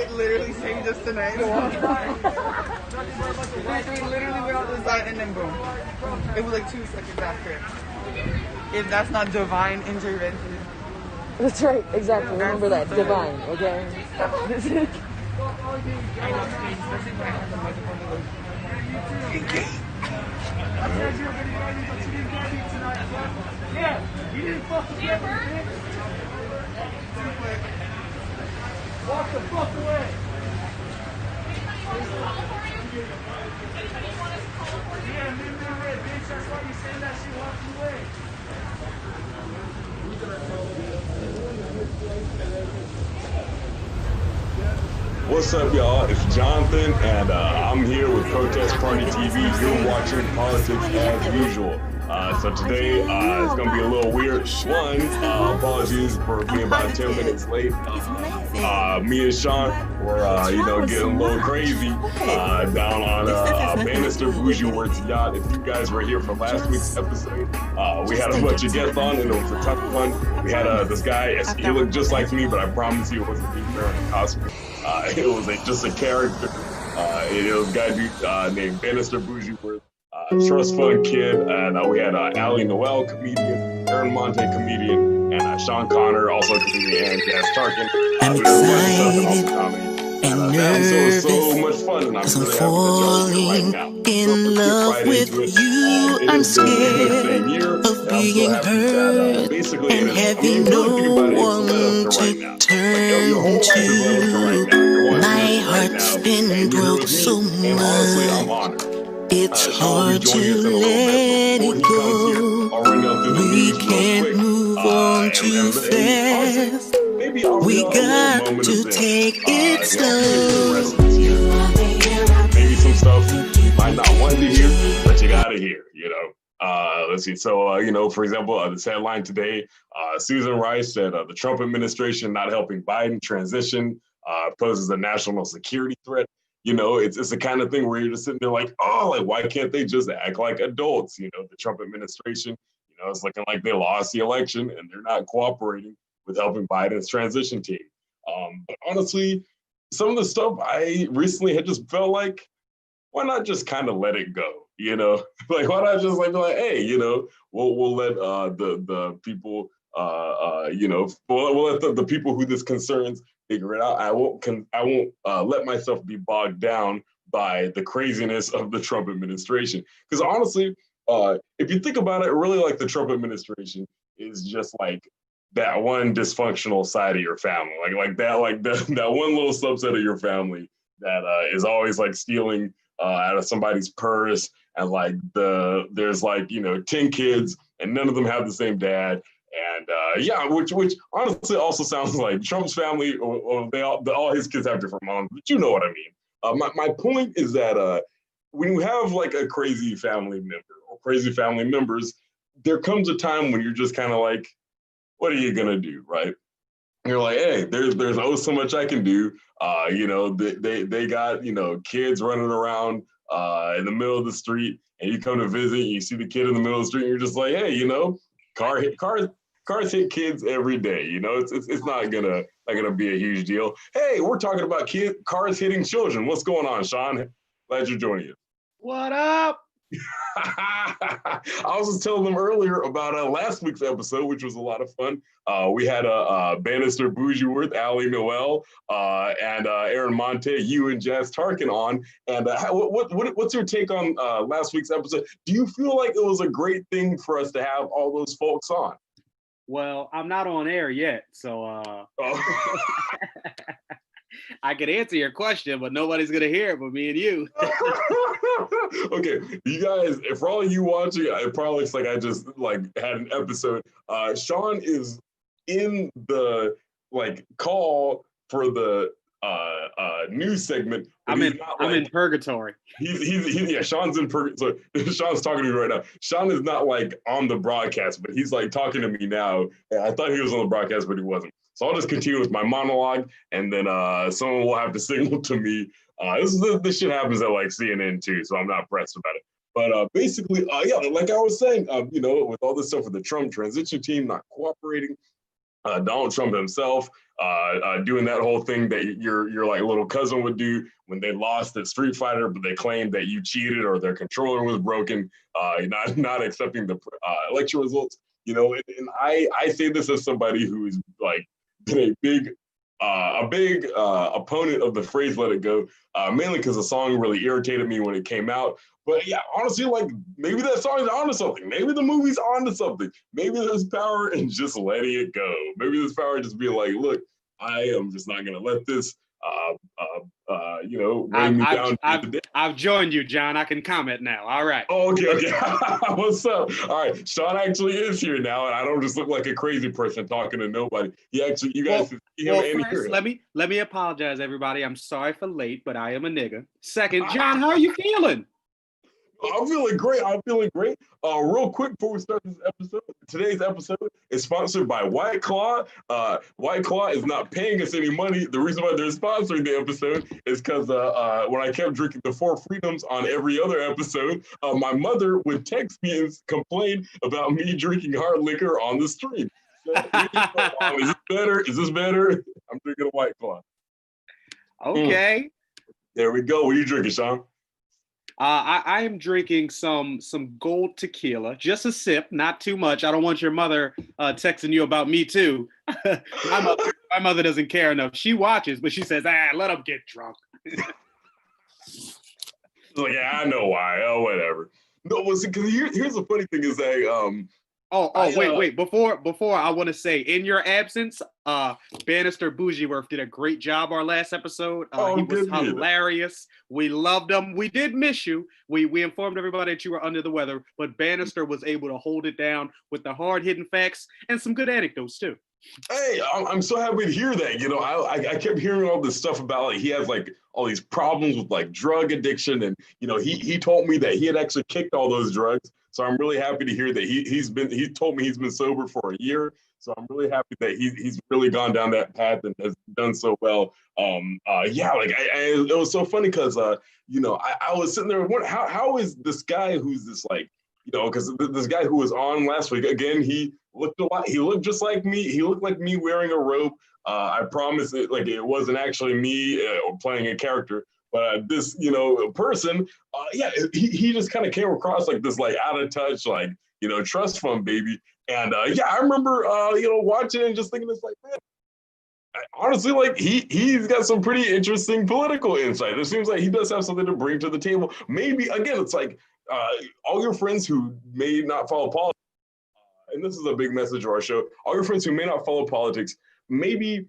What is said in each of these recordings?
It literally saved us tonight. We literally went on the side and then boom. It was like 2 seconds after. If that's not divine intervention. That's right, exactly. Remember that. Divine, okay? Yeah, you didn't fucking get me. Walk the fuck away. Yeah, red, bitch. That's why you saying that shit walking away. What's up, y'all? It's Jonathan, and I'm here with Protest Party TV. You're watching politics as usual. So today it's gonna be a little weird. One, apologies for being about 10 minutes late. Me and Sean were, getting a little crazy down on Bannister Bougie Works yacht. If you guys were here for last week's episode, we had a bunch of guests on, and it was a ton of fun. We had this guy. He looked just like me, but I promise you it wasn't me wearing a costume. It was just a character. It was a guy named Bannister Bougie Works. Trust fund kid, and we had Ali Noel, comedian, Aaron Monte, comedian, and Sean Connor, also comedian, and Jazz Tarkin. I'm excited and nervous, so much fun, and I'm cause really I'm falling in love with you. I'm scared of being hurt and having no one to turn to. My heart's been broke so much. It's hard to let it go. We can't move on too fast. We got to take it slow. Maybe some stuff you might not want to hear, but you gotta hear, Let's see. So, for example, this headline today, Susan Rice said the Trump administration not helping Biden transition poses a national security threat. It's the kind of thing where you're just sitting there like, why can't they just act like adults? The Trump administration, it's looking like they lost the election and they're not cooperating with helping Biden's transition team. But honestly, some of the stuff I recently had just felt like, why not just kind of let it go? Like, why not just be like, hey, we'll let the people, we'll let the people who this concerns figure it out. I won't let myself be bogged down by the craziness of the Trump administration. Because honestly, if you think about it, really, like, the Trump administration is just like that one dysfunctional side of your family, like that one little subset of your family that is always like stealing out of somebody's purse, and like there's 10 kids and none of them have the same dad. And which honestly also sounds like Trump's family, or all his kids have different moms, but you know what I mean. My point is that when you have like a crazy family member or crazy family members, there comes a time when you're just kind of like, what are you gonna do, right? You're like, hey, there's so much I can do. They got kids running around in the middle of the street, and you come to visit, and you see the kid in the middle of the street, and you're just like, hey, cars hit kids every day. It's not gonna be a huge deal. Hey, we're talking about cars hitting children. What's going on, Sean? Glad you're joining us. What up? I was just telling them earlier about last week's episode, which was a lot of fun. We had Bannister Bougieworth, Ali Noel, and Aaron Monte, you and Jazz Tarkin on. And what's your take on last week's episode? Do you feel like it was a great thing for us to have all those folks on? Well, I'm not on air yet, so I could answer your question, but nobody's gonna hear it but me and you. Okay, you guys, for all of you watching, it probably looks like I just had an episode. Sean is in the call for the news segment. I'm in purgatory. He's Sean's in purgatory. So Sean's talking to me right now. Sean is not on the broadcast, but he's talking to me now. And I thought he was on the broadcast, but he wasn't. So I'll just continue with my monologue, and then someone will have to signal to me. This shit happens at CNN too, so I'm not pressed about it. But basically, like I was saying, with all this stuff with the Trump transition team not cooperating, Donald Trump himself doing that whole thing that your like little cousin would do when they lost at Street Fighter, but they claimed that you cheated or their controller was broken, not accepting the election results. And I say this as somebody who is like been a big opponent of the phrase "let it go," mainly because the song really irritated me when it came out. But yeah, honestly, like maybe that song is onto something. Maybe the movie's onto something. Maybe there's power in just letting it go. Maybe there's power in just being like, look, I am just not gonna let this, weigh me down. I've joined you, John. I can comment now. All right. Oh, okay. What's up? All right, Sean actually is here now, and I don't just look like a crazy person talking to nobody. You guys can see him and hear him. Let me apologize, everybody. I'm sorry for late, but I am a nigga. Second, John, how are you feeling? I'm feeling great. Real quick before we start this episode, today's episode is sponsored by White Claw. White Claw is not paying us any money. The reason why they're sponsoring the episode is because when I kept drinking the Four Freedoms on every other episode, my mother would text me and complain about me drinking hard liquor on the stream. So, is this better? Is this better? I'm drinking a White Claw. Okay. There we go. What are you drinking, Sean? I am drinking some gold tequila, just a sip, not too much. I don't want your mother texting you about me too. my mother doesn't care enough. She watches, but she says, let them get drunk. Like, yeah, I know why. Oh, whatever. No, because here's the funny thing is that wait. Before I want to say, in your absence, Bannister Bougieworth did a great job our last episode. He was hilarious. We loved him. We did miss you. We informed everybody that you were under the weather, but Bannister was able to hold it down with the hard-hitting facts and some good anecdotes too. Hey, I'm so happy to hear that. I kept hearing all this stuff about like he has like all these problems with like drug addiction, and he told me that he had actually kicked all those drugs. So I'm really happy to hear that he told me he's been sober for a year. So I'm really happy that he's really gone down that path and has done so well. It was so funny because I was sitting there wondering how is this guy who's this like, because this guy who was on last week, again, he looked just like me. He looked like me wearing a robe. I promise it wasn't actually me playing a character. But this, person, he just kind of came across like this, like out of touch, like, trust fund baby. And I remember, watching and just thinking it's like, man, honestly, like he's got some pretty interesting political insight. It seems like he does have something to bring to the table. Maybe, again, it's like all your friends who may not follow politics, and this is a big message of our show, all your friends who may not follow politics, maybe you have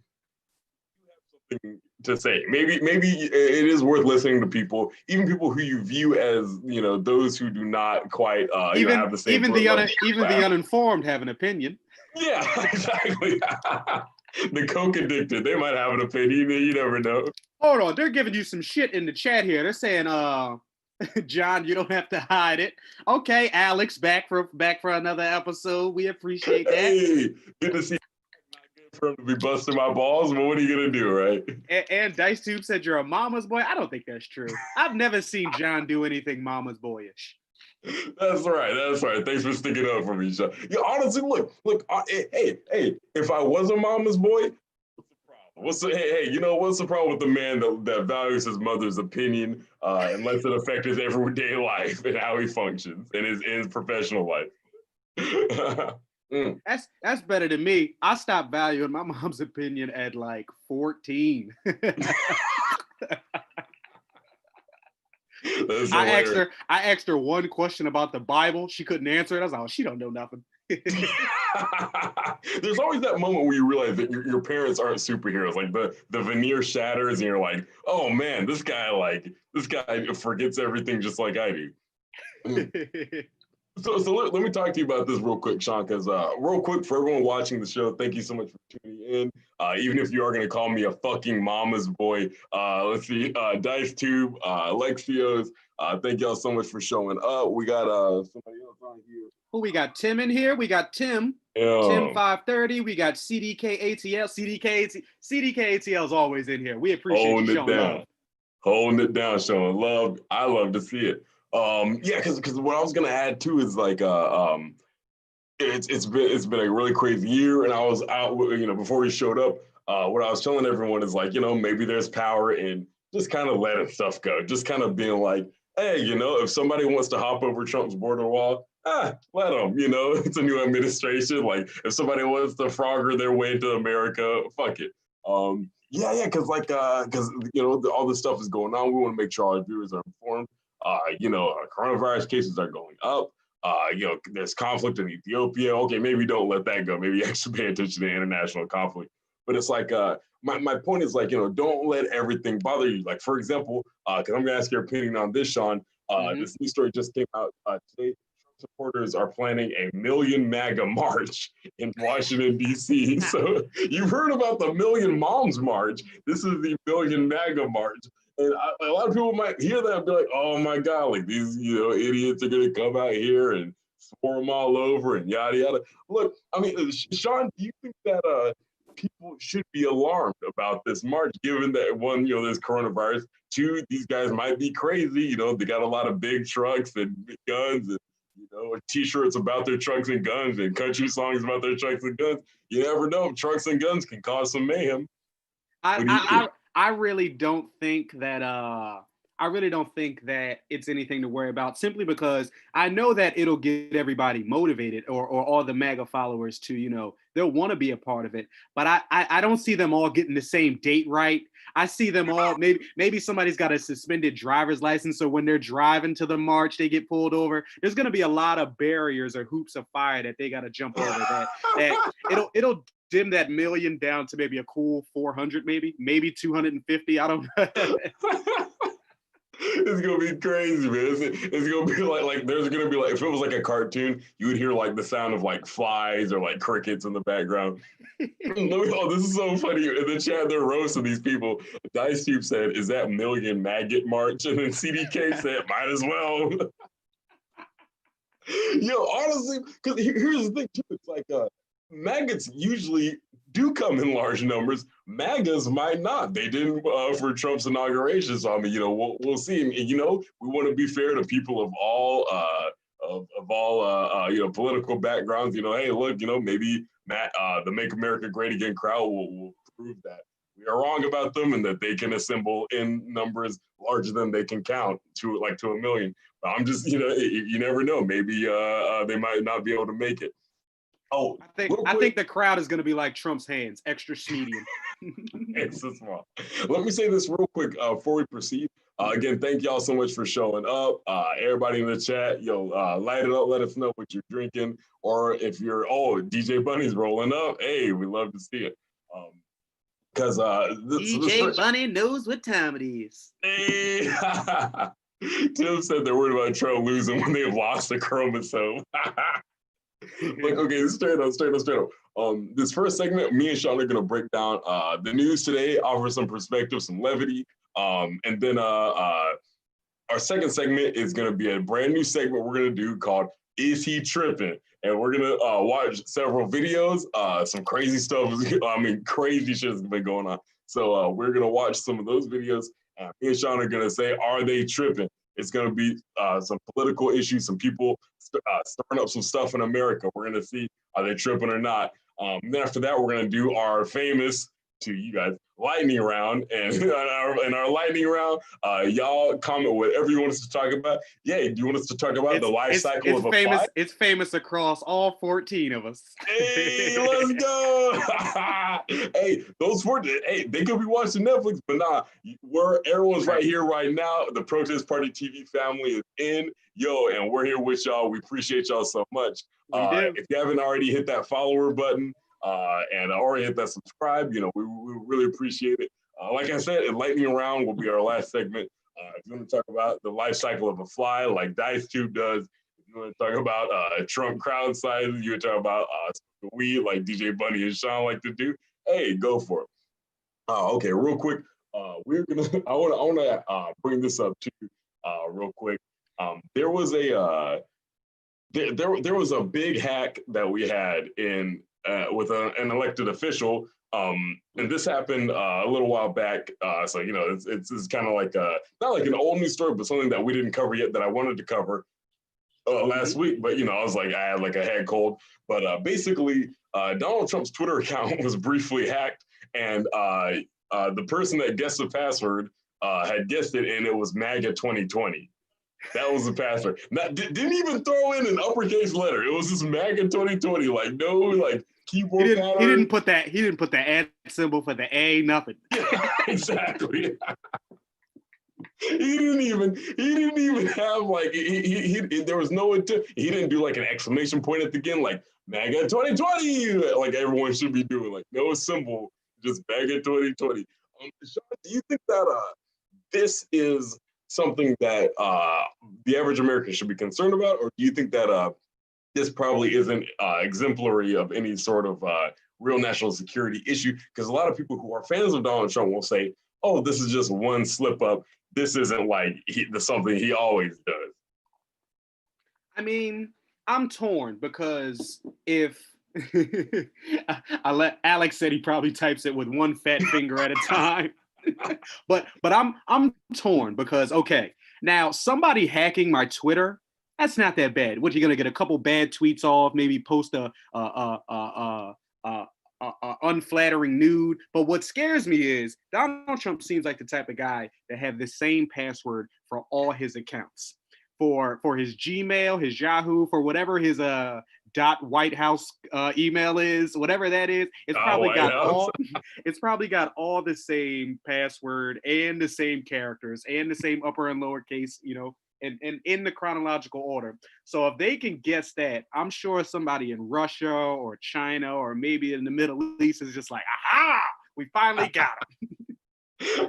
something to say. Maybe it is worth listening to people, even people who you view as those who do not quite have the same. Even the uninformed have an opinion. Yeah, exactly. The coke addicted, they might have an opinion. You never know. Hold on, they're giving you some shit in the chat here. They're saying, John, you don't have to hide it. Okay, Alex, back for another episode. We appreciate that. Hey, good to see. For him to be busting my balls, but what are you gonna do, right? And Dice Tube said you're a mama's boy. I don't think that's true. I've never seen John do anything mama's boyish. That's right. Thanks for sticking up for me, Sean. Honestly, look. Hey, if I was a mama's boy, what's the problem? What's the problem with the man that values his mother's opinion and lets it affect his everyday life and how he functions in his professional life? That's better than me. I stopped valuing my mom's opinion at like 14. I asked her one question about the Bible. She couldn't answer it. I was like, oh, she don't know nothing. There's always that moment where you realize that your parents aren't superheroes. Like the veneer shatters and you're like, oh man, this guy forgets everything just like I do. So let me talk to you about this real quick, Sean, because real quick for everyone watching the show, thank you so much for tuning in. Even if you are going to call me a fucking mama's boy, let's see, Dice Tube, Lexios, thank y'all so much for showing up. We got somebody else on here. Oh, we got Tim in here. We got Tim. Tim 530. We got CDK ATL. CDK ATL is always in here. We appreciate you showing love. Holding it down, showing love. I love to see it. Because what I was gonna add too is like it's been a really crazy year, and I was out, before we showed up. What I was telling everyone is like, maybe there's power in just kind of letting stuff go, just kind of being like, hey, if somebody wants to hop over Trump's border wall, let them. It's a new administration. Like, if somebody wants to frogger their way to America, fuck it. Because all this stuff is going on. We want to make sure our viewers are informed. Coronavirus cases are going up. There's conflict in Ethiopia. Okay, maybe don't let that go. Maybe actually pay attention to international conflict. But it's like, my point is like, don't let everything bother you. Like, for example, because I'm gonna ask your opinion on this, Sean. This new story just came out today. Trump supporters are planning a Million MAGA march in Washington, D.C. So you've heard about the Million Moms March. This is the Million MAGA March. And a lot of people might hear that and be like, oh my God, like these, idiots are going to come out here and swarm all over and yada, yada. Look, I mean, Sean, do you think that people should be alarmed about this march, given that one, there's coronavirus, two, these guys might be crazy, they got a lot of big trucks and big guns and, T-shirts about their trucks and guns and country songs about their trucks and guns. You never know, trucks and guns can cause some mayhem. I really don't think that it's anything to worry about, simply because I know that it'll get everybody motivated, or all the MAGA followers to, they'll want to be a part of it. But I don't see them all getting the same date right. I see them all, maybe somebody's got a suspended driver's license, so when they're driving to the march, they get pulled over. There's going to be a lot of barriers or hoops of fire that they got to jump over. That it'll dim that million down to maybe a cool 400, maybe 250. I don't know. It's gonna be crazy, man. It's gonna be like there's gonna be like, if it was like a cartoon, you would hear like the sound of like flies or like crickets in the background. Oh, this is so funny. In the chat, they're roasting these people. Dice Tube said, "Is that Million Maggot March?" And then CDK said, "Might as well." Honestly, because here's the thing too. It's like maggots usually do come in large numbers. MAGAs might not. They didn't for Trump's inauguration. So I mean, we'll see. And we want to be fair to people of all political backgrounds. Hey, look, maybe the Make America Great Again crowd will prove that we are wrong about them and that they can assemble in numbers larger than they can count to a million. But I'm just, you never know. Maybe they might not be able to make it. Oh, I think the crowd is going to be like Trump's hands, extra medium. It's so small. Let me say this real quick before we proceed. Again, thank y'all so much for showing up. Everybody in the chat, light it up. Let us know what you're drinking, or if you're DJ Bunny's rolling up. Hey, we love to see it. Because DJ Bunny knows what time it is. Hey. Tim said they're worried about Trump losing when they've lost a chromosome. Okay, straight up. This first segment, me and Sean are gonna break down the news today, offer some perspective, some levity, and then our second segment is gonna be a brand new segment we're gonna do called "Is He Tripping?" And we're gonna watch several videos, some crazy stuff. Crazy shit has been going on. So we're gonna watch some of those videos, and me and Sean are gonna say, "Are they tripping?" It's going to be some political issues, some people stirring up some stuff in America. We're going to see, are they tripping or not? And then after that, we're going to do our famous, to you guys, lightning round. And in our lightning round, y'all comment whatever you want us to talk about. Yeah, do you want us to talk about the life cycle of a fly? It's famous across all 14 of us. Hey, let's go. Hey, those 14, they could be watching Netflix, but nah, everyone's right here, right now. The Protest Party TV family is in. And we're here with y'all. We appreciate y'all so much. If you haven't already hit that follower button, and already hit that subscribe, we really appreciate it. Like I said, lightning round will be our last segment. If you want to talk about the life cycle of a fly, like Dice Tube does, if you want to talk about Trump crowd sizes, you want to talk about weed, like DJ Bunny and Sean like to do, hey, go for it. Okay, real quick, I want to bring this up too, real quick. There was a big hack that we had in. With an elected official, and this happened a little while back. So it's kind of like not like an old news story, but something that we didn't cover yet that I wanted to cover. last week, but I was like, I had like a head cold. But basically, Donald Trump's Twitter account was briefly hacked, and the person that guessed the password had guessed it, and it was MAGA 2020. That was the password. Didn't even throw in an uppercase letter. It was just MAGA 2020. Like no, like keyboard. He didn't put that. He didn't put the @ symbol for the A. Nothing. Yeah, exactly. He didn't even have like he there was no attempt. He didn't do like an exclamation point at the end, like MAGA 2020, like everyone should be doing. Like no symbol, just MAGA 2020. Sean, do you think that this is something that the average American should be concerned about, or do you think that this probably isn't exemplary of any sort of real national security issue? Because a lot of people who are fans of Donald Trump will say, "Oh, this is just one slip up. This isn't like something he always does." I mean, I'm torn because if Alex said he probably types it with one fat finger at a time. but I'm torn because okay, now somebody hacking my Twitter, that's not that bad. What, you're gonna get a couple bad tweets off, maybe post a unflattering nude. But what scares me is Donald Trump seems like the type of guy that have the same password for all his accounts, for his Gmail, his Yahoo, for whatever his .White House email is, whatever that is. It's probably got all the same password and the same characters and the same upper and lowercase, and in the chronological order. So if they can guess that, I'm sure somebody in Russia or China or maybe in the Middle East is just like, aha, we finally got him.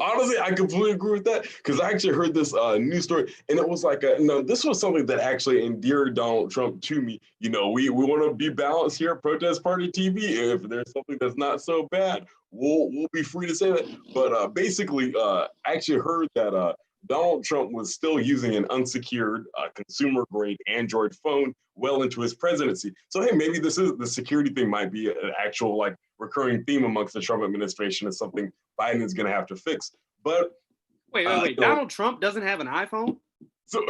Honestly, I completely agree with that because I actually heard this news story, and it was like, this was something that actually endeared Donald Trump to me. We want to be balanced here at Protest Party TV. If there's something that's not so bad, we'll be free to say that. But basically, I actually heard that Donald Trump was still using an unsecured consumer-grade Android phone well into his presidency. So hey, maybe the security thing might be an actual like recurring theme amongst the Trump administration. Is something Biden is going to have to fix. But wait, Donald Trump doesn't have an iPhone? So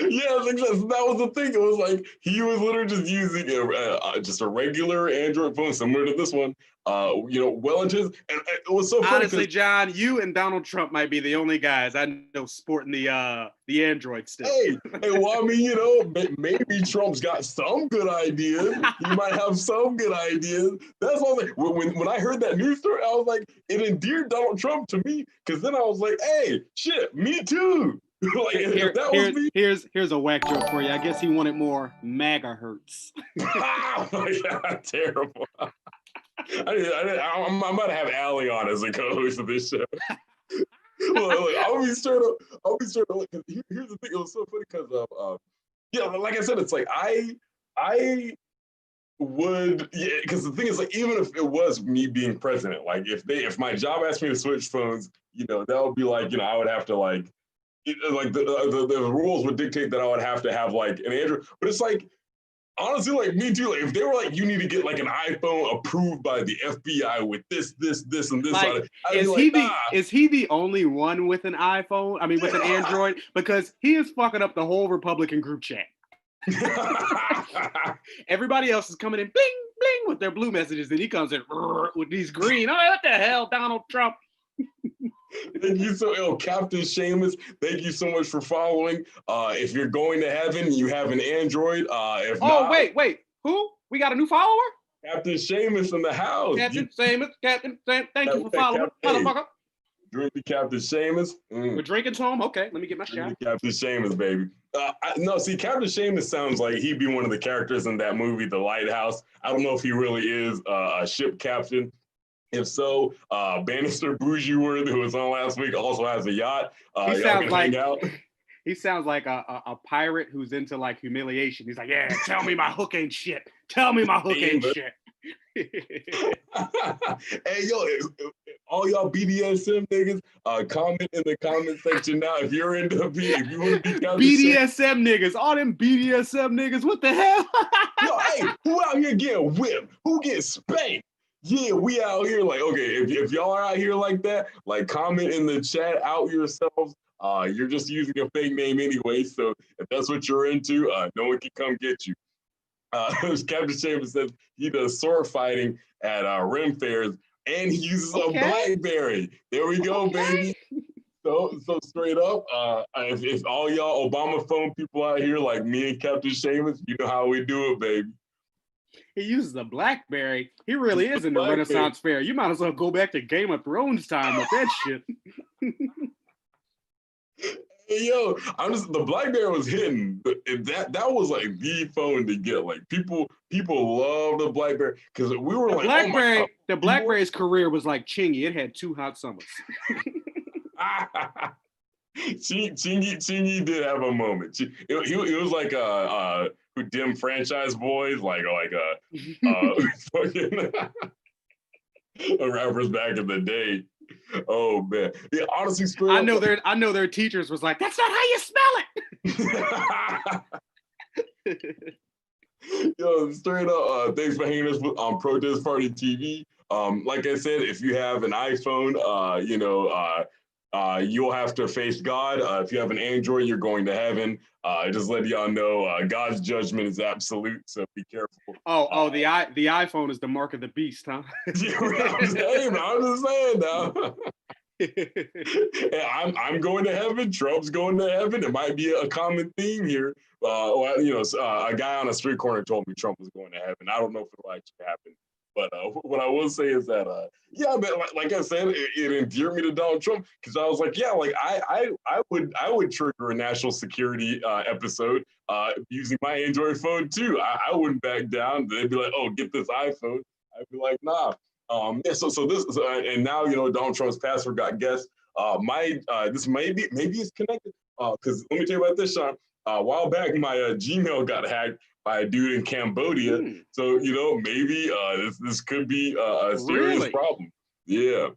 yeah, that was the thing. It was like he was literally just using just a regular Android phone similar to this one. Well into his, and it was so funny. Honestly, John, you and Donald Trump might be the only guys I know sporting the Android stuff. Hey, well, I mean, maybe Trump's got some good ideas. He might have some good ideas. That's all. When I heard that news story, I was like, it endeared Donald Trump to me because then I was like, hey, shit, me too. Like, here's a whack joke for you. I guess he wanted more MAGA hertz. Oh my God, terrible. I'm about to have Allie on as a co-host of this show. Look, I'll be straight up. Here's the thing. It was so funny because like I said, it's like I would, because the thing is, like, even if it was me being president, like if my job asked me to switch phones, that would be like, I would have to like the rules would dictate that I would have to have like an Android. But it's like, honestly, like me too. Like if they were like, you need to get like an iPhone approved by the FBI with this, and this. Like, is he the only one with an iPhone? I mean, with an Android, because he is fucking up the whole Republican group chat. Everybody else is coming in bling bling with their blue messages, and he comes in with these green. Oh, what the hell, Donald Trump? Thank you Captain Seamus. Thank you so much for following. If you're going to heaven, you have an Android. Wait, who? We got a new follower? Captain Seamus in the house. Captain Seamus. Thank you for following, motherfucker. Drink the Captain Seamus. We're drinking to him. Okay, let me get my shot. Captain Seamus, baby. Captain Seamus sounds like he'd be one of the characters in that movie, The Lighthouse. I don't know if he really is a ship captain. If so, Bannister Bougieworth, who was on last week, also has a yacht. He sounds like a pirate who's into like humiliation. He's like, yeah, tell me my hook ain't shit. Tell me my hook ain't shit. Hey, yo, all y'all BDSM niggas, comment in the comment section now if you're into if you want to be BDSM niggas, all them BDSM niggas, what the hell? Yo, hey, who out here getting whipped? Who gets spanked? Yeah, we out here like, okay, if y'all are out here like that, like comment in the chat out yourselves. You're just using a fake name anyway, so if that's what you're into, no one can come get you. Captain Chambers says he does sword fighting at Rim fairs, and he uses a BlackBerry. There we go, baby. So straight up, if all y'all Obama phone people out here like me and Captain Seamus, you know how we do it, baby. He uses a BlackBerry. He really is in the Renaissance fair. You might as well go back to Game of Thrones time with that shit. Hey, yo, the BlackBerry was hidden. That was like the phone to get. Like people love the BlackBerry because we were like, BlackBerry. Oh my God. The BlackBerry's career was like Chingy. It had 2 hot summers. Chingy did have a moment. It was like who dim franchise boys fucking rappers back in the day. Oh man, yeah. Honestly, I know their teachers was like, that's not how you spell it. Yo, straight up. Thanks for hanging us on Protest Party TV. Like I said, if you have an iPhone, you'll have to face God. If you have an Android, you're going to heaven. Just let y'all know, God's judgment is absolute, so be careful. The iPhone is the mark of the beast, huh? Yeah, I'm just saying now. I'm going to heaven. Trump's going to heaven. It might be a common theme here. A guy on a street corner told me Trump was going to heaven. I don't know if it'll actually happen. But what I will say is that, like I said, it endeared me to Donald Trump because I was like, yeah, like I would trigger a national security episode using my Android phone too. I wouldn't back down. They'd be like, oh, get this iPhone. I'd be like, nah. And now Donald Trump's password got guessed. This maybe it's connected because let me tell you about this, Sean. A while back, my Gmail got hacked by a dude in Cambodia. So, maybe this could be a serious problem. Yeah.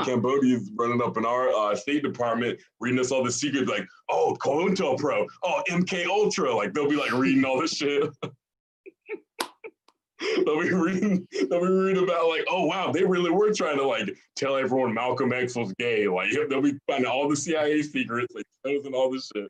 Cambodia's running up in our State Department, reading us all the secrets, like, oh, COINTELPRO, oh, MK Ultra. Like, they'll be like reading all this shit. They'll be reading about like, oh wow, they really were trying to like tell everyone Malcolm X was gay. Like they'll be finding all the CIA secrets, like and all this shit.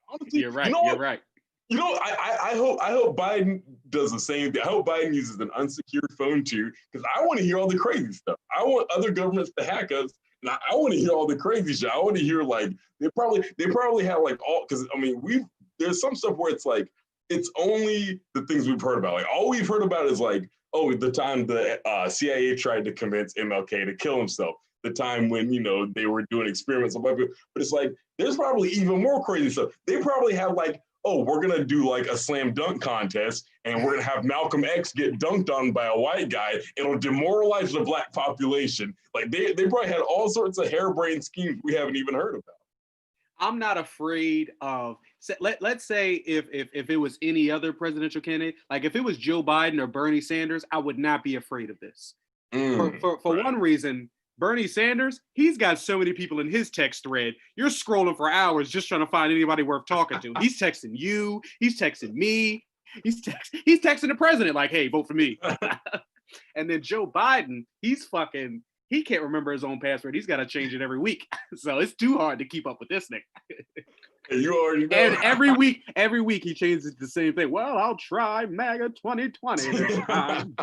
Honestly, you're right. I hope Biden does the same thing. I hope Biden uses an unsecured phone too, because I want to hear all the crazy stuff. I want other governments to hack us, and I want to hear all the crazy shit. I want to hear like they probably have like all, because I mean there's some stuff where it's like it's only the things we've heard about. Like all we've heard about is like, oh, the time the CIA tried to convince MLK to kill himself. The time when they were doing experiments on black people. But it's like there's probably even more crazy stuff. They probably have like, oh, we're gonna do like a slam dunk contest, and we're gonna have Malcolm X get dunked on by a white guy. It'll demoralize the black population. Like they probably had all sorts of harebrained schemes we haven't even heard about. I'm not afraid of. Let's say if it was any other presidential candidate, like if it was Joe Biden or Bernie Sanders, I would not be afraid of this. For one reason, Bernie Sanders, he's got so many people in his text thread. You're scrolling for hours just trying to find anybody worth talking to. He's texting you. He's texting me. He's texting the president like, hey, vote for me. And then Joe Biden, he can't remember his own password. He's got to change it every week. So it's too hard to keep up with this nigga. You already know. And every week he changes the same thing. Well, I'll try MAGA 2020 this time.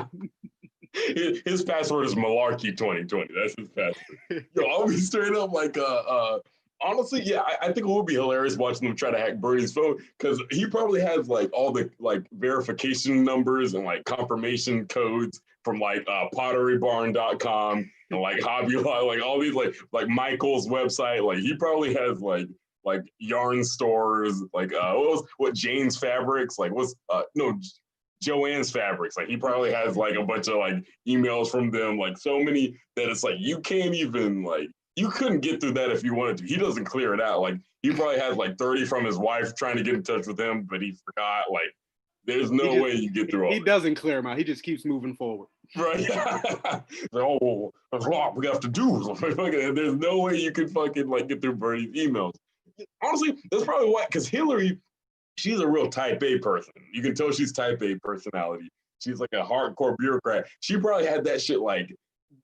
His password is Malarkey 2020. That's his password. Yo, I'll be straight up like, honestly, yeah, I think it would be hilarious watching them try to hack Bernie's phone because he probably has like all the like verification numbers and like confirmation codes from like potterybarn.com and like Hobby Lobby, like all these like Michael's website. Like he probably has like yarn stores, like what Jane's Fabrics, like Joanne's Fabrics. Like he probably has like a bunch of like emails from them, like so many that it's like you can't even like you couldn't get through that if you wanted to. He doesn't clear it out. Like he probably has like 30 from his wife trying to get in touch with him, but he forgot. Like there's no way you get through all. He doesn't clear them out. He just keeps moving forward. Right. Oh, that's what we have to do. There's no way you can fucking like get through Bernie's emails. Honestly, that's probably why. Because Hillary, she's a real type A person. You can tell she's type A personality. She's like a hardcore bureaucrat. She probably had that shit like,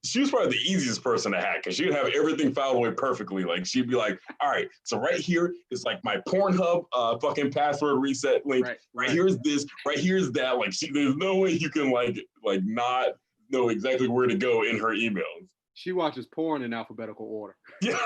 she was probably the easiest person to hack because she'd have everything filed away perfectly. Like she'd be like, all right, so right here is like my Pornhub fucking password reset link. Right here's this, right here's that. Like there's no way you can like not know exactly where to go in her emails. She watches porn in alphabetical order. Yeah.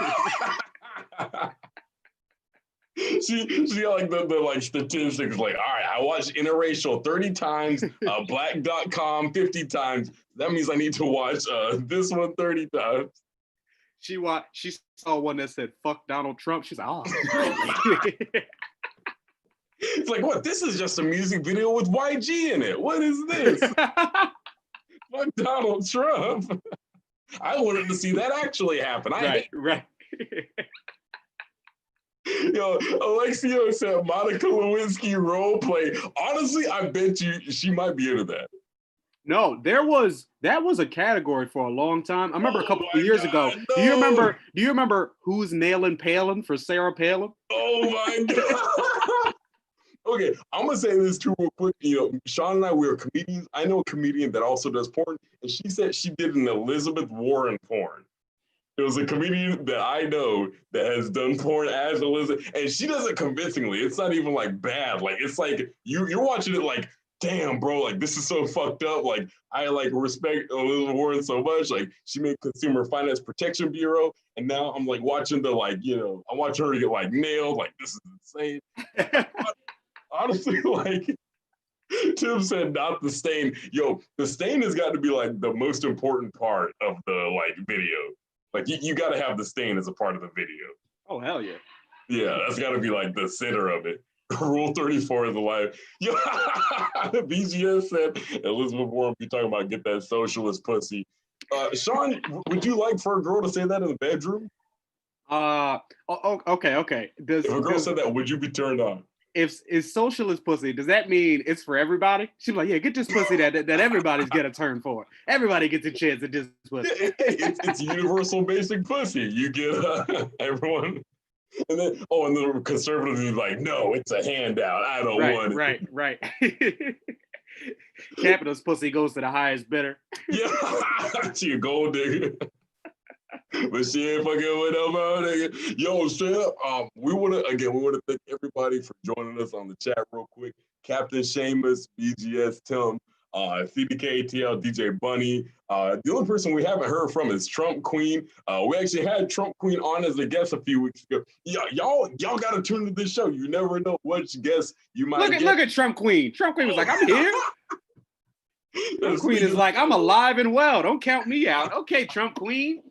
She got like the like statistics like, all right, I watched interracial 30 times, black.com 50 times. That means I need to watch this one 30 times. She saw one that said fuck Donald Trump. She's like, oh. It's like, what? This is just a music video with YG in it. What is this? Fuck Donald Trump. I wanted to see that actually happen. Right. Yo, Alexio said Monica Lewinsky role play. Honestly, I bet you she might be into that. No, that was a category for a long time. I remember a couple of years ago. No. Do you remember Who's Nailing Palin for Sarah Palin? Oh my God. Okay, I'm gonna say this too real quick. You know, Sean and I, we are comedians. I know a comedian that also does porn, and she said she did an Elizabeth Warren porn. It was a comedian that I know that has done porn as Elizabeth, and she does it convincingly. It's not even like bad. Like it's like you're watching it like, damn, bro, like this is so fucked up. Like I like respect Elizabeth Warren so much. Like she made Consumer Finance Protection Bureau, and now I'm like watching the like, you know, I'm watching her get like nailed. Like this is insane. Honestly, like Tim said, not the stain. Yo, the stain has got to be like the most important part of the like video. Like you got to have the stain as a part of the video. Oh hell yeah! Yeah, that's got to be like the center of it. Rule 34 is alive. Yo, BGS said Elizabeth Warren be talking about get that socialist pussy. Sean, would you like for a girl to say that in the bedroom? Okay. If a girl said that, would you be turned on? If it's socialist pussy, does that mean it's for everybody? She's like, yeah, get this pussy that everybody's get a turn for. Everybody gets a chance at this pussy. It's universal basic pussy. You get everyone. And then the conservatives be like, no, it's a handout. I don't want it. Right. Capitalist pussy goes to the highest bidder. Yeah, she a gold digger. But she ain't fucking with no more nigga. Yo, straight up, we want to thank everybody for joining us on the chat real quick. Captain Seamus, BGS, Tim, CDKTL, DJ Bunny. The only person we haven't heard from is Trump Queen. We actually had Trump Queen on as a guest a few weeks ago. Yeah, y'all got to tune into this show. You never know which guest you might get. Look at Trump Queen. Trump Queen was like, I'm here. Trump Queen is like, I'm alive and well. Don't count me out. Okay, Trump Queen.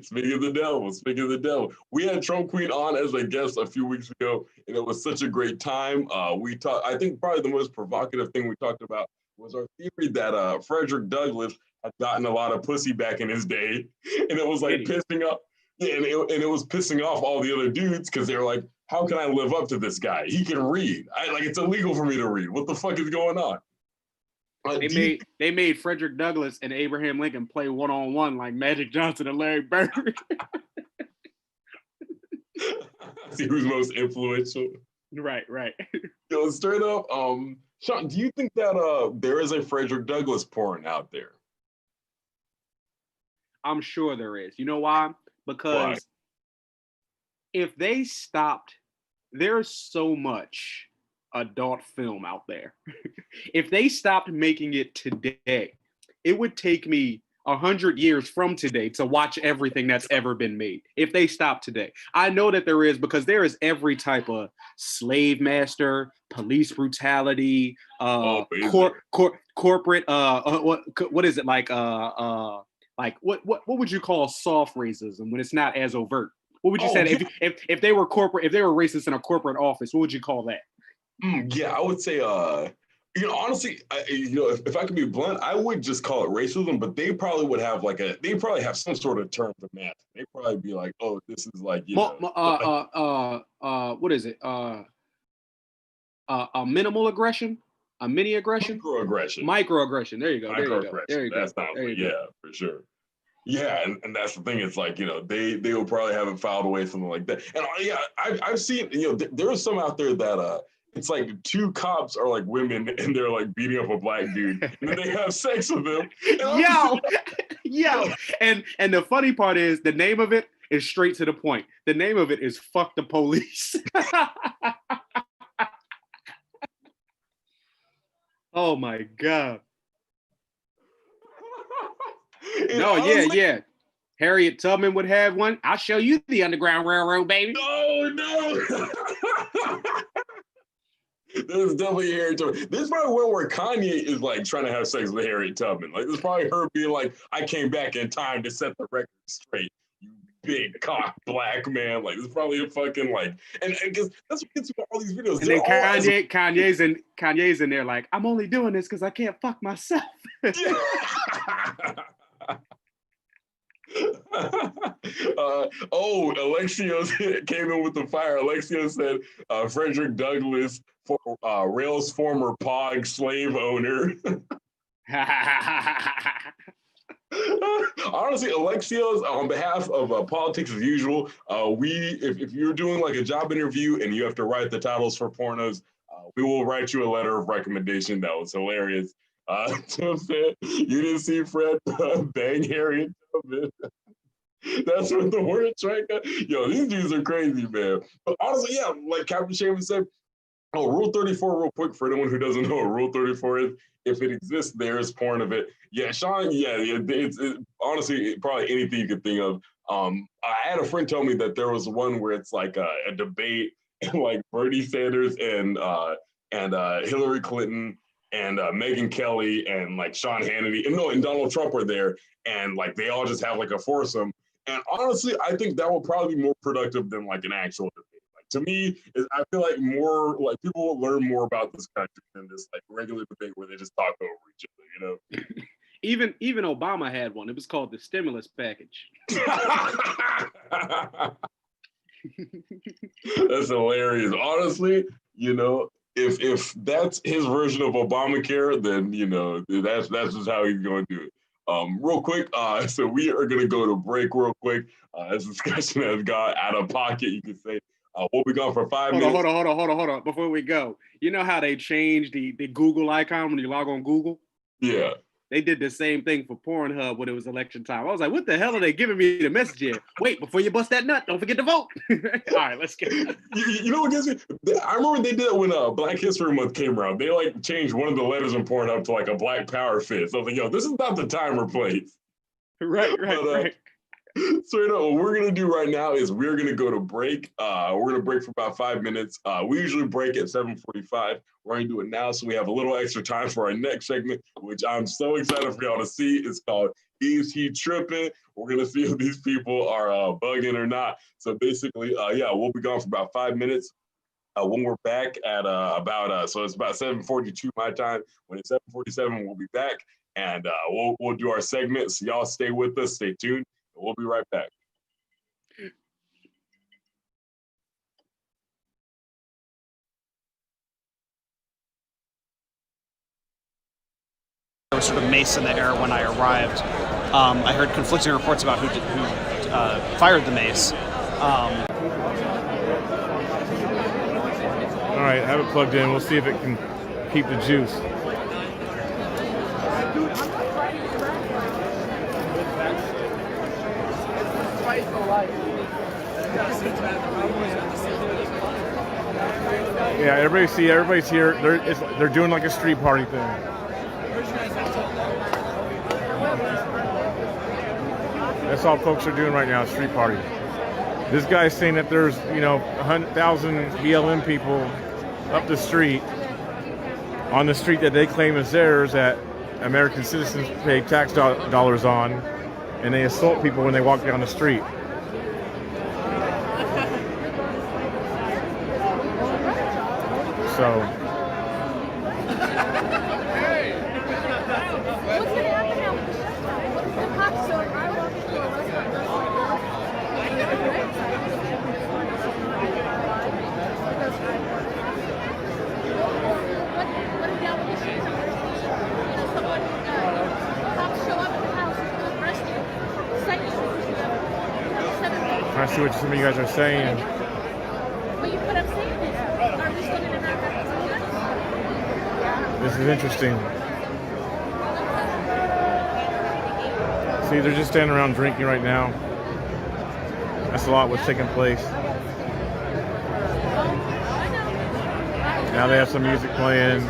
Speaking of the devil, we had Trump Queen on as a guest a few weeks ago, and it was such a great time. We talked. I think probably the most provocative thing we talked about was our theory that Frederick Douglass had gotten a lot of pussy back in his day, and it was like pissing off. Yeah, and it was pissing off all the other dudes because they were like, "How can I live up to this guy? He can read. It's illegal for me to read. What the fuck is going on?" They made Frederick Douglass and Abraham Lincoln play one-on-one like Magic Johnson and Larry Bird. See who's most influential. Right. Yo, straight up, Sean, do you think that there is a Frederick Douglass porn out there? I'm sure there is. You know why? Because if they stopped, there's so much adult film out there. If they stopped making it today, it would take me 100 years from today to watch everything that's ever been made. If they stop today, I know that there is, because there is every type of slave master, police brutality, corporate. What is it like? What would you call soft racism when it's not as overt? What would you say if they were corporate? If they were racist in a corporate office, what would you call that? Yeah, I would say, honestly, if I could be blunt, I would just call it racism, but they probably would have they probably have some sort of term for that. They'd probably be like, oh, this is like, what is it? A minimal aggression, a mini aggression, microaggression. There you go. That's not, yeah, for sure. Yeah, and that's the thing. It's like, they will probably have it filed away, something like that. And yeah, I've seen, there are some out there that it's like two cops are like women and they're like beating up a black dude, and then they have sex with him. Yo. And the funny part is the name of it is straight to the point. The name of it is Fuck the Police. Oh my God. No, yeah. Harriet Tubman would have one. I'll show you the Underground Railroad, baby. No. There's definitely Harriet Tubman. This is probably one where Kanye is like trying to have sex with Harriet Tubman. Like, this is probably her being like, I came back in time to set the record straight. You big cock black man. Like, this is probably a fucking like, and because that's what gets me all these videos. And then Kanye's in there like, I'm only doing this because I can't fuck myself. Alexio came in with the fire. Alexio said Frederick Douglass, Rail's former POG slave owner. Honestly, Alexios, on behalf of Politics as Usual, if you're doing like a job interview and you have to write the titles for pornos, we will write you a letter of recommendation. That was hilarious. Tim said, you didn't see Fred bang Harriet Tubman. That's what the word track. Yo, these dudes are crazy, man. But honestly, yeah, like Captain Shaman said, Rule 34 real quick for anyone who doesn't know what Rule 34 is. If it exists, there's porn of it. Yeah, Sean, it's honestly probably anything you could think of. I had a friend tell me that there was one where it's like a debate and like Bernie Sanders and Hillary Clinton and Megyn Kelly and like Sean Hannity and Donald Trump are there, and like they all just have like a foursome. And honestly, I think that would probably be more productive than like an actual debate. Like, to me, I feel like more like people will learn more about this country than this like regular debate where they just talk over each other, you know. Even Obama had one. It was called the stimulus package. That's hilarious. Honestly, you know, if that's his version of Obamacare, then you know that's just how he's going to do it. Real quick, so we are going to go to break real quick. This discussion has got out of pocket, you could say. We'll be gone for 5 minutes. Hold on. Before we go, you know how they changed the Google icon when you log on Google? Yeah. They did the same thing for Pornhub when it was election time. I was like, what the hell are they giving me the message here? Wait, before you bust that nut, don't forget to vote. All right, let's get it. You know what gets me? I remember they did it when Black History Month came around. They like changed one of the letters in Pornhub to like a Black Power fist. I was like, yo, this is not the time or place. Right. So you know, what we're gonna do right now is we're gonna go to break. We're gonna break for about 5 minutes. We usually break at 7:45. We're gonna do it now, so we have a little extra time for our next segment, which I'm so excited for y'all to see. It's called Is He Tripping? We're gonna see if these people are bugging or not. So basically, we'll be gone for about 5 minutes. When we're back at so it's about 7:42 my time. When it's 7:47, we'll be back, and we'll do our segment. So y'all stay with us, stay tuned. We'll be right back. There was sort of mace in the air when I arrived. I heard conflicting reports about who fired the mace. All right, have it plugged in. We'll see if it can keep the juice. Yeah, everybody's here. They're doing like a street party thing. That's all folks are doing right now, street party. This guy's saying that there's 100,000 BLM people up the street, on the street that they claim is theirs, that American citizens pay tax dollars on, and they assault people when they walk down the street. So, I see what some of you guys are saying. Well, what I'm saying is, are we still going to have that? This is interesting. See, they're just standing around drinking right now. That's a lot what's taking place. Now they have some music playing.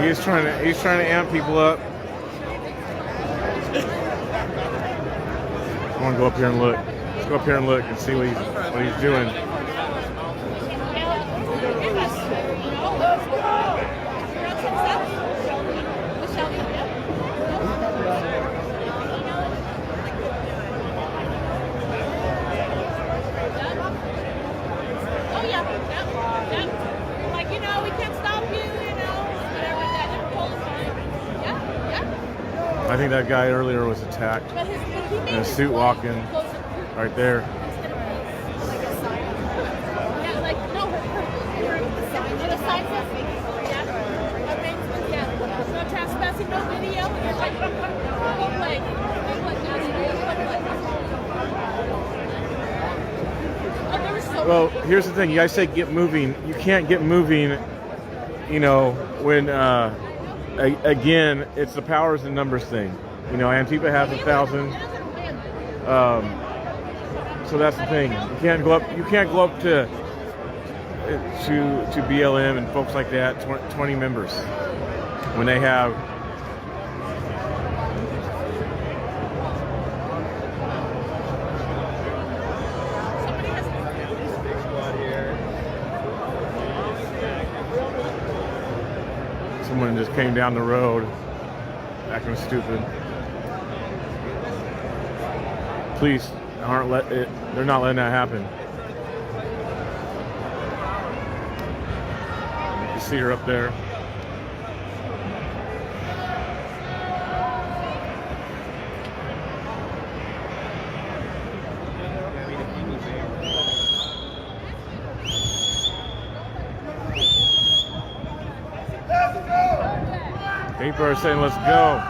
He's trying to amp people up. I want to go up here and look. Let's go up here and look and see what he's doing. I think that guy earlier was attacked in a suit walking right there. Well, here's the thing. You guys say get moving. You can't get moving, you know, when again, it's the powers and numbers thing. You know, Antifa has 1,000. So that's the thing. You can't go up. You can't go up to BLM and folks like that. 20 members when they have. Someone just came down the road acting stupid. Police they're not letting that happen. You see her up there. People are saying, let's go.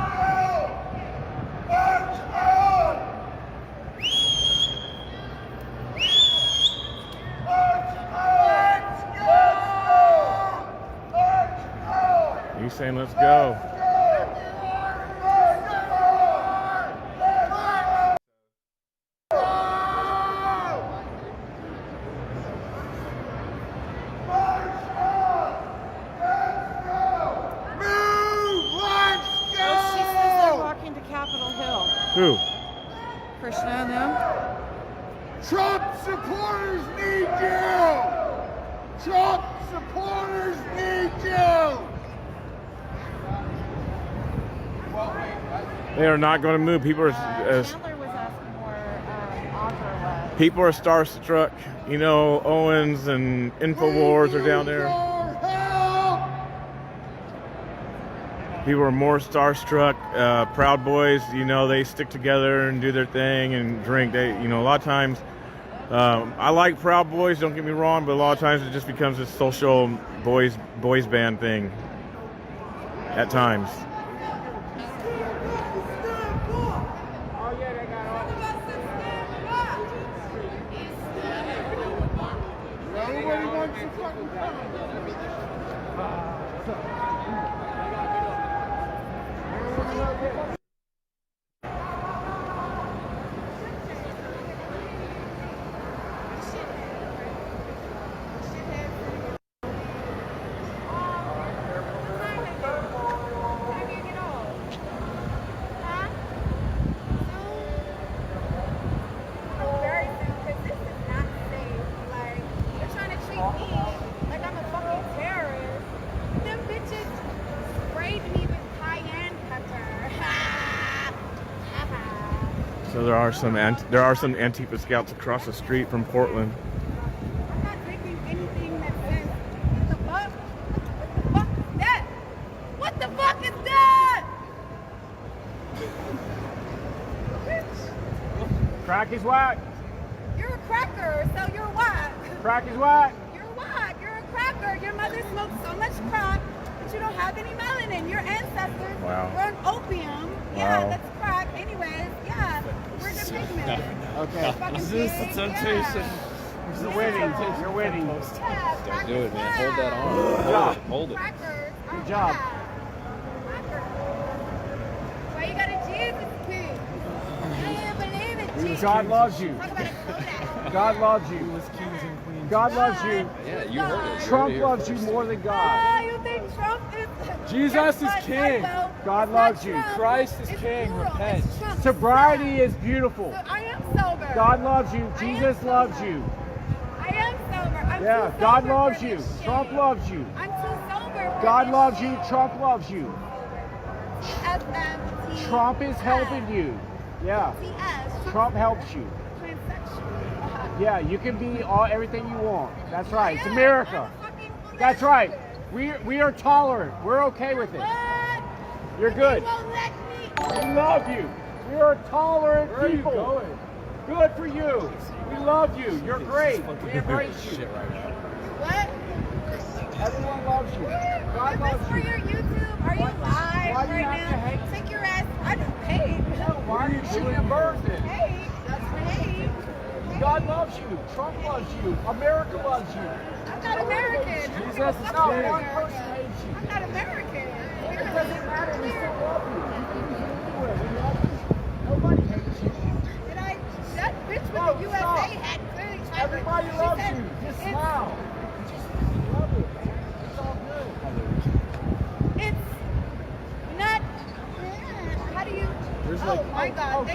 He's saying, let's go. Who? Krishna and them. Trump supporters need you! Trump supporters need you! They are not going to move. People are starstruck. You know, Owens and Infowars are down there. People are more starstruck. Proud Boys, you know, they stick together and do their thing and drink. They, you know, a lot of times, I like Proud Boys, don't get me wrong, but a lot of times it just becomes a social boys band thing at times. So there are some Antifa scouts across the street from Portland. I'm not drinking anything that says, what the fuck is that? What the fuck is that? Crack is whack. You're a cracker, so you're what? Crack is whack. You're what? You're a cracker. Your mother smoked so much crack that you don't have any melanin. Your ancestors were on opium. Yeah, Wow. that's crack. crack. Anyways, yeah, we're the pigmen. Okay. Fucking This is pig, the temptation. yeah. You're winning. You're winning. Yeah, Don't do it, man. Hold that arm. Good job. Hold it. Crackers. Good job. Why you got a Jesus pig? I can't believe it, Jesus. God loves you. Talk about a Kodak. God loves you. God loves you. Yeah, you heard it. Trump loves you more than God. Oh, you think Trump is... Jesus is king. God loves you. Christ is king. Repent. Sobriety is beautiful. So I am sober. God loves you. Jesus loves you. I am sober. I'm Yeah, too God sober loves for you. this Trump shit. loves you. I'm too sober for God this loves shit. you. Trump loves you. TFMT. Trump is helping you. Yeah. TS. Trump helps you. Transsexual. Yeah, you can be everything you want. That's right. It's Yeah, America. I'm a fucking woman. That's right. We are tolerant. We're okay with it. What? You're good. You won't let me. We love you. We are tolerant people. Where are you going? Good for you. We love you. You're great. We embrace you. What? Everyone loves you. God Is loves this for you. your YouTube? Are you live why do you right have to now? hate? Take your ass. I just hate. Why are you shooting a bird then? Hate. That's hate. God loves you. Trump loves you. America loves you. I'm not American. I don't give a Jesus, fuck not about one America. person hates you. I'm not American. It doesn't matter. We still love you. You can be here anywhere. We love you. Nobody hates you. Did I? That bitch with No, the USA stop. hat clearly tried to. Everybody she loves said you. Just it's- smile. Just love it. It's all good. It's not. How do you? Oh my God!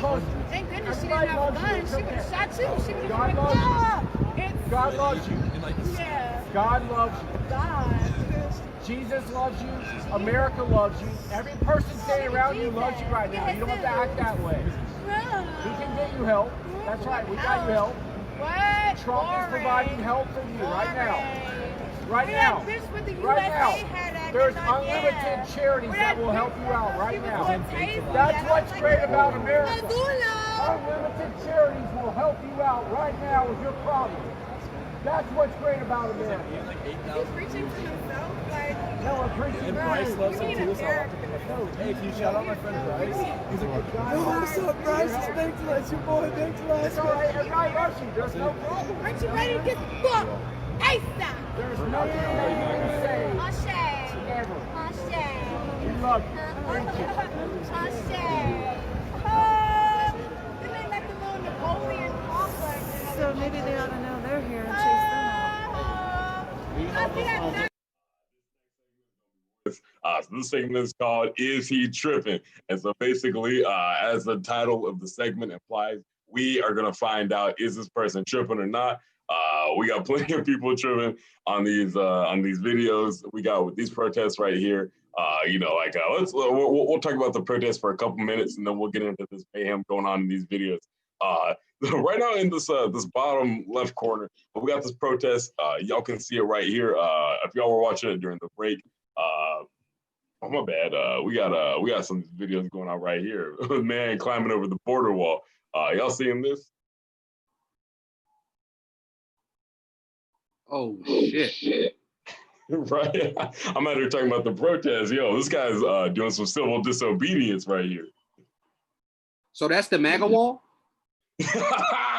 Thank goodness she didn't have a gun. She would have shot you. She would have been like, ah! It's God loves you. yeah. God loves you. God. Jesus loves you. America loves you. Every person standing around you loves you right now. You don't have to act that way. We can get you help. That's right. We got you help. What? Trump is providing help for you right now. Right Where now. that bitch with the Right USA now. hat at There's is not unlimited there. charities Where that will help you out right she was now. on table. That's what's great about America. Maduro. Unlimited charities will help you out right now with your problem. That's what's great about America. He's preaching to himself. Like, No, I'm preaching. Bryce loves him too. Hey, can you shout out my friend Bryce? He's a good guy. Yo, what's up, Bryce? It's Nicholas, your boy Nicholas. It's all right. Everybody loves you. There's no problem. Aren't you ready to get fucked? ASAP. There's nothing that you can say Ashe. ever. Ashe. We love you. Thank you. Ashe. Oh, then they let the little Napoleon complex. So maybe they ought to know they're here and chase them out. So this segment is called "Is He Tripping?" And so basically, as the title of the segment implies, we are gonna find out is this person tripping or not. We got plenty of people tripping on these videos. We got with these protests right here. We'll talk about the protests for a couple minutes, and then we'll get into this mayhem going on in these videos. Right now in this bottom left corner, we got this protest. Y'all can see it right here. If y'all were watching it during the break, oh my bad. We got some videos going on right here. Man climbing over the border wall. Y'all seeing this? Oh shit. Right. I'm out here talking about the protest. Yo, this guy's doing some civil disobedience right here. So that's the MAGA wall?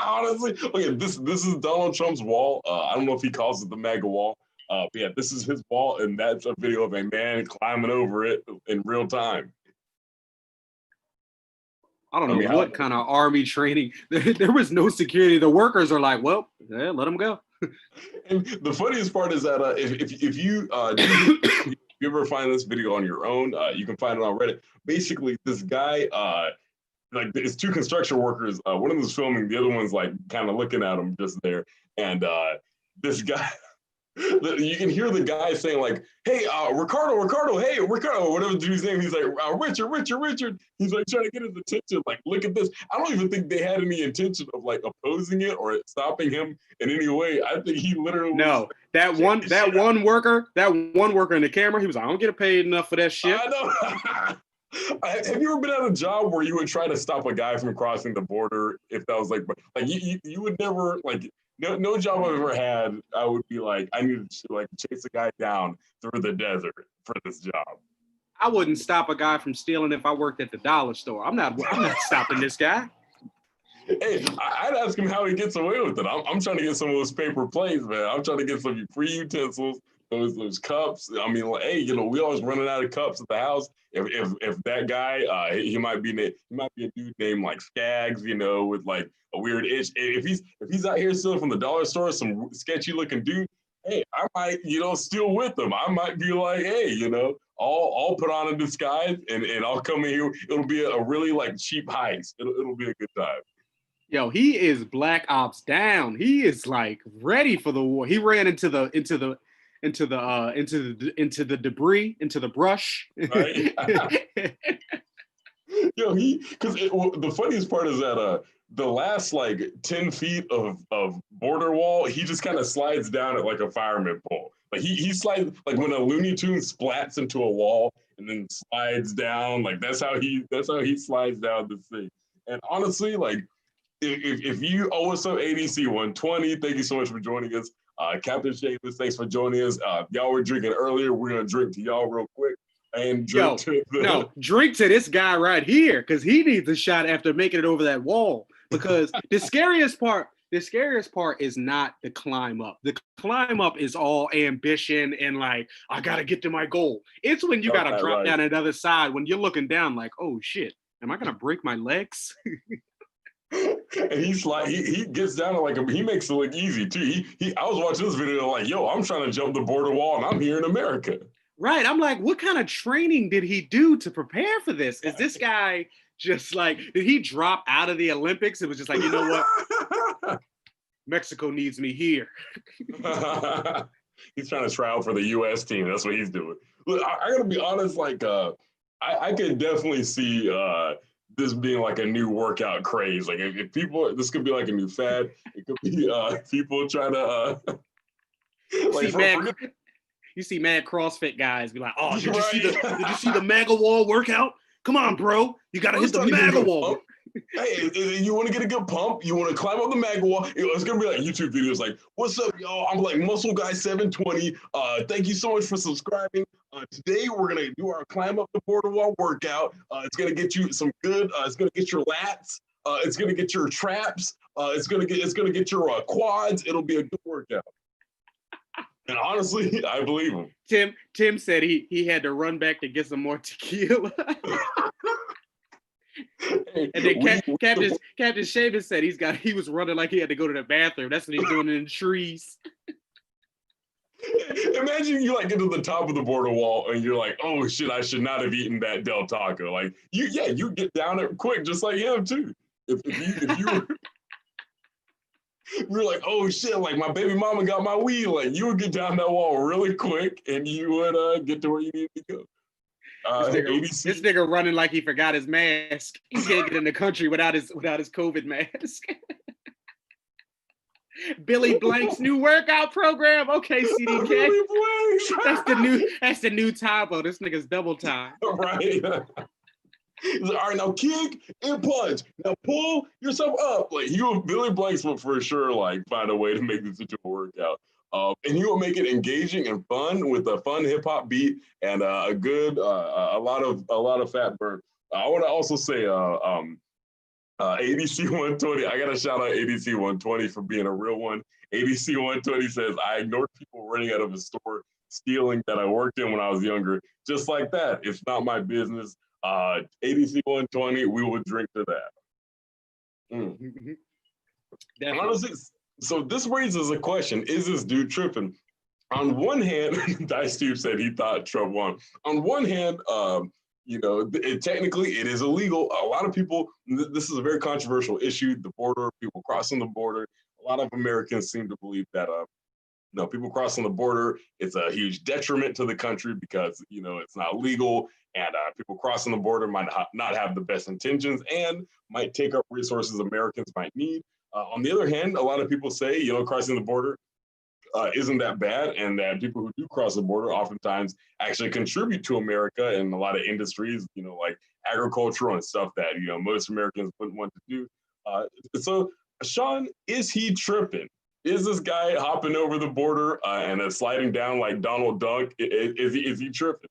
Honestly, okay, this is Donald Trump's wall. I don't know if he calls it the MAGA wall. But yeah, this is his wall, and that's a video of a man climbing over it in real time. I don't know what kind of army training. There was no security. The workers are like, well, yeah, let them go. And the funniest part is that if you ever find this video on your own, you can find it on Reddit. Basically, this guy, like it's two construction workers. One of them is filming, the other one's like kind of looking at him just there. And this guy, you can hear the guy saying like, "Hey, Ricardo, hey, Ricardo," whatever the dude's name. He's like, Richard. He's like trying to get his attention. Like, look at this. I don't even think they had any intention of like opposing it or stopping him in any way. I think he literally that one worker in the camera. He was like, I don't get paid enough for that shit. I know. Have you ever been at a job where you would try to stop a guy from crossing the border if that was like you would never like. No job I've ever had, I would be like, I need to like chase a guy down through the desert for this job. I wouldn't stop a guy from stealing if I worked at the dollar store. I'm not stopping this guy. Hey, I'd ask him how he gets away with it. I'm trying to get some of those paper plates, man. I'm trying to get some free utensils, those cups. I mean, like, hey, we always running out of cups at the house. If that guy, he might be a dude named like Skaggs, with like a weird itch. If he's out here stealing from the dollar store, some sketchy looking dude, hey, I might, steal with him. I might be like, hey, I'll put on a disguise and I'll come in here. It'll be a really like cheap heist. It'll be a good time. Yo, he is Black Ops down. He is like ready for the war. He ran into the debris, into the brush. Right? Yo, because the funniest part is that the last like 10 feet of border wall, he just kind of slides down at like a fireman pole. Like he slides like when a Looney Tune splats into a wall and then slides down. Like that's how he slides down the thing. And honestly, like if you what's up, ADC 120? Thank you so much for joining us. Captain Seamus, thanks for joining us. Y'all were drinking earlier. We're gonna drink to y'all real quick. And drink drink to this guy right here, because he needs a shot after making it over that wall. Because the scariest part is not the climb up. The climb up is all ambition and like, I gotta get to my goal. It's when you gotta drop down the other side, when you're looking down like, oh shit, am I gonna break my legs? And he's like, he gets down to like he makes it look easy too. I was watching this video like, yo, I'm trying to jump the border wall and I'm here in America. Right. I'm like, what kind of training did he do to prepare for this? Is this guy just like, did he drop out of the Olympics? It was just like, you know what? Mexico needs me here. He's trying to try out for the U.S. team. That's what he's doing. Look, I gotta be honest, like, I could definitely see this being like a new workout craze. Like if people, this could be like a new fad. It could be people trying to you see mad CrossFit guys be like, oh, did you see the MAGA wall workout? Come on, bro. You got to hit the MAGA wall. Hey, you want to get a good pump? You want to climb up the MAGA wall? It's going to be like YouTube videos like, what's up, y'all? I'm like Muscle Guy 720. Thank you so much for subscribing. Today, we're going to do our climb up the border wall workout. It's going to get you some good, it's going to get your lats. It's going to get your traps. It's going to get your quads. It'll be a good workout. And honestly, I believe him. Tim said he had to run back to get some more tequila. And then Captain Seamus said he was running like he had to go to the bathroom. That's what he's doing in the trees. Imagine you like get to the top of the border wall and you're like, oh shit, I should not have eaten that Del Taco. Like you get down there quick, just like him too. If you were we were like, oh shit, like my baby mama got my weed. Like you would get down that wall really quick and you would get to where you needed to go. This nigga running like he forgot his mask. He can't get in the country without his COVID mask. Billy Blank's new workout program. Okay, CDK. That's the new typo. This nigga's double time. Right. He's like, all right, now kick and punch. Now pull yourself up. Like Billy Blanks will for sure like find a way to make this into a workout. And he will make it engaging and fun with a fun hip hop beat and a good a lot of fat burn. I want to also say ADC 120. I gotta shout out ADC 120 for being a real one. ADC 120 says, I ignored people running out of a store stealing that I worked in when I was younger. Just like that. It's not my business. ADC 120, we will drink to that. Honestly, so this raises a question. Is this dude tripping? On one hand, Dice Steve said he thought Trump won. On one hand, technically it is illegal. A lot of people, this is a very controversial issue, the border, people crossing the border. A lot of Americans seem to believe that people crossing the border, it's a huge detriment to the country because, it's not legal and people crossing the border might not have the best intentions and might take up resources Americans might need. On the other hand, a lot of people say, crossing the border isn't that bad and that people who do cross the border oftentimes actually contribute to America in a lot of industries, like agricultural and stuff that, most Americans wouldn't want to do. So, Sean, is he tripping? Is this guy hopping over the border and then sliding down like Donald Duck? Is he tripping?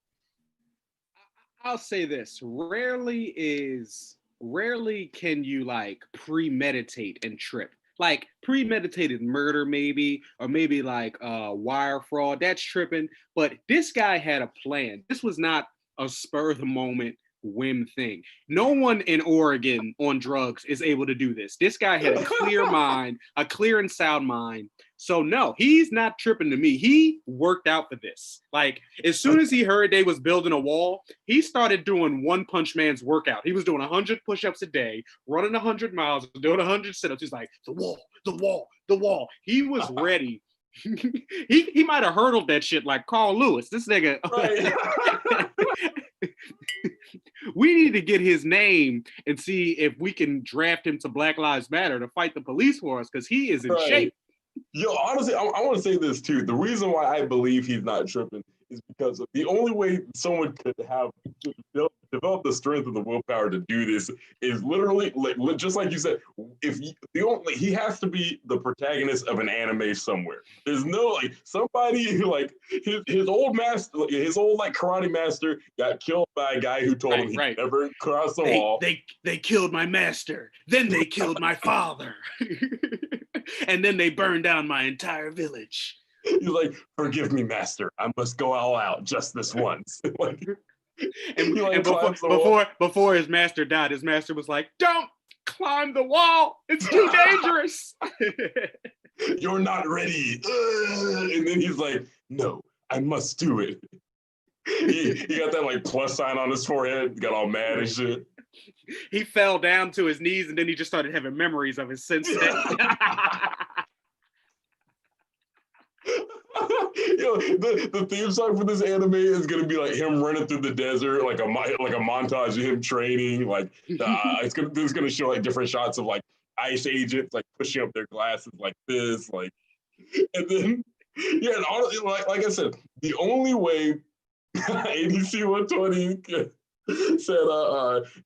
I'll say this: rarely can you like premeditate and trip. Like premeditated murder, maybe, or maybe like wire fraud. That's tripping. But this guy had a plan. This was not a spur of the moment whim thing. No one in Oregon on drugs is able to do this. This guy had a clear mind, a clear and sound mind. So no, he's not tripping to me. He worked out for this. Like as soon as he heard they was building a wall, he started doing One Punch Man's workout. He was doing 100 push-ups a day, running 100 miles, doing 100 sit-ups. He's like, the wall, the wall, the wall. He was ready. he might have hurdled that shit like Carl Lewis. This nigga. Right. We need to get his name and see if we can draft him to Black Lives Matter to fight the police for us because he is in shape. Yo, honestly, I want to say this too. The reason why I believe he's not tripping is because the only way someone could have develop the strength of the willpower to do this is literally, like, just like you said, he has to be the protagonist of an anime somewhere. There's no like somebody who like his old master, his old like karate master got killed by a guy who told him he could never cross the wall. They killed my master, then they killed my father, and then they burned down my entire village. He's like, forgive me, master. I must go all out just this once. Like, and before his master died, his master was like, don't climb the wall. It's too dangerous. You're not ready. And then he's like, no, I must do it. He got that like plus sign on his forehead, got all mad and shit. He fell down to his knees and then he just started having memories of his sensei. Yo, the theme song for this anime is gonna be like him running through the desert, like a montage of him training. Like it's gonna show like different shots of like ice agents like pushing up their glasses like this, like, and then yeah, and honestly, like I said, the only way ADC 120 said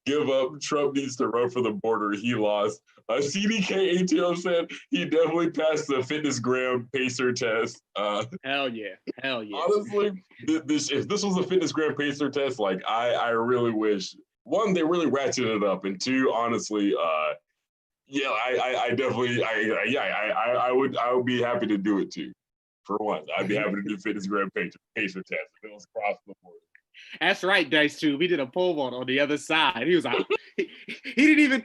give up. Trump needs to run for the border. He lost. CDK ATO said he definitely passed the fitness gram pacer test. Hell yeah. Honestly, if this was a fitness gram pacer test, like I really wish, one, they really ratcheted it up, and two, honestly, yeah, I would be happy to do it too. For once, I'd be happy to do fitness gram pacer test if it was across the board. That's right, Dice Tube. He did a pole vault on the other side. He was like, he didn't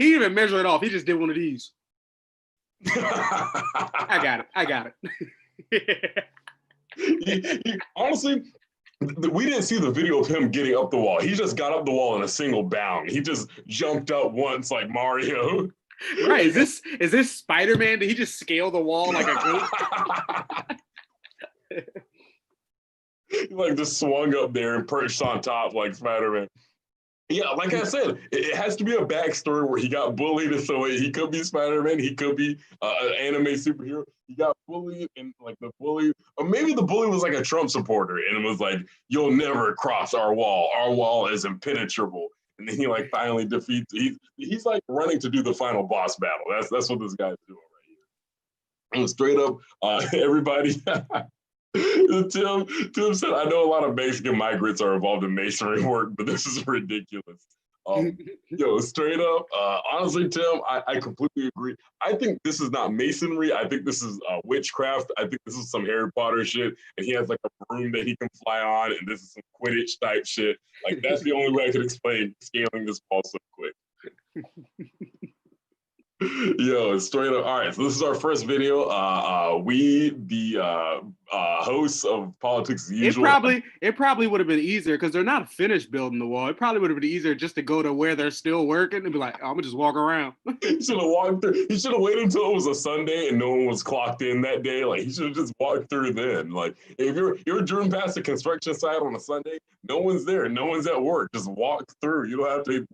even measure it off. He just did one of these. I got it. Honestly, we didn't see the video of him getting up the wall. He just got up the wall in a single bound. He just jumped up once like Mario. Right? Is this Spider-Man? Did he just scale the wall like a goat? He like just swung up there and perched on top like Spider-Man. Yeah, like I said, it has to be a backstory where he got bullied, and so he could be Spider-Man, he could be an anime superhero. He got bullied, and like the bully, or maybe the bully was like a Trump supporter, and it was like, "You'll never cross our wall. Our wall is impenetrable." And then he like finally defeats. He's like running to do the final boss battle. That's what this guy's doing right here. And straight up, everybody. Tim said, I know a lot of Mexican migrants are involved in masonry work, but this is ridiculous. Yo, straight up, honestly, Tim, I completely agree. I think this is not masonry. I think this is witchcraft. I think this is some Harry Potter shit, and he has like a broom that he can fly on, and this is some Quidditch type shit. Like, that's the only way I could explain scaling this ball so quick. Yo, straight up. All right, so this is our first video. We, the hosts of Politics as Usual. It probably would have been easier because they're not finished building the wall. It probably would have been easier just to go to where they're still working and be like, oh, I'm gonna just walk around. He should have walked through. He should have waited until it was a Sunday and no one was clocked in that day. Like, he should have just walked through then. Like, if you're driven past the construction site on a Sunday, no one's there, no one's at work. Just walk through. You don't have to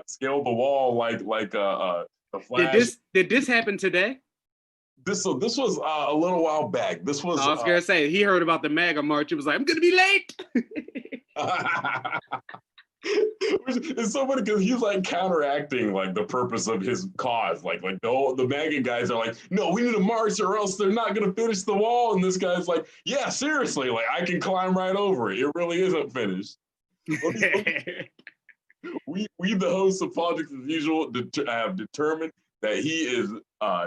scale the wall like Did this happen today? This was a little while back. This was. I was gonna say he heard about the MAGA march. He was like, "I'm gonna be late." It's so funny because he's like counteracting like the purpose of his cause. Like the MAGA guys are like, no, we need to march or else they're not gonna finish the wall. And this guy's like, yeah, seriously, like I can climb right over it. It really isn't finished. We the hosts of Politics as Usual have determined that he is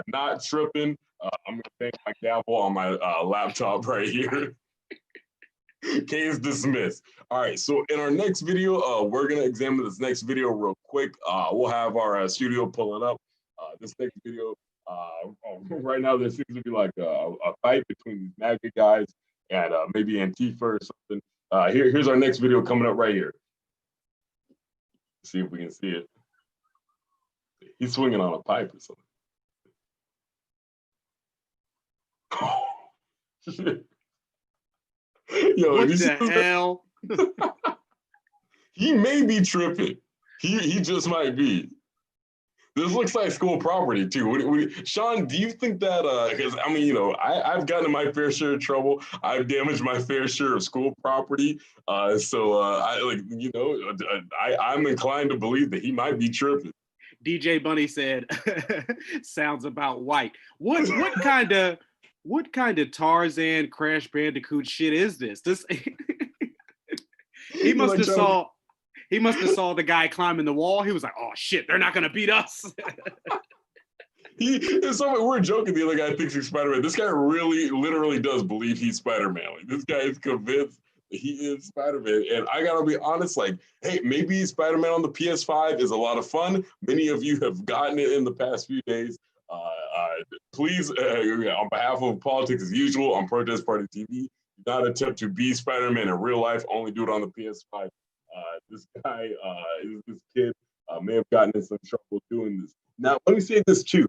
not tripping. I'm gonna bang my gavel on my laptop right here. Case dismissed. All right, so in our next video, we're gonna examine this next video real quick. We'll have our studio pull it up. This next video, right now there seems to be like a fight between these MAGA guys and maybe Antifa or something. Here's our next video coming up right here. See if we can see it. He's swinging on a pipe or something. Yo, what the hell? He may be tripping. He just might be. This looks like school property too. Sean, do you think that? Because I mean, I've gotten in my fair share of trouble. I've damaged my fair share of school property. I'm inclined to believe that he might be tripping. DJ Bunny said, "Sounds about white." What kind of Tarzan Crash Bandicoot shit is this? He must have saw the guy climbing the wall. He was like, "Oh shit, they're not gonna beat us." We're joking. The other guy thinks he's Spider-Man. This guy really, literally does believe he's Spider-Man. Like, this guy is convinced that he is Spider-Man. And I gotta be honest, like, hey, maybe Spider-Man on the PS5 is a lot of fun. Many of you have gotten it in the past few days. Please, on behalf of Politics as Usual on Protest Party TV, do not attempt to be Spider-Man in real life. Only do it on the PS5. This guy, this kid, may have gotten in some trouble doing this. Now, let me say this too.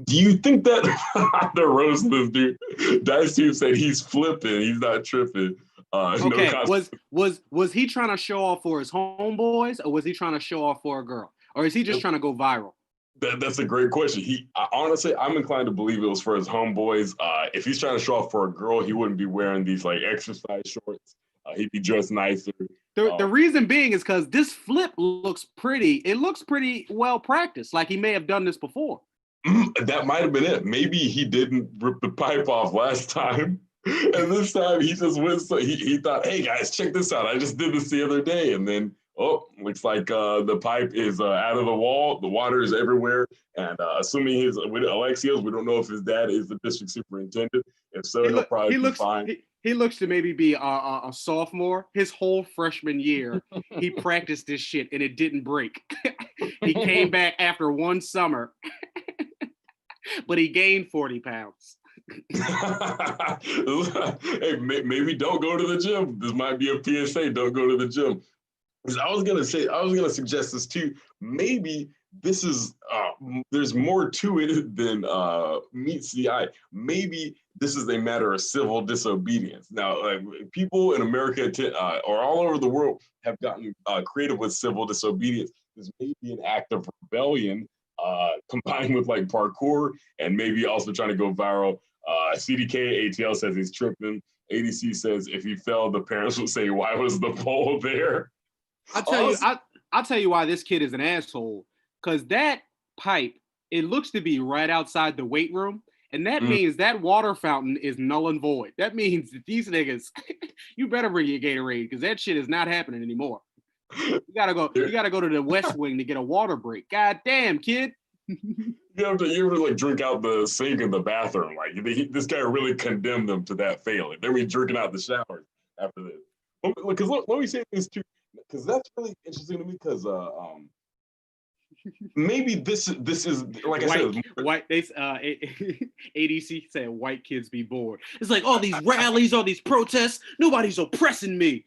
Do you think that the roast this dude? Dice Tube said he's flipping, he's not tripping. Okay, was he trying to show off for his homeboys, or was he trying to show off for a girl, or is he just trying to go viral? That's a great question. Honestly, I'm inclined to believe it was for his homeboys. If he's trying to show off for a girl, he wouldn't be wearing these like exercise shorts. He'd be dressed nicer. The reason being is because this flip looks pretty. It looks pretty well practiced. Like he may have done this before. That might have been it. Maybe he didn't rip the pipe off last time. And this time he just went, so he thought, hey guys, check this out. I just did this the other day. And then, looks like the pipe is out of the wall. The water is everywhere. And assuming Alexios, we don't know if his dad is the district superintendent. If so, he'll probably be fine. He looks to maybe be a sophomore. His whole freshman year, he practiced this shit and it didn't break. He came back after one summer, but he gained 40 pounds. Hey, maybe don't go to the gym. This might be a PSA. Don't go to the gym. I was gonna suggest this too. Maybe this is there's more to it than meets the eye. Maybe this is a matter of civil disobedience. Now, people in America or all over the world have gotten creative with civil disobedience. This may be an act of rebellion combined with like parkour and maybe also trying to go viral. CDK ATL says he's tripping. ADC says if he fell, the parents would say, "Why was the pole there?" I'll tell you why this kid is an asshole. Because that pipe, it looks to be right outside the weight room. And that means that water fountain is null and void. That means that these niggas, you better bring your Gatorade because that shit is not happening anymore. You gotta go to the West Wing to get a water break. God damn, kid. You have to like drink out the sink in the bathroom. Like this guy really condemned them to that failing. They're drinking out the shower after this. Because let me say this too, because that's really interesting to me. Because maybe this is like I said, ADC said white kids be bored. It's like all these rallies, all these protests, nobody's oppressing me.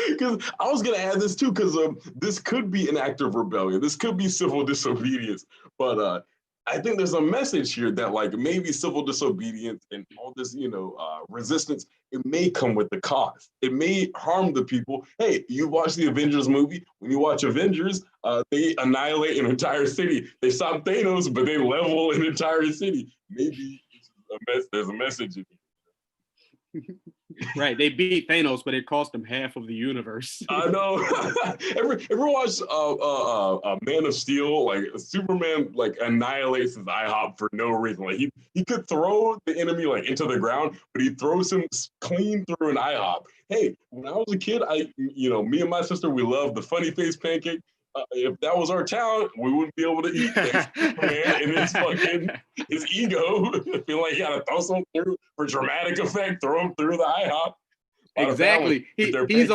Because I was gonna add this too, because this could be an act of rebellion. This could be civil disobedience, but I think there's a message here that like maybe civil disobedience and all this, resistance, it may come with the cost. It may harm the people. Hey, you watch the Avengers movie. When you watch Avengers, they annihilate an entire city. They stop Thanos, but they level an entire city. Maybe there's a message in here. Right, they beat Thanos, but it cost them half of the universe. I know. Ever watched Man of Steel? Like Superman, like annihilates his IHOP for no reason. Like he could throw the enemy like into the ground, but he throws him clean through an IHOP. Hey, when I was a kid, me and my sister, we loved the funny face pancake. If that was our talent, we wouldn't be able to eat Superman and his ego, feel like he had to throw something through for dramatic effect, throw him through the IHOP. Exactly. He's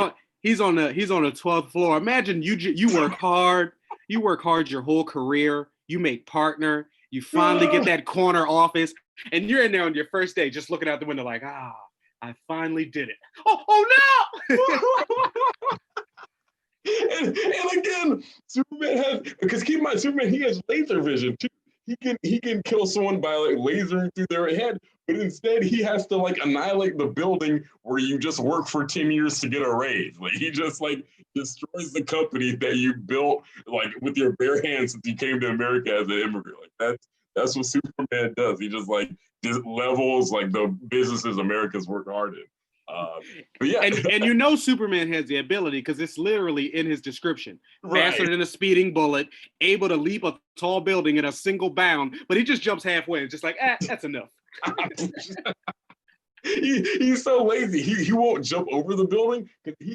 on the 12th floor. Imagine you work hard. You work hard your whole career. You make partner. You finally get that corner office, and you're in there on your first day, just looking out the window like, I finally did it. Oh no! and again, Superman has, because keep in mind, Superman, he has laser vision too. He can kill someone by like lasering through their head, but instead he has to like annihilate the building where you just work for 10 years to get a raise. Like he just like destroys the company that you built like with your bare hands since you came to America as an immigrant. Like that's what Superman does. He just like levels like the businesses Americans work hard in. But yeah, and Superman has the ability because it's literally in his description. Faster than a speeding bullet, able to leap a tall building in a single bound, but he just jumps halfway and just like, that's enough. He's so lazy. He won't jump over the building.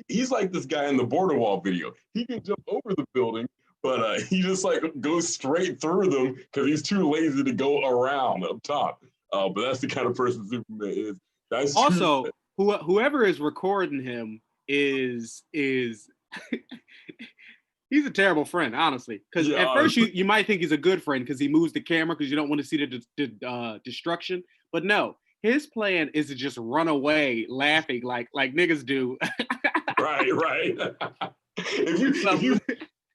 He's like this guy in the border wall video. He can jump over the building, but he just like goes straight through them because he's too lazy to go around up top. But that's the kind of person Superman is. That's also. Whoever is recording him is he's a terrible friend, honestly. Because at first you might think he's a good friend because he moves the camera because you don't want to see the destruction. But no, his plan is to just run away laughing like niggas do. Right.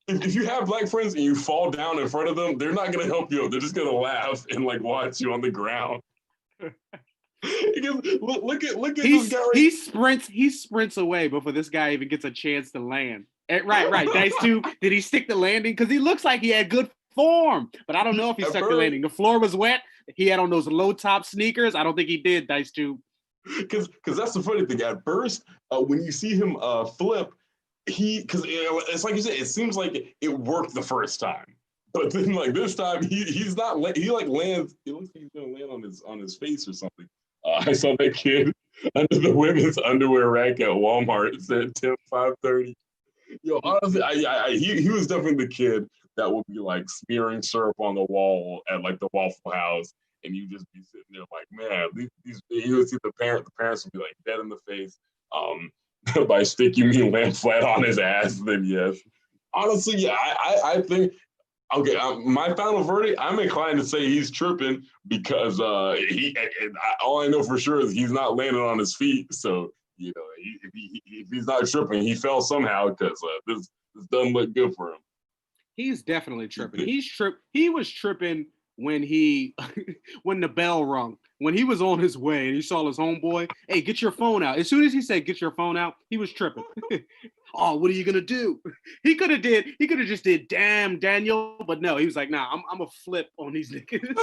If you have black friends and you fall down in front of them, they're not gonna help you. They're just gonna laugh and like watch you on the ground. Look at this guy. He sprints away before this guy even gets a chance to land. Right. Dice 2, did he stick the landing? Because he looks like he had good form, but I don't know if he stuck the landing. The floor was wet. He had on those low top sneakers. I don't think he did, Dice 2. Because that's the funny thing. At first, when you see him flip, because it's like you said, it seems like it worked the first time. But then, like this time, he's not. He like lands. It looks like he's gonna land on his face or something. I saw that kid under the women's underwear rack at Walmart. It said 10/5/30. Yo, honestly, he was definitely the kid that would be like smearing syrup on the wall at like the Waffle House, and you just be sitting there like, man, these you would see the parents would be like dead in the face. By stick you mean land flat on his ass? Then yes, honestly, yeah, I think. Okay, my final verdict, I'm inclined to say he's tripping because all I know for sure is he's not landing on his feet. So, if he's not tripping, he fell somehow because this doesn't look good for him. He's definitely tripping. He was tripping when when the bell rung. When he was on his way and he saw his homeboy, hey, get your phone out. As soon as he said, get your phone out, he was tripping. Oh, what are you gonna do? He could have just did damn Daniel, but no, he was like, nah, I'm a flip on these niggas.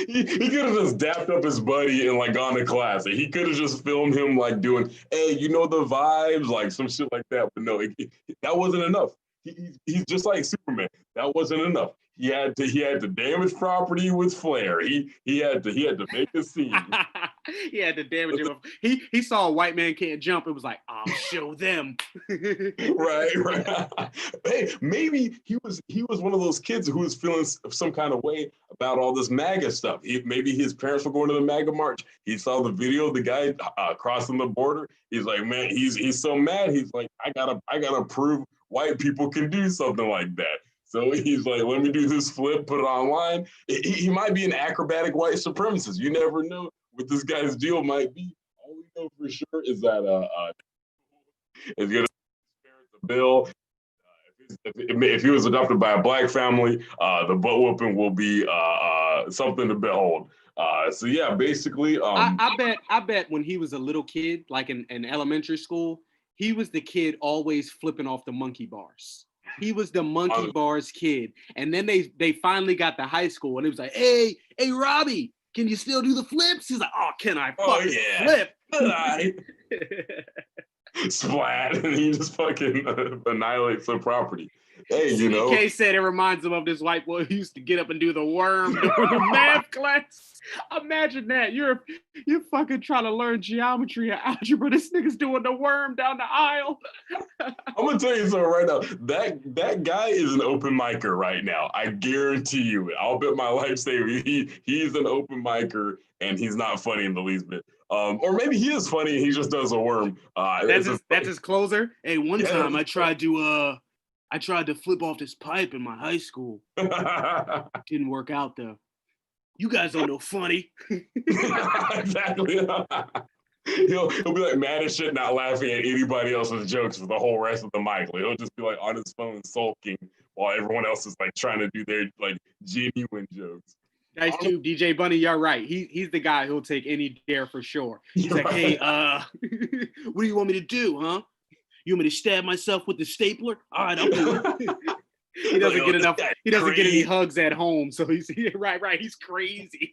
He could have just dapped up his buddy and like gone to class. He could have just filmed him like doing, hey, the vibes, like some shit like that. But no, that wasn't enough. He's just like Superman. That wasn't enough. He had to damage property with flair. He had to make a scene. He had to damage him. He saw a white man can't jump. It was like, I'll show them. Right. Hey, maybe he was one of those kids who was feeling some kind of way about all this MAGA stuff. Maybe his parents were going to the MAGA march. He saw the video of the guy crossing the border. He's like, man, he's so mad. He's like, I gotta prove white people can do something like that. So he's like, let me do this flip, put it online. He might be an acrobatic white supremacist. You never know what this guy's deal might be. All we know for sure is that is going to the bill. If he was adopted by a black family, the butt whooping will be something to behold. So yeah, basically, I bet when he was a little kid, like in elementary school, he was the kid always flipping off the monkey bars. He was the monkey bars kid. And then they finally got to high school and it was like, hey, Robbie, can you still do the flips? He's like, oh, can I fucking yeah. flip? Can I? Splat, and he just fucking annihilates the properry. Hey, you know. CK said it reminds him of this white boy who used to get up and do the worm during the math class. Imagine that. You're fucking trying to learn geometry and algebra. This nigga's doing the worm down the aisle. I'm gonna tell you something right now. That guy is an open micer right now. I guarantee you it. I'll bet my life savings. He's an open micer and he's not funny in the least bit. Or maybe he is funny and he just does a worm. That's his closer. Hey, one time I tried to flip off this pipe in my high school. Didn't work out though. You guys don't know funny. Exactly. He'll be like mad as shit, not laughing at anybody else's jokes for the whole rest of the mic. Like, he'll just be like on his phone sulking while everyone else is like trying to do their like genuine jokes. Nice too, DJ Bunny. You're right. He's the guy who'll take any dare for sure. He's like, hey, what do you want me to do, huh? You want me to stab myself with the stapler? All right, I'll do it. He doesn't get enough. He doesn't get any hugs at home, so he's right. He's crazy.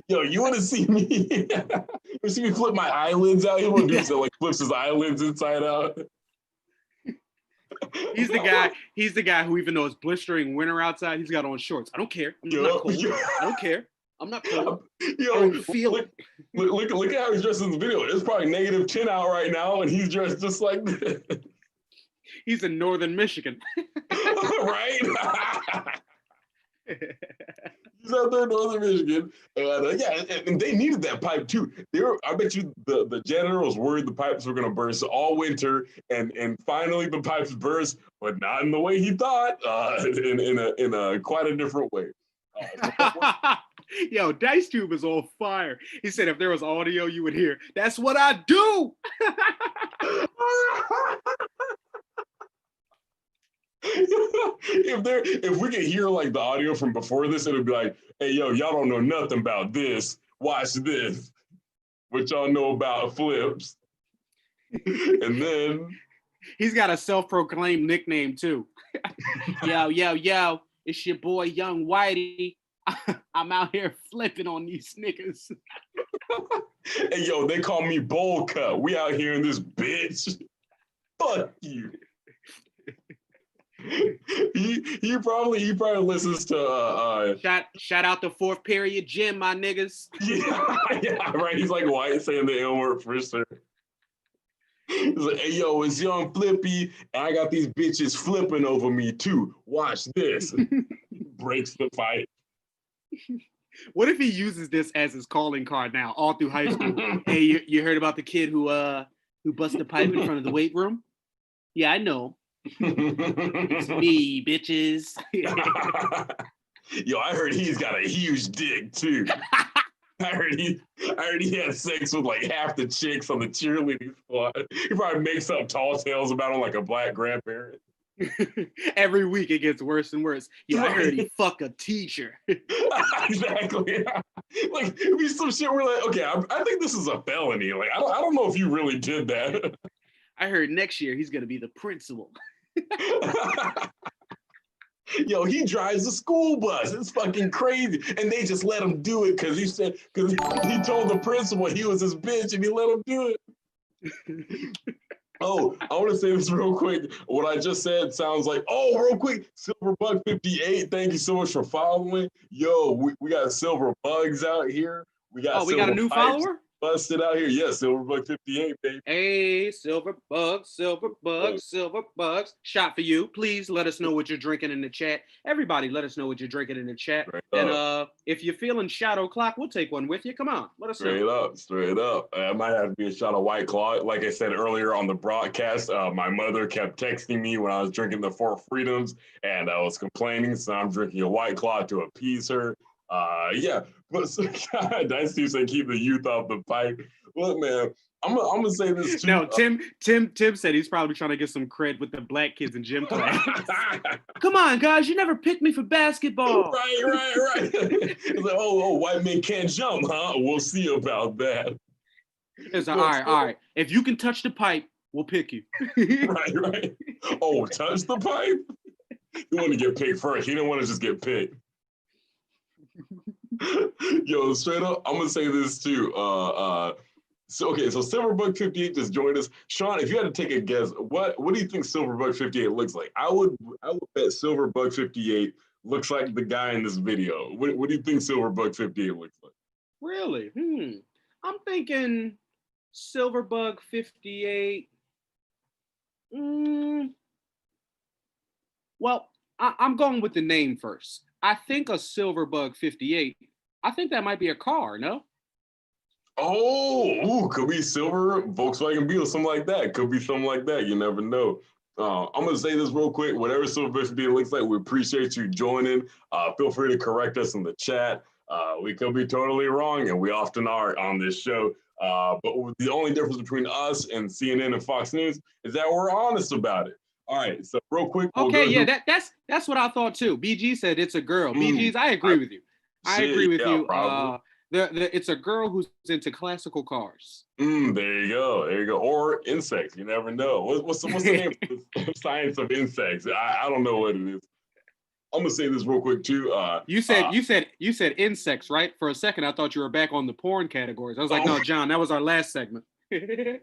Yo, you want to see me? You see me flip my eyelids out? He won't do so. Like flips his eyelids inside out. He's the guy who, even though it's blistering winter outside, he's got on shorts. I don't care. I'm not cold. I don't care. I'm not cold. Yo, I don't feel it. Look at how he's dressed in the video. It's probably -10 out right now, and he's dressed just like this. He's in northern Michigan. Right? He's out there in northern Michigan. And and they needed that pipe too. I bet you the janitor was worried the pipes were gonna burst all winter, and finally the pipes burst, but not in the way he thought, in a quite a different way. Yo, Dice Tube is on fire. He said if there was audio, you would hear, that's what I do. If we could hear like the audio from before this, it would be like, hey, yo, y'all don't know nothing about this. Watch this. What y'all know about flips. And then he's got a self-proclaimed nickname too. Yo, it's your boy Young Whitey. I'm out here flipping on these niggas. Hey, yo, they call me Bowl Cut. We out here in this bitch. Fuck you. He probably listens to shout out to fourth period gym, my niggas. Yeah, right. He's like white saying the N-word for sure. He's like, hey yo, it's Young Flippy, and I got these bitches flipping over me too. Watch this. Breaks the fight. What if he uses this as his calling card now, all through high school? Hey, you heard about the kid who busted a pipe in front of the weight room? Yeah, I know. It's me, bitches. Yo, I heard he's got a huge dick too. I heard he had sex with like half the chicks on the cheerleading squad. He probably makes up tall tales about him like a black grandparent. Every week it gets worse and worse. Yo, I heard he fuck a teacher. Exactly. Like it'd be some shit where like, okay, I think this is a felony. Like I don't know if you really did that. I heard next year he's gonna be the principal. Yo, he drives a school bus. It's fucking crazy. And they just let him do it because he told the principal he was his bitch and he let him do it. Oh, I want to say this real quick. What I just said sounds like, real quick, Silverbuck58, thank you so much for following. Yo, we got Silver Bugs out here. We got a new follower? Busted out here. Yes, Silverbuck58, baby. Hey, Silver Bugs. Shot for you. Please let us know what you're drinking in the chat. Everybody, let us know what you're drinking in the chat. And if you're feeling Shadow Clock, we'll take one with you. Come on, let us know. Straight up. I might have to be a shot of White Claw. Like I said earlier on the broadcast, my mother kept texting me when I was drinking the Four Freedoms, and I was complaining, so I'm drinking a White Claw to appease her. Yeah, but Dice Steve said keep the youth off the pipe. Look, man, I'm gonna say this too. No, Tim said he's probably trying to get some cred with the black kids in gym class. Come on, guys, you never picked me for basketball. Right. It's like, oh, white men can't jump, huh? We'll see about that. It's like, all right. If you can touch the pipe, we'll pick you. Right. Oh, touch the pipe? You want to get picked first. You don't want to just get picked. Yo, straight up, I'm gonna say this too. So Silverbug 58 just joined us. Sean, if you had to take a guess, what do you think Silverbug 58 looks like? I would bet Silverbug 58 looks like the guy in this video. What do you think Silverbug 58 looks like? Really? I'm thinking Silverbug 58. Well, I'm going with the name first. I think a Silverbug 58. I think that might be a car, no? Oh, could be silver, Volkswagen Beetle, something like that. Could be something like that. You never know. I'm gonna say this real quick. Whatever Silver 58 looks like, we appreciate you joining. Feel free to correct us in the chat. We could be totally wrong, and we often are on this show. But the only difference between us and CNN and Fox News is that we're honest about it. All right, so real quick. Okay, that's what I thought too. BG said it's a girl. BG's, I agree with you. I agree with you. It's a girl who's into classical cars. There you go. Or insects. You never know. What's the name of the science of insects? I don't know what it is. I'm gonna say this real quick too. You said insects, right? For a second, I thought you were back on the porn categories. I was like, no, John, that was our last segment. We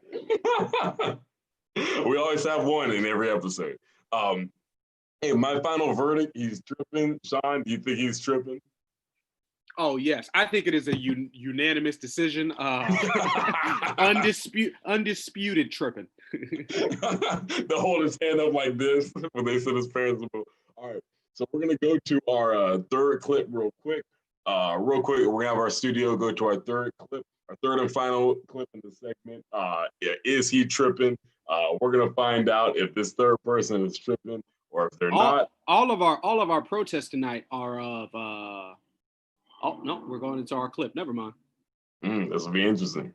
always have one in every episode. Hey, my final verdict: he's tripping. Sean, do you think he's tripping? Oh yes, I think it is a unanimous decision. Undisputed tripping. They hold his hand up like this when they said his parents. All right, so we're gonna go to our third clip real quick. We're gonna have our studio go to our third clip, our third and final clip in the segment. Is he tripping? We're gonna find out if this third person is tripping or if they're not. All of our protests tonight are of. Oh, no, we're going into our clip. Never mind. This will be interesting.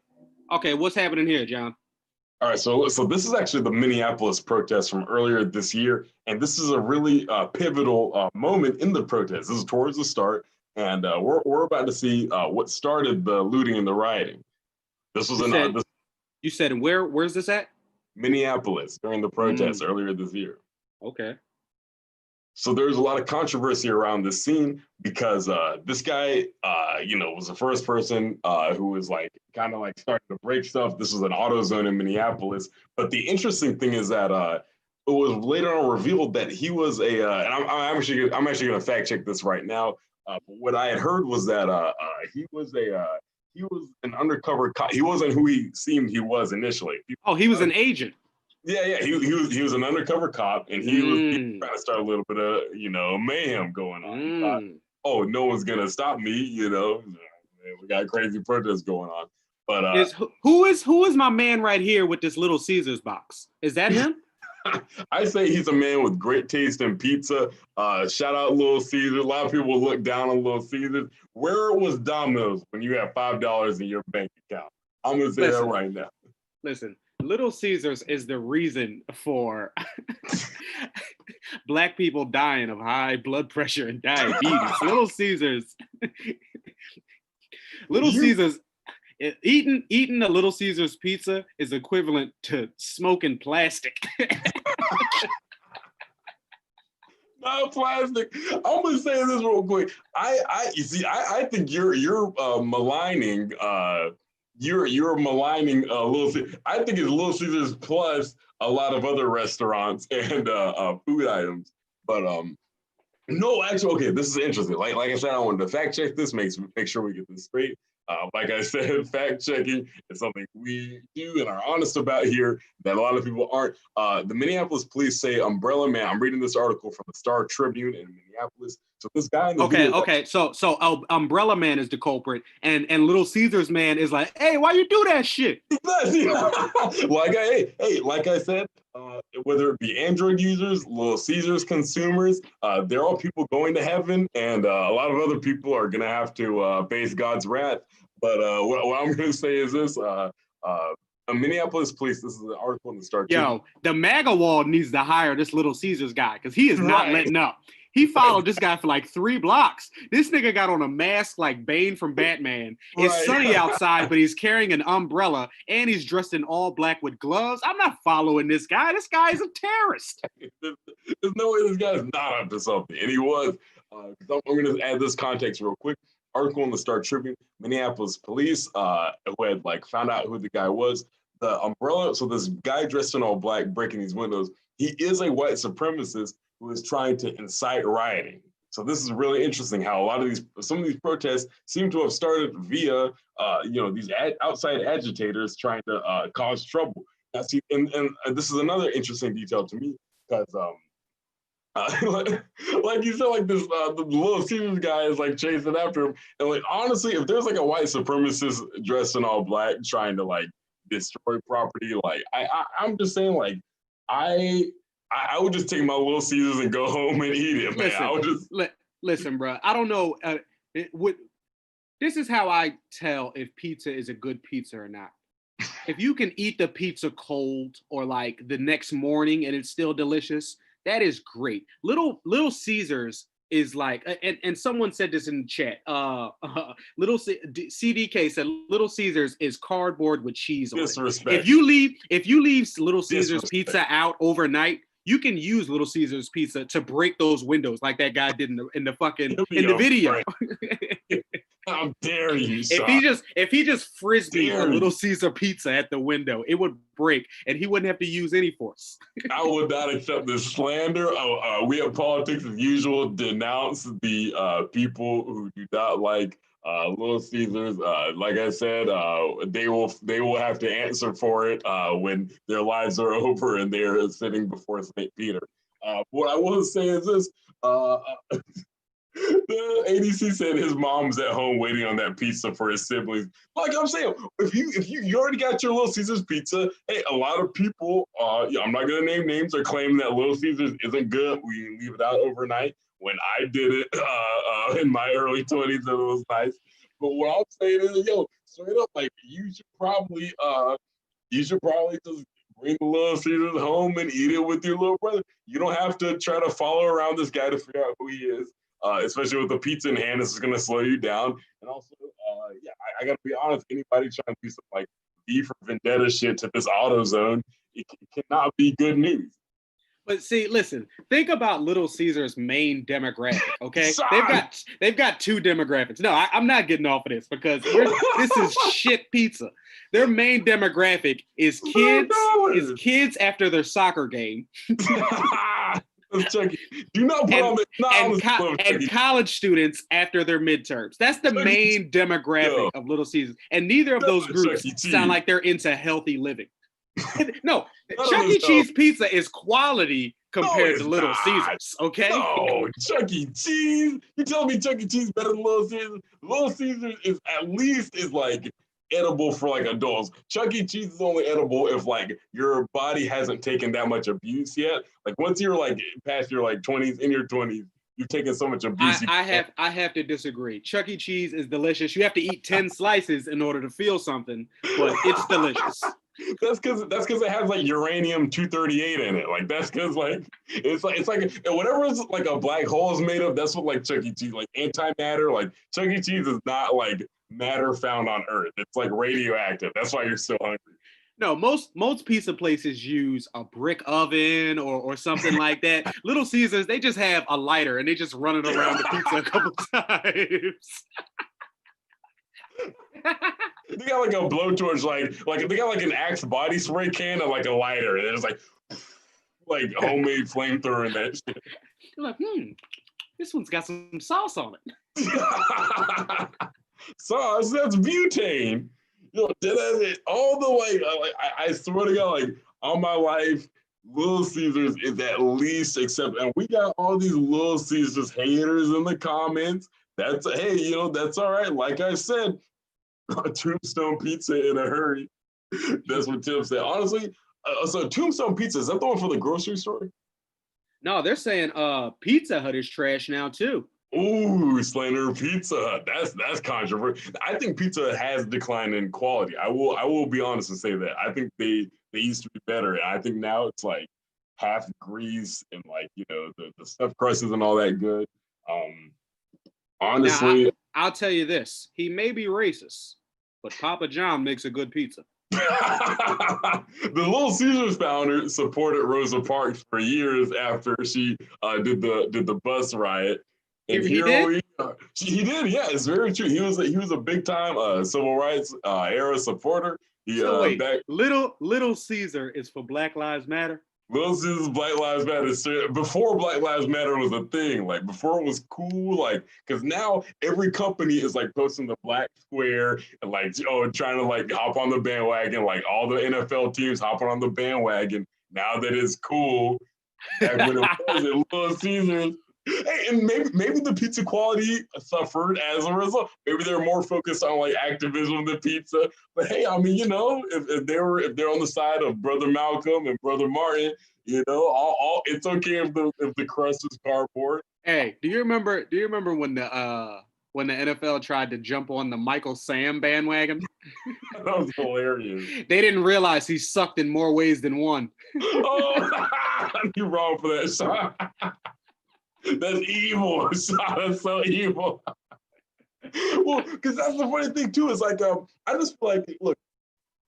Okay, what's happening here, John? All right, so this is actually the Minneapolis protest from earlier this year, and this is a really pivotal moment in the protest. This is towards the start, and we're about to see what started the looting and the rioting. This was You said where's this at? Minneapolis during the protest earlier this year. Okay. So there's a lot of controversy around this scene because this guy, was the first person who was kind of starting to break stuff. This was an auto zone in Minneapolis. But the interesting thing is that it was later on revealed that he was and I'm actually going to fact check this right now. But what I had heard was that he was an undercover cop. He wasn't who he seemed he was initially. He was an agent. Yeah. He was an undercover cop, and he was trying to start a little bit of mayhem going on. He thought, oh, no one's gonna stop me. We got crazy protests going on. But who is my man right here with this Little Caesars box? Is that him? I say he's a man with great taste in pizza. Shout out Little Caesars. A lot of people look down on Little Caesars. Where was Domino's when you have $5 in your bank account? I'm gonna say that right now. Listen. Little Caesars is the reason for Black people dying of high blood pressure and diabetes. Little Caesars, eating a Little Caesars pizza is equivalent to smoking plastic. Not plastic. I'm gonna say this real quick. I think you're maligning. You're maligning Little Caesars. I think it's Little Caesars plus a lot of other restaurants and food items. But no, actually, okay, this is interesting. Like I said, I wanted to fact check this, make sure we get this straight. Like I said, fact checking is something we do and are honest about here that a lot of people aren't. The Minneapolis police say Umbrella Man. I'm reading this article from the Star Tribune in Minneapolis. So this guy in the video, So Umbrella Man is the culprit, and Little Caesars Man is like, hey, why you do that shit? like I said, whether it be Android users, Little Caesars consumers, they're all people going to heaven, and a lot of other people are gonna have to face God's wrath. But what I'm gonna say is this: Minneapolis police. This is an article in the Star Tribune. Yo, the MAGA wall needs to hire this Little Caesars guy because he is not letting up. He followed this guy for like 3 blocks. This nigga got on a mask like Bane from Batman. It's sunny outside, but he's carrying an umbrella and he's dressed in all black with gloves. I'm not following this guy. This guy is a terrorist. There's no way this guy's not up to something. And he was. I'm going to add this context real quick. article in the Star Tribune. Minneapolis police who had like found out who the guy was. The umbrella. So this guy dressed in all black breaking these windows. He is a white supremacist who is trying to incite rioting. So this is really interesting how some of these protests seem to have started via, these outside agitators trying to cause trouble. Now, see, and this is another interesting detail to me because, like you said, like this, the Little Caesars guy is like chasing after him, and like honestly, if there's like a white supremacist dressed in all black trying to like destroy property, like I'm just saying, like I would just take my Little Caesars and go home and eat it, man. Listen, I would just listen, bro. I don't know. This is how I tell if pizza is a good pizza or not. If you can eat the pizza cold or like the next morning and it's still delicious, that is great. Little Caesars is like, and someone said this in the chat. CDK said Little Caesars is cardboard with cheese on it. If you leave Little Caesars pizza out overnight, you can use Little Caesars pizza to break those windows like that guy did in the video. How dare you, son. If he just frisbeed a Little Caesar pizza at the window, it would break and he wouldn't have to use any force. I would not accept this slander. We at Politics as usual denounce the people who do not like Little Caesars. Like I said, they will have to answer for it when their lives are over and they're sitting before St. Peter. What I will say is this. The ADC said his mom's at home waiting on that pizza for his siblings. Like I'm saying, if you already got your Little Caesars pizza, hey, a lot of people, I'm not gonna name names, are claiming that Little Caesars isn't good. We leave it out overnight. When I did it in my early 20s, it was nice. But what I'm saying is, straight up, like you should probably just bring the Little Caesars home and eat it with your little brother. You don't have to try to follow around this guy to figure out who he is. Especially with the pizza in hand, this is going to slow you down. And also, I got to be honest, anybody trying to do some like V for Vendetta shit to this AutoZone, it cannot be good news. But see, listen, think about Little Caesar's main demographic, okay? They've got two demographics. No, I'm not getting off of this because this is shit pizza. Their main demographic is kids after their soccer game. Chucky, do not put and college students after their midterms. That's the main demographic of Little Caesars. And neither of those groups sound like they're into healthy living. No, Chuck E. Cheese pizza is quality compared to Little Caesars, okay? No, Chuck E. Cheese. You telling me Chuck E. Cheese better than Little Caesars? Little Caesars is at least like edible for like adults. Chuck E. Cheese is only edible if like your body hasn't taken that much abuse yet. Like once you're like past your like 20s, in your 20s, you've taken so much abuse. I have to disagree. Chuck E. Cheese is delicious. You have to eat 10 slices in order to feel something, but it's delicious. That's because it has like uranium-238 in it. Like that's because like it's like whatever is like a black hole is made of. That's what like Chuck E. Cheese, like antimatter. Like Chuck E. Cheese is not like matter found on Earth. It's like radioactive. That's why you're so hungry. No, most pizza places use a brick oven or something like that. Little Caesars, they just have a lighter and they just run it around the pizza a couple times. They got like a blowtorch, like they got like an Axe body spray can and like a lighter. And it's like homemade flamethrower and that shit. You're like, this one's got some sauce on it. Sauce, that's butane. All the way, I swear to God, like all my life, Little Caesars is at least and we got all these Little Caesars haters in the comments. That's that's all right. Like I said, Tombstone Pizza in a hurry. That's what Tim said. Honestly, so Tombstone Pizza, is that the one for the grocery store? No, they're saying Pizza Hut is trash now too. Ooh, slander Pizza Hut. That's controversial. I think Pizza Hut has declined in quality. I will be honest and say that. I think they used to be better. And I think now it's like half grease and like, the stuffed crust isn't all that good. Honestly. Now, I'll tell you this. He may be racist, but Papa John makes a good pizza. The Little Caesars founder supported Rosa Parks for years after she did the bus riot. And He here did? we are. He did, yeah, it's very true. He was a big time civil rights era supporter. He So wait, back Little Caesar is for Black Lives Matter? Little Caesar's Black Lives Matter. Before Black Lives Matter was a thing, like before it was cool, like because now every company is like posting the black square and like trying to like hop on the bandwagon, like all the NFL teams hopping on the bandwagon now that it's cool. Back when it wasn't, Little Caesars. Hey, and maybe the pizza quality suffered as a result. Maybe they're more focused on like activism than pizza. But hey, I mean, if they're on the side of Brother Malcolm and Brother Martin, all it's okay if the crust is cardboard. Hey, do you remember when the NFL tried to jump on the Michael Sam bandwagon? That was hilarious. They didn't realize he sucked in more ways than one. Oh, you're wrong for that, Sean. That's evil. That's so evil. Well, because that's the funny thing too. Is like I just feel like, look,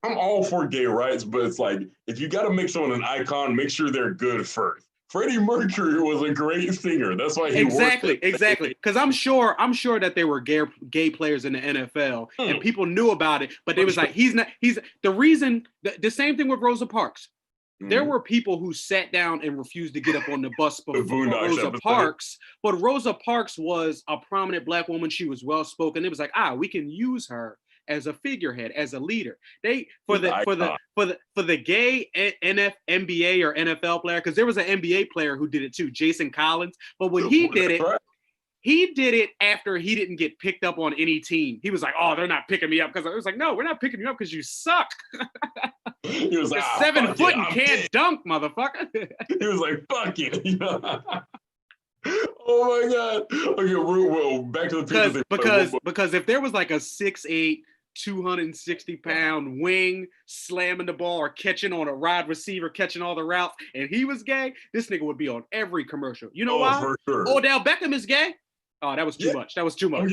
I'm all for gay rights, but it's like if you got to make someone an icon, make sure they're good first. Freddie Mercury was a great singer. That's why he exactly. Because I'm sure that there were gay players in the NFL and people knew about it, but it was like he's the reason. The same thing with Rosa Parks. There were people who sat down and refused to get up on the bus before Rosa Parks, but Rosa Parks was a prominent Black woman. She was well spoken. It was like, we can use her as a figurehead, as a leader. For the gay NBA or NFL player, because there was an NBA player who did it too, Jason Collins. But when he did it, he did it after he didn't get picked up on any team. He was like, they're not picking me up. Because I was like, no, we're not picking you up because you suck. He was like, 7 foot and can't dunk, motherfucker. He was like, fuck it. Oh my God. Okay, well, back to the because if there was like a 6'8", 260-pound wing slamming the ball or catching on a wide receiver, catching all the routes, and he was gay, this nigga would be on every commercial. You know why? For sure. Odell Beckham is gay? Oh, that was too much. That was too much.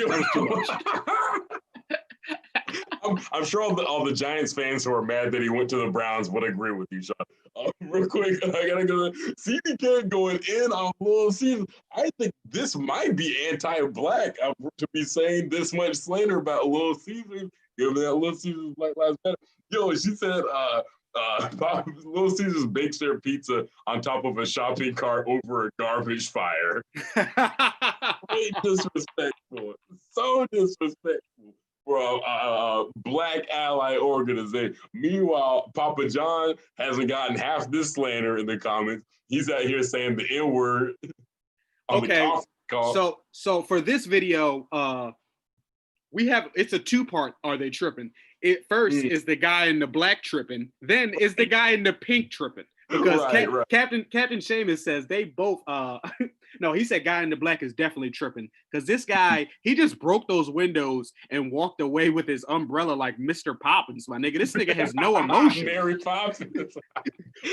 I'm sure all the Giants fans who are mad that he went to the Browns would agree with you, Sean. Real quick, I gotta go. CDK going in on Little Caesar. I think this might be anti-Black to be saying this much slander about Little Caesar, given that Little Caesar's Black Lives Matter. Yo, she said Little Caesars bakes their pizza on top of a shopping cart over a garbage fire. Way disrespectful. So disrespectful for a Black ally organization. Meanwhile, Papa John hasn't gotten half this slander in the comments. He's out here saying the N-word on the conference call. So for this video, it's a two-part Are They Tripping? It first is the guy in the black tripping, then is the guy in the pink tripping. Because Captain Seamus says they both no, he said guy in the black is definitely tripping. Because this guy, he just broke those windows and walked away with his umbrella like Mr. Poppins, my nigga. This nigga has no emotion. Mary Poppins.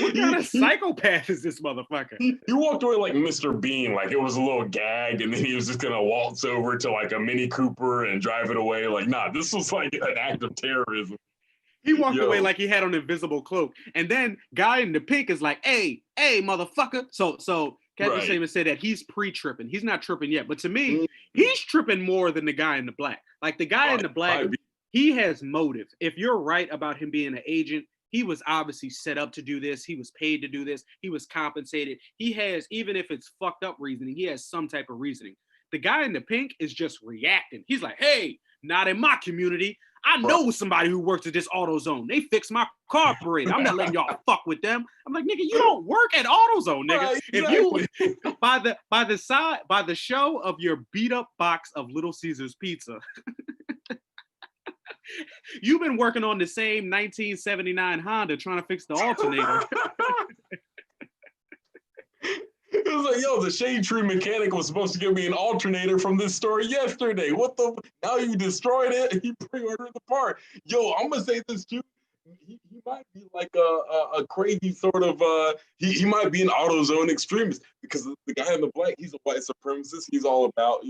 What kind of psychopath is this motherfucker? He walked away like Mr. Bean, like it was a little gag, and then he was just gonna waltz over to like a Mini Cooper and drive it away. Like, nah, this was like an act of terrorism. He walked away like he had an invisible cloak. And then guy in the pink is like, hey, motherfucker. So Captain Seamus said that he's pre-tripping. He's not tripping yet. But to me, he's tripping more than the guy in the black. Like the guy in the black, he has motive. If you're right about him being an agent, he was obviously set up to do this. He was paid to do this. He was compensated. He has, even if it's fucked up reasoning, he has some type of reasoning. The guy in the pink is just reacting. He's like, hey, not in my community. I know somebody who works at this AutoZone. They fix my carburetor. I'm not letting y'all fuck with them. I'm like, nigga, you don't work at AutoZone, nigga. Right, exactly. If you by the show of your beat up box of Little Caesars pizza, you've been working on the same 1979 Honda trying to fix the alternator. It was like, yo, the shade tree mechanic was supposed to give me an alternator from this store yesterday. What the? Now you destroyed it. He pre-ordered the part. Yo, I'm gonna say this too. He might be like a crazy sort of. He might be an AutoZone extremist because the guy in the black, he's a white supremacist. He's all about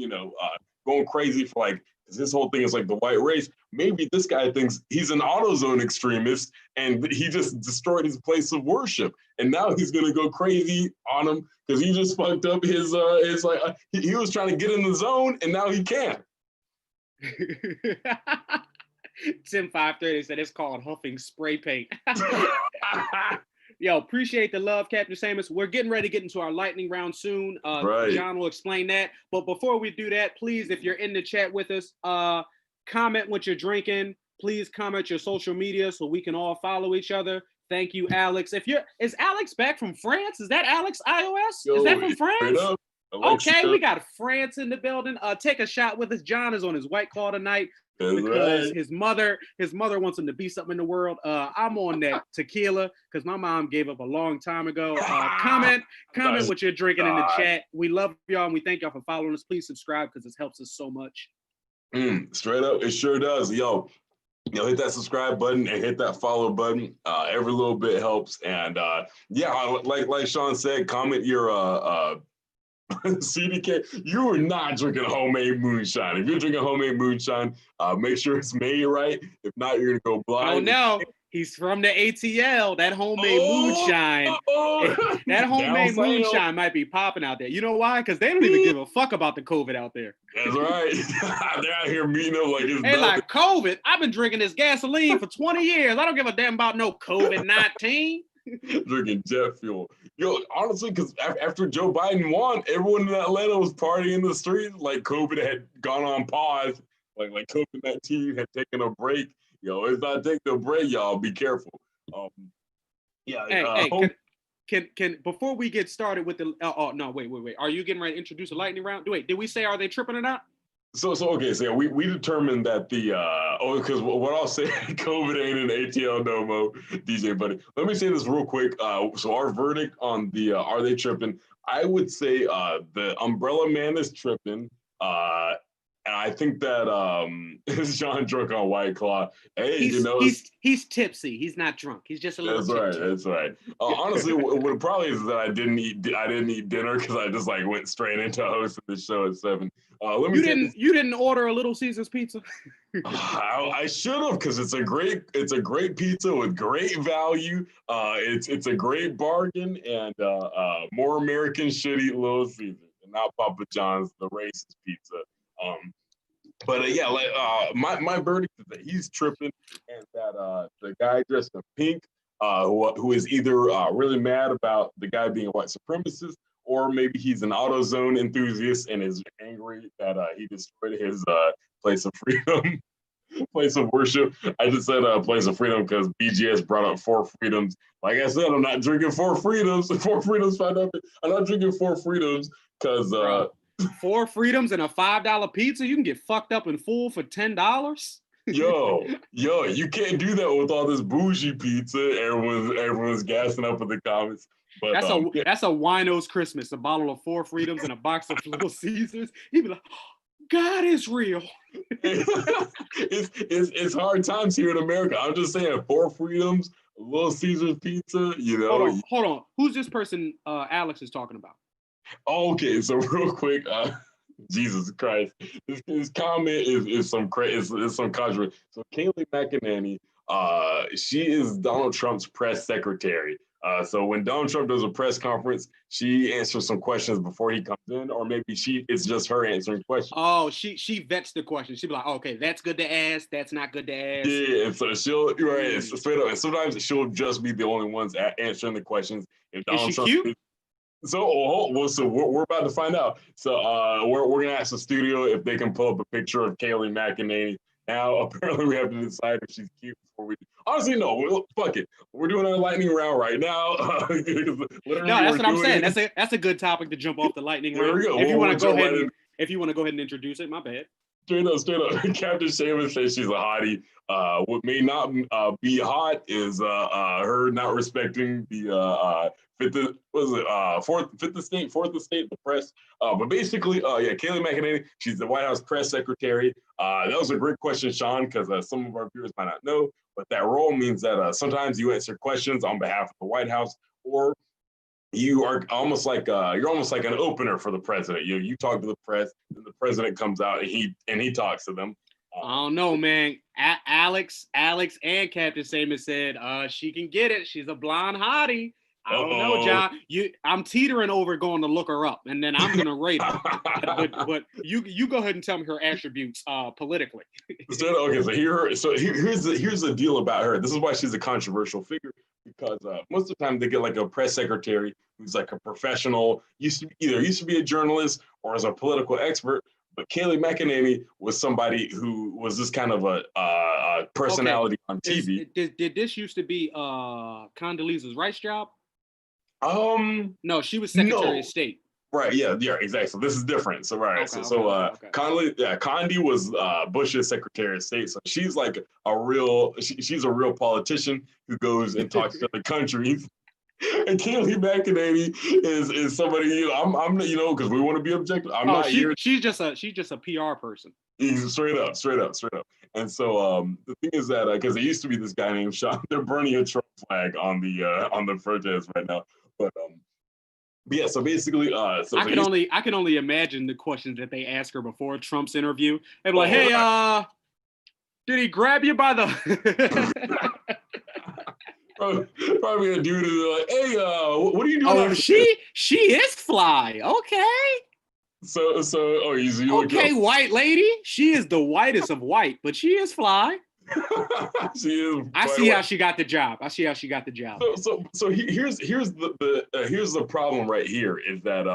going crazy for like This whole thing is like the white race. Maybe this guy thinks he's an AutoZone extremist and he just destroyed his place of worship. And now he's going to go crazy on him because he just fucked up his he was trying to get in the zone and now he can't. Tim 530 said it's called huffing spray paint. Yo, appreciate the love, Captain Samus. We're getting ready to get into our lightning round soon. Right. John will explain that. But before we do that, please, if you're in the chat with us, comment what you're drinking. Please comment your social media so we can all follow each other. Thank you, Alex. Is Alex back from France? Is that Alex iOS? Is that from France? Okay, we got France in the building. Take a shot with us. John is on his White Claw tonight. Because his mother wants him to be something in the world. I'm on that tequila because my mom gave up a long time ago. Comment what you're drinking in the chat. We love y'all and we thank y'all for following us. Please subscribe because this helps us so much. Straight up, it sure does. Yo, hit that subscribe button and hit that follow button. Every little bit helps. And like Sean said, comment your CDK, you are not drinking homemade moonshine. If you're drinking homemade moonshine, make sure it's made right. If not, you're gonna go blind. Oh no, he's from the ATL. That homemade moonshine. That homemade moonshine might be popping out there. You know why? Because they don't even give a fuck about the COVID out there. That's right. They're out here meeting up like it's nothing. Like COVID. I've been drinking this gasoline for 20 years. I don't give a damn about no COVID-19. Drinking jet fuel. Yo, honestly, because after Joe Biden won, everyone in Atlanta was partying in the streets like COVID had gone on pause, like COVID-19 had taken a break. Yo, it's not taking a break, y'all. Be careful. Can before we get started with the wait. Are you getting ready to introduce a lightning round? Wait, did we say are they tripping or not? So we determined that because what I'll say, COVID ain't an ATL no mo, DJ buddy. Let me say this real quick. So our verdict on the are they tripping? I would say the Umbrella Man is tripping. And I think that is John drunk on White Claw. Hey, he's tipsy. He's not drunk. He's just a little. That's right. Honestly, what probably is that I didn't eat dinner because I just went straight into hosting the show at 7. You didn't order a Little Caesars pizza? I should have because it's a great pizza with great value. It's a great bargain, and more Americans should eat Little Caesars and not Papa John's, the racist pizza. My verdict is that he's tripping, and that the guy dressed in pink, who is either really mad about the guy being a white supremacist, or maybe he's an AutoZone enthusiast and is angry that he destroyed his place of freedom, place of worship. I just said place of freedom because BGS brought up 4 freedoms. Like I said, I'm not drinking 4 freedoms. 4 freedoms found out. I'm not drinking 4 freedoms because 4 freedoms and a $5 pizza. You can get fucked up in full for $10. Yo, you can't do that with all this bougie pizza. Everyone's gassing up in the comments. But that's a wino's Christmas. A bottle of 4 freedoms and a box of Little Caesars. He'd be like, God is real. it's hard times here in America. I'm just saying, 4 freedoms, Little Caesars pizza. Hold on. Who's this person? Alex is talking about. Okay, so real quick, Jesus Christ, this comment is some controversy. So Kayleigh McEnany, she is Donald Trump's press secretary. So when Donald Trump does a press conference, she answers some questions before he comes in, or maybe it's just her answering questions. Oh, she vets the questions. She'll be like, okay, that's good to ask. That's not good to ask. Yeah, and so it's straight up. And sometimes she'll just be the only ones answering the questions. If Donald is she cute? So we're about to find out. So we're gonna ask the studio if they can pull up a picture of Kayleigh McEnany. Now apparently we have to decide if she's cute before we. Honestly, no. Fuck it. We're doing a lightning round right now. No, that's what I'm saying. That's a good topic to jump off the lightning round. If you want to go ahead and introduce it, my bad. Straight up. Captain Seamus says she's a hottie. What may not be hot is her not respecting the fourth estate, the press. But basically, Kayleigh McEnany, she's the White House press secretary. That was a great question, Sean, because some of our viewers might not know, but that role means that sometimes you answer questions on behalf of the White House, or you are almost like an opener for the president. You talk to the press, and the president comes out and he talks to them. I don't know, man. Alex, and Captain Seaman said she can get it. She's a blonde hottie. I don't know, John. I'm teetering over going to look her up, and then I'm gonna rate her. but you go ahead and tell me her attributes politically. So here's the deal about her. This is why she's a controversial figure, because most of the time they get like a press secretary who's like a professional, used to be a journalist or as a political expert. But Kayleigh McEnany was somebody who was this kind of a personality on TV. Did this used to be Condoleezza's Rice job? No, she was Secretary of State. Right, yeah, exactly. So this is different. So Condi was Bush's Secretary of State. So she's like she's a real politician who goes and talks to the countries. And Kayleigh McEnany is somebody, I'm because we want to be objective. I'm not here. She's just a PR person. Straight up. And so the thing is that because there used to be this guy named Sean, they're burning a Trump flag on the protest right now. But yeah, so basically, I can only imagine the questions that they ask her before Trump's interview. They're like, "Hey, did he grab you by the?" Probably a dude who's like, "Hey, what are you doing?" Oh, she is fly. Okay. So you okay, white lady. She is the whitest of white, but she is fly. She is. I see how she got the job. So here's the problem right here is that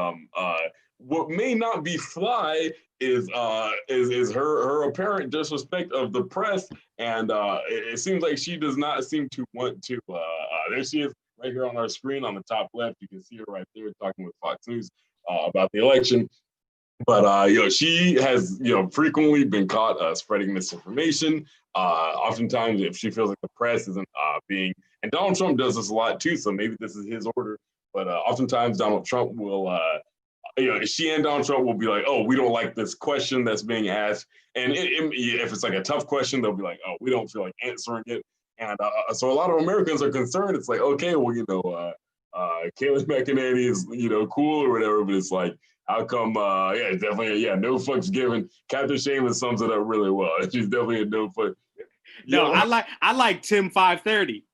what may not be fly is her apparent disrespect of the press, and it seems like she does not seem to want to. There she is right here on our screen on the top left. You can see her right there talking with Fox News about the election. But she has frequently been caught spreading misinformation. Oftentimes, if she feels like the press isn't being, and Donald Trump does this a lot too, so maybe this is his order. But oftentimes, Donald Trump will, she and Donald Trump will be like, "Oh, we don't like this question that's being asked," and if it's like a tough question, they'll be like, "Oh, we don't feel like answering it." And so a lot of Americans are concerned. It's like, okay, well, Kayleigh McEnany is cool or whatever, but it's like, how come? Definitely, no fucks given. Captain Seaman sums it up really well. She's definitely a no fuck. No, I like Tim 530.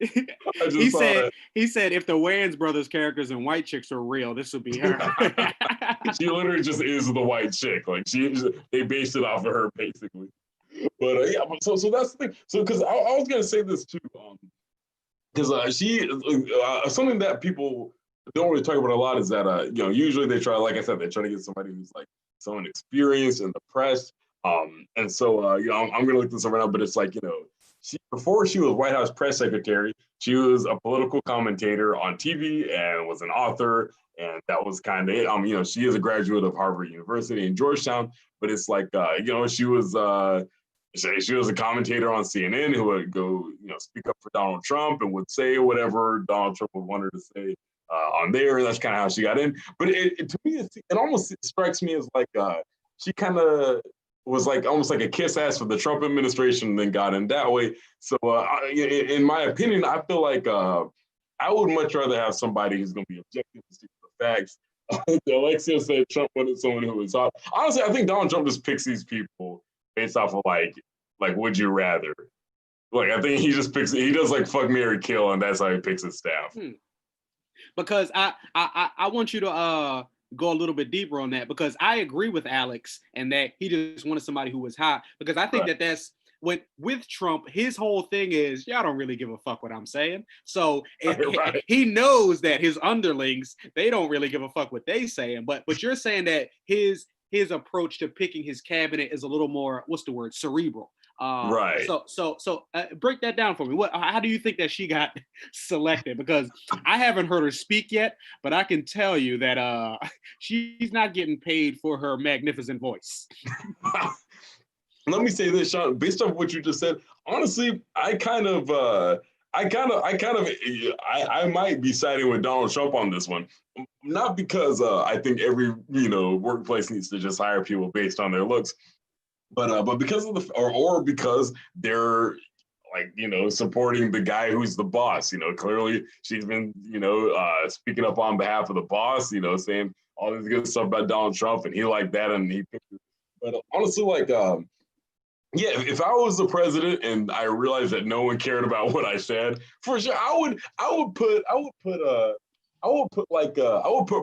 He said if the Wayans brothers characters and white chicks are real, this would be her. She literally just is the white chick. Like they based it off of her basically. But so that's the thing. So because I was gonna say this too, because she something that people don't really talk about a lot is that usually they try, like I said, they try to get somebody who's like someone experienced in the press. And so I'm gonna look this up right now, but it's like before she was White House press secretary, she was a political commentator on TV and was an author, and that was kind of it. She is a graduate of Harvard University in Georgetown, but it's like she was a commentator on CNN who would go speak up for Donald Trump and would say whatever Donald Trump would want her to say on there. That's kind of how she got in. But to me, it almost strikes me as like she kind of was like almost like a kiss ass for the Trump administration and then got in that way. So in my opinion, I feel like I would much rather have somebody who's going to be objective and stick to the facts. Alexia said Trump wanted someone who was hot. Honestly, I think Donald Trump just picks these people based off of like would you rather? Like I think he just picks. He does like fuck, marry, kill, and that's how he picks his staff. Because I want you to go a little bit deeper on that, because I agree with Alex and that he just wanted somebody who was hot, because I think that's with Trump, his whole thing is y'all don't really give a fuck what I'm saying. So he knows that his underlings, they don't really give a fuck what they saying. But you're saying that his approach to picking his cabinet is a little more, what's the word, cerebral. Right. So break that down for me. How do you think that she got selected? Because I haven't heard her speak yet, but I can tell you that she's not getting paid for her magnificent voice. Let me say this, Sean. Based on what you just said, honestly, I might be siding with Donald Trump on this one. Not because I think every workplace needs to just hire people based on their looks. But because of because they're like, you know, supporting the guy who's the boss. You know, clearly she's been, you know, speaking up on behalf of the boss, you know, saying all this good stuff about Donald Trump, and he liked that, and he picked it. But honestly, like, yeah, if I was the president and I realized that no one cared about what I said, for sure, I would put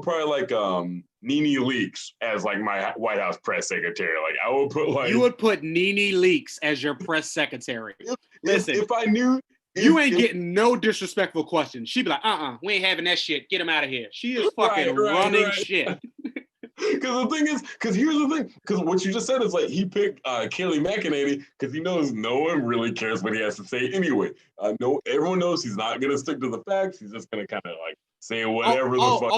probably like Nene Leakes as like my White House press secretary. Like I would put like you would put Nene Leakes as your press secretary. Listen, if I knew you ain't getting no disrespectful questions. She'd be like, we ain't having that shit. Get him out of here. She is fucking running shit. Because the thing is, because here's the thing, because what you just said is like he picked Kayleigh McEnany because he knows no one really cares what he has to say anyway. No, everyone knows he's not gonna stick to the facts. He's just gonna kind of like say whatever the fuck.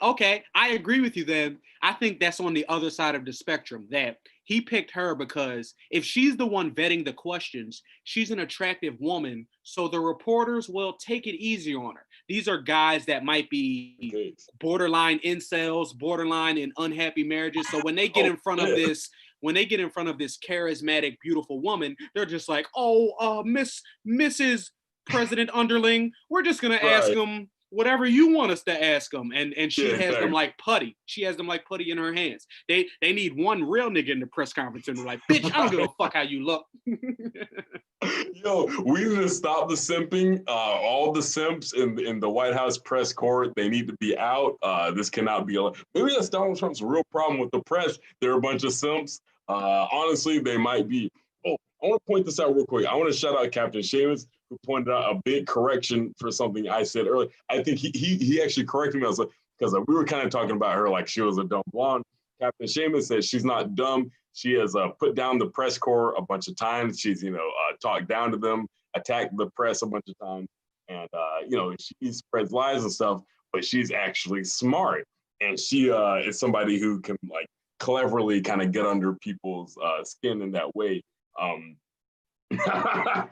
Okay. I agree with you then. I think that's on the other side of the spectrum, that he picked her because if she's the one vetting the questions, she's an attractive woman, so the reporters will take it easy on her. These are guys that might be borderline incels, borderline in unhappy marriages. So when they get in front of this, charismatic, beautiful woman, they're just like, Mrs. President Underling, we're just gonna ask them whatever you want us to ask them, and she has them like putty. She has them like putty in her hands. They need one real nigga in the press conference and they're like, bitch, I don't give a fuck how you look. Yo, we need to stop the simping. All the simps in the White House press corps, they need to be out. This cannot be. Maybe that's Donald Trump's real problem with the press. They're a bunch of simps. Honestly, they might be. Oh, I want to point this out real quick. I want to shout out Captain Seamus, who pointed out a big correction for something I said earlier. I think he actually corrected me. I was like, because we were kind of talking about her like she was a dumb blonde. Captain Seamus says she's not dumb. She has put down the press corps a bunch of times. She's, you know, talked down to them, attacked the press a bunch of times. And, you know, she spreads lies and stuff, but she's actually smart. And she is somebody who can, like, cleverly kind of get under people's skin in that way.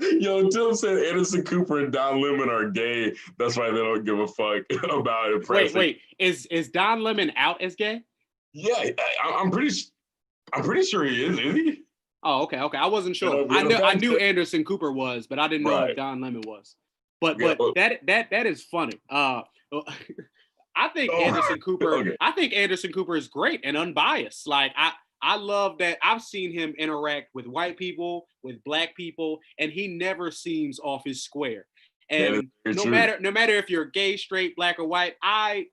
Yo, Tim said Anderson Cooper and Don Lemon are gay. That's why they don't give a fuck about it. Wait, is Don Lemon out as gay? Yeah, I'm pretty sure he is he? Oh, okay. I wasn't sure. I knew Anderson Cooper was, but I didn't know who Don Lemon was. But that is funny. I think Anderson Cooper. Okay. I think Anderson Cooper is great and unbiased. Like I love that. I've seen him interact with white people, with black people, and he never seems off his square. And no matter if you're gay, straight, black, or white, I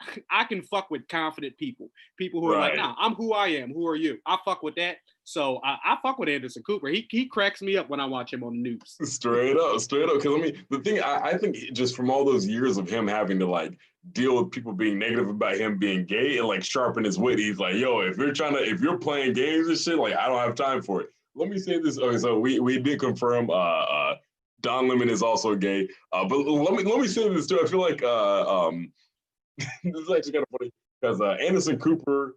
can fuck with confident people who are like, nah, I'm who I am. Who are you? I fuck with that. So I fuck with Anderson Cooper. He cracks me up when I watch him on the news. Straight up. Because I mean, the thing I think just from all those years of him having to like deal with people being negative about him being gay and like sharpen his wit, he's like, yo, if you're playing games and shit, like I don't have time for it. Let me say this. Okay, so we did confirm Don Lemon is also gay. But let me say this too. I feel like this is actually kind of funny because Anderson Cooper,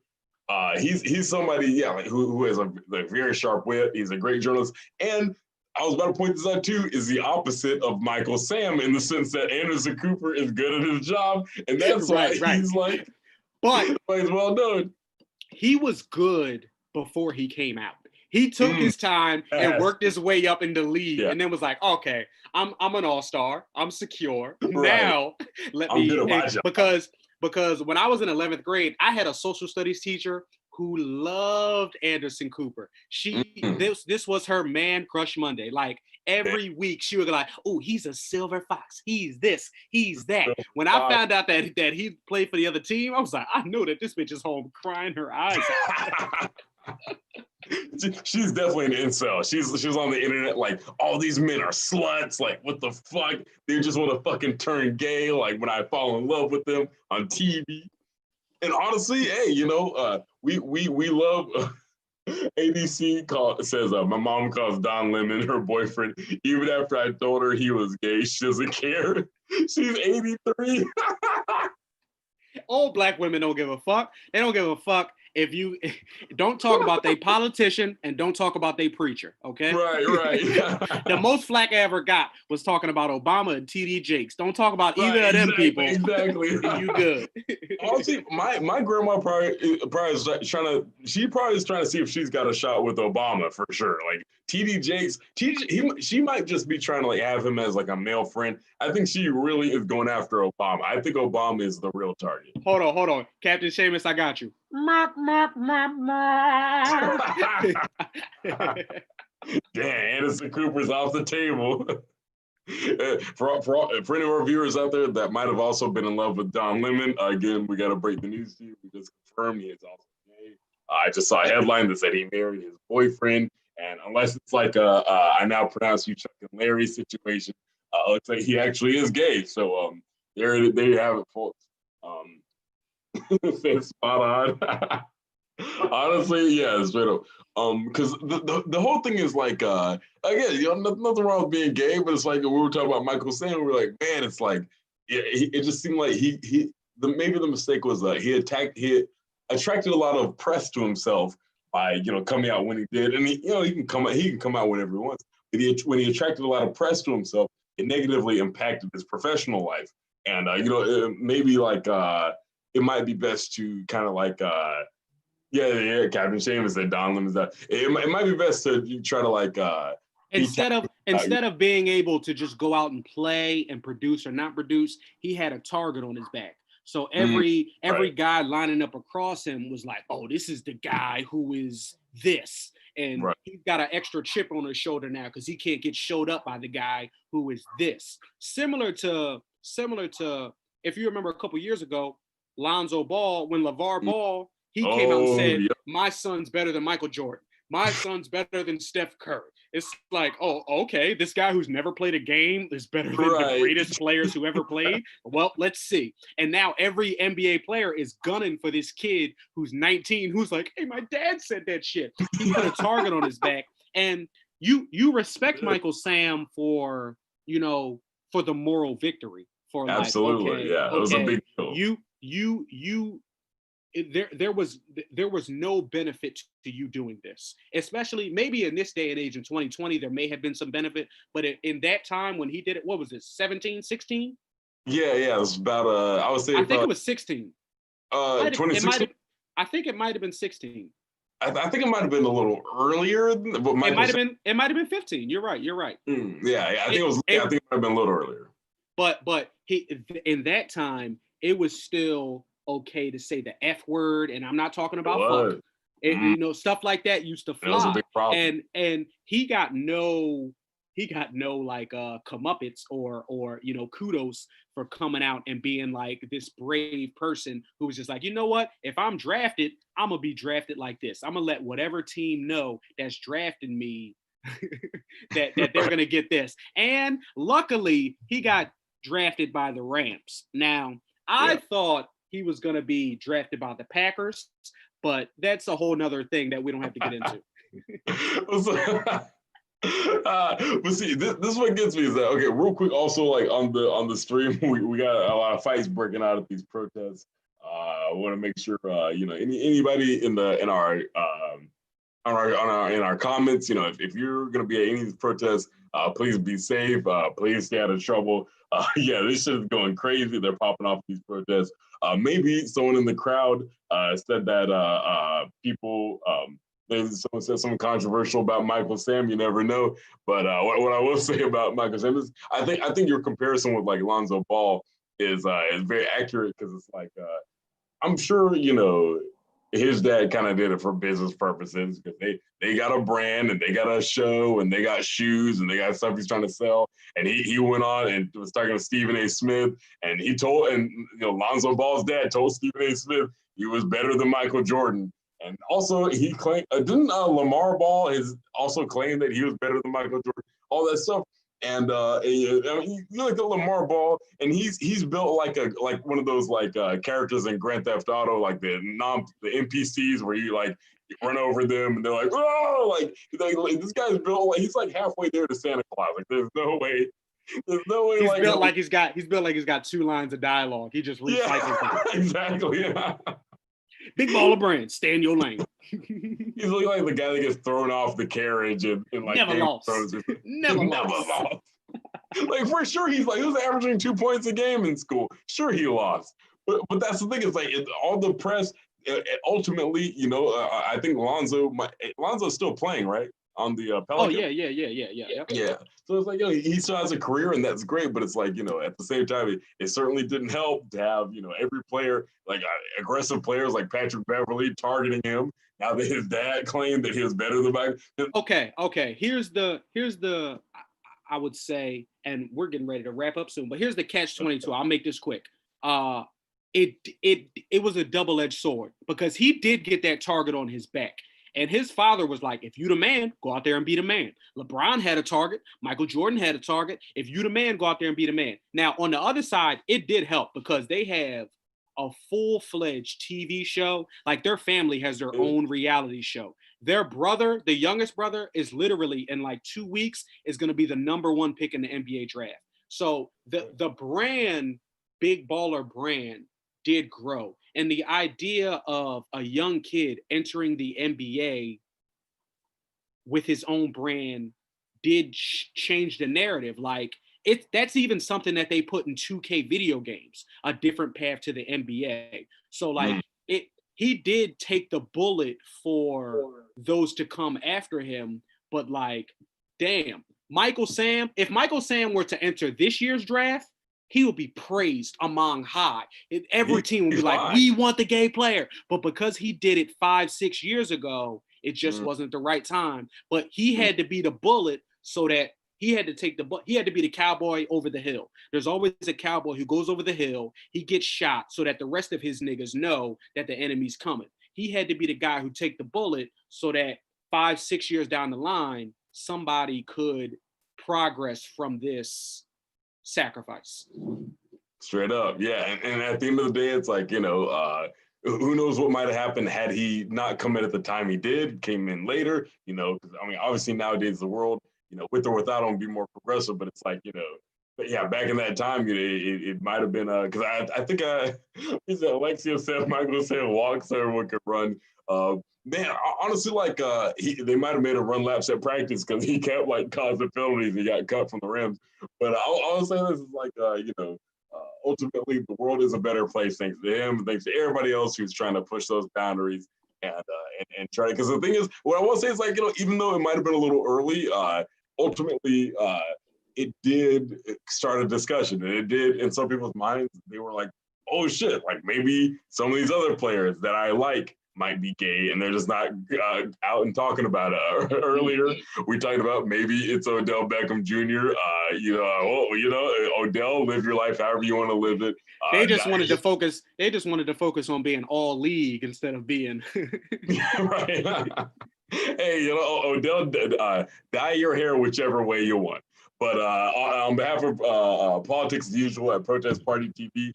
he's somebody, like, who has a very sharp wit. He's a great journalist. And I was about to point this out too, is the opposite of Michael Sam in the sense that Anderson Cooper is good at his job. And that's why he's like, but he's well known. He was good before he came out. He took his time and worked his way up in the league, and then was like, "Okay, I'm an all-star. I'm secure now. Let me." Because when I was in 11th grade, I had a social studies teacher who loved Anderson Cooper. This was her man crush Monday. Like every week, she would be like, "Oh, he's a silver fox. He's this. He's that." When I found out that he played for the other team, I was like, "I know that this bitch is home crying her eyes out." She's definitely an incel. She's on the internet like, all these men are sluts. Like, what the fuck? They just want to fucking turn gay. Like when I fall in love with them on TV. And honestly, hey, you know, we love. ADC says my mom calls Don Lemon her boyfriend even after I told her he was gay. She doesn't care. She's 83. All black women don't give a fuck. They don't give a fuck if you don't talk about they politician and don't talk about they preacher, okay? Right. The most flack I ever got was talking about Obama and TD Jakes. Don't talk about either of them people. Exactly. And you good. Honestly, my grandma probably is trying to. She probably is trying to see if she's got a shot with Obama for sure. Like TD Jakes, she might just be trying to like have him as like a male friend. I think she really is going after Obama. I think Obama is the real target. Hold on, Captain Seamus, I got you. Damn, Anderson Cooper's off the table. For any of our viewers out there that might have also been in love with Don Lemon, again, we got to break the news to you. We just confirmed he is also gay. I just saw a headline that said he married his boyfriend, and unless it's like I now pronounce you Chuck and Larry situation, looks like he actually is gay. So there you have it, folks. Spot on. Honestly, yeah, straight up. Because the whole thing is like, again, nothing wrong with being gay, but it's like we were talking about Michael Sam. We were like, man, it's like, it just seemed like maybe the mistake was he attracted a lot of press to himself by coming out when he did, and he can come out whenever he wants. But when he attracted a lot of press to himself, it negatively impacted his professional life, and maybe like it might be best to kind of like. Yeah, Captain Seamus said Don Lemon's that. It might be best to try to like instead of being able to just go out and play and produce or not produce, he had a target on his back. So every guy lining up across him was like, oh, this is the guy who is this. And he's got an extra chip on his shoulder now because he can't get showed up by the guy who is this. Similar to if you remember a couple years ago, Lonzo Ball, when LeVar Ball, he came out and said, my son's better than Michael Jordan. My son's better than Steph Curry. It's like, oh, okay, this guy who's never played a game is better than the greatest players who ever played. Well, let's see. And now every NBA player is gunning for this kid who's 19, who's like, hey, my dad said that shit. He put a target on his back. And you respect Michael Sam for the moral victory. For absolutely, it was a big deal. There was no benefit to you doing this, especially maybe in this day and age in 2020, there may have been some benefit, but in that time when he did it, what was it, 17, 16? Yeah, it was about, I would say, I think it was 16. 2016? I think it might have been 16. I think it might have been a little earlier. But it might have been 15. You're right. I think it might have been a little earlier. But he, in that time, it was still okay to say the F word, and I'm not talking about fuck. And, stuff like that used to fly. That was a big problem. And he got no like comeuppance or kudos for coming out and being like this brave person who was just like, you know what? If I'm drafted, I'm gonna be drafted like this. I'm gonna let whatever team know that's drafting me that they're gonna get this. And luckily, he got drafted by the Rams. Now, I thought he was going to be drafted by the Packers, but that's a whole nother thing that we don't have to get into. But see, this is what gets me is that, okay, real quick, also like on the stream, we got a lot of fights breaking out at these protests. I want to make sure, anybody in our comments, if you're going to be at any of these protests, please be safe. Please stay out of trouble. This shit is going crazy. They're popping off these protests. Maybe someone in the crowd said that people, someone said something controversial about Michael Sam. You never know. But what I will say about Michael Sam is, I think your comparison with like Lonzo Ball is very accurate, because it's like I'm sure his dad kind of did it for business purposes, because they got a brand and they got a show and they got shoes and they got stuff he's trying to sell. And he went on and was talking to Stephen A. Smith, and Lonzo Ball's dad told Stephen A. Smith he was better than Michael Jordan. And also he claimed, didn't Lamar Ball also claim that he was better than Michael Jordan? All that stuff. And you look at Lamar Ball, and he's built like one of those characters in Grand Theft Auto, like the NPCs where you like run over them and they're like, oh, like this guy's built like he's like halfway there to Santa Claus. Like there's no way. He's built like he's got 2 lines of dialogue. He just recycles them. Exactly. Yeah. Big baller brand, stay in your lane. He's looking like the guy that gets thrown off the carriage in like Never Game lost. of Thrones. Never lost. Like for sure, he was averaging 2 points a game in school. Sure, he lost, but that's the thing. It's like all the press. Ultimately, I think Lonzo's still playing, right? On the Pelicans. Oh yeah. Yeah. So it's like, he still has a career, and that's great. But it's like, at the same time, it certainly didn't help to have, every player, like aggressive players like Patrick Beverly targeting him. Now that his dad claimed that he was better than Mike. Okay. Here's the I would say, and we're getting ready to wrap up soon, but here's the catch-22. I'll make this quick. It was a double-edged sword because he did get that target on his back. And his father was like, if you the man, go out there and be the man. LeBron had a target. Michael Jordan had a target. If you the man, go out there and be the man. Now, on the other side, it did help because they have a full-fledged TV show. Like their family has their own reality show. Their brother, the youngest brother, is literally in like 2 weeks is going to be the #1 pick in the NBA draft. So the brand, Big Baller brand, did grow. And the idea of a young kid entering the NBA with his own brand did change the narrative. Like that's even something that they put in 2K video games, a different path to the NBA. So like he did take the bullet for those to come after him, but like, damn, if Michael Sam were to enter this year's draft, he would be praised among high. Every team would be like, we want the gay player. But because he did it 5-6 years ago, it just wasn't the right time. But he had to be the bullet so that he had to he had to be the cowboy over the hill. There's always a cowboy who goes over the hill. He gets shot so that the rest of his niggas know that the enemy's coming. He had to be the guy who take the bullet so that 5-6 years down the line, somebody could progress from this sacrifice. Straight up, yeah. And at the end of the day, it's like, who knows what might have happened had he not come in at the time he did, came in later, because I mean, obviously nowadays the world, with or without him, be more progressive, but it's like, but yeah, back in that time, it might have been, because I think he said Alexia said Michael said walk so everyone could run. Man, honestly, like they might have made a run laps at practice because he kept like causing penalties. He got cut from the rims. But I'll say this is like, ultimately the world is a better place thanks to him, thanks to everybody else who's trying to push those boundaries and try. Because the thing is, what I want to say is like, even though it might have been a little early, ultimately it did start a discussion, and it did in some people's minds. They were like, oh shit, like maybe some of these other players that I like might be gay, and they're just not out and talking about it. Earlier, we talked about maybe it's Odell Beckham Jr. Odell, live your life however you want to live it. They just wanted to focus. They just wanted to focus on being all league instead of being right. Hey, Odell, dye your hair whichever way you want. But on behalf of Politics as Usual at Protest Party TV,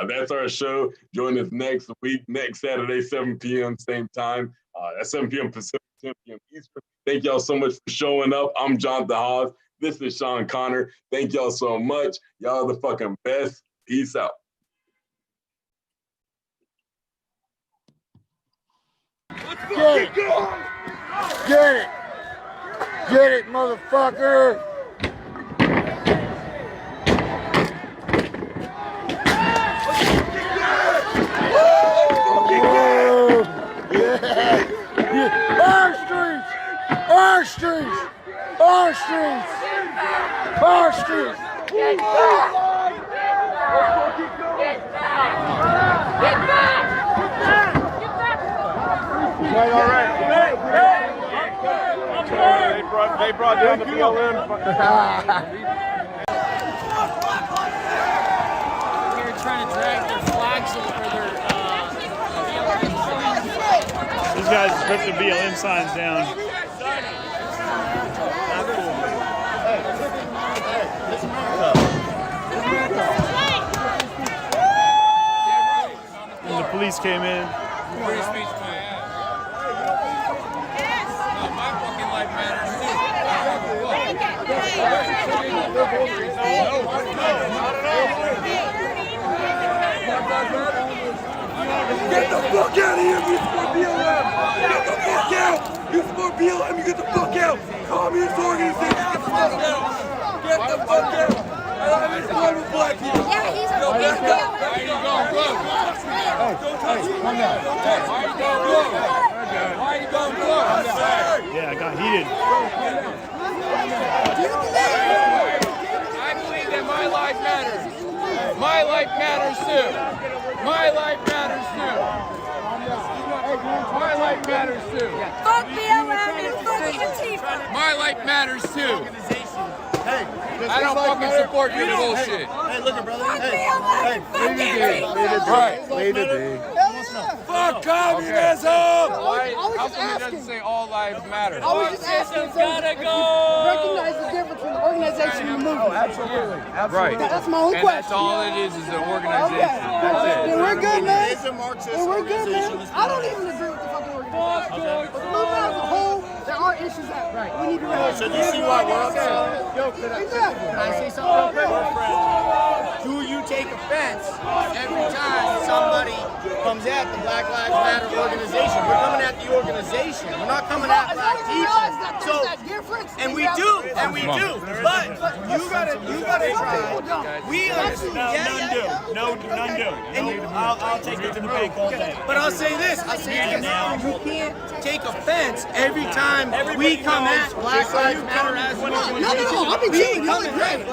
that's our show. Join us next week, next Saturday, 7 p.m., same time. That's 7 p.m. Pacific, 10 p.m. Eastern. Thank y'all so much for showing up. I'm Jonathon Hollis. This is Sean Connor. Thank y'all so much. Y'all are the fucking best. Peace out. Get it. Get it. Get it, motherfucker. Our streets! Our streets! Our streets! Our streets! Get back! Get back! Get back! Get back! All right. They brought down the BLM. They're trying to drag their flags over their These guys ripped the BLM signs down. And the police came in. Free speech, my ass. No, my fucking life matters too. Get the fuck out of here if you support BLM! Get the fuck out! You support BLM, you get the fuck out! Communist organization, get the fuck out! Get the fuck out! I'm in love with black people! Yeah, he's a Yo, back up! Why are you going blue? Don't touch me! Why are you going blue? Why are you going blue? Yeah, I got heated. I believe that my life matters. My life matters too. My life matters too. My life matters too. Fuck BLM and fuck Antifa. My life matters too. Hey, I don't fucking support your bullshit. Hey, look at brother. Fuck Hey, BLM. Fuck Antifa. Right. leave it be. Fuck communism! How come it doesn't say all lives matter? I was just asking, gotta go. Recognize the difference between the organization and the movement. Absolutely. Right. That's my only And question. that's all it is an organization. That's it. Then we're good, man. It's a Marxist Then we're good, man. organization. I don't even agree with the fucking organization. But the movement as a whole, there are issues that we need to recognize. So do you see why we're upset? Exactly. Can I say something real quick? Do you take offense every time somebody comes at the Black Lives Matter organization? We're coming at the organization. We're not coming at black people. So, and we do. But you gotta try. We understand. None do. I'll take it to the bank all day. But I'll say this. You can't take offense every time we come at Black Lives Matter as an organization. No, I'll be chilling. You're like great.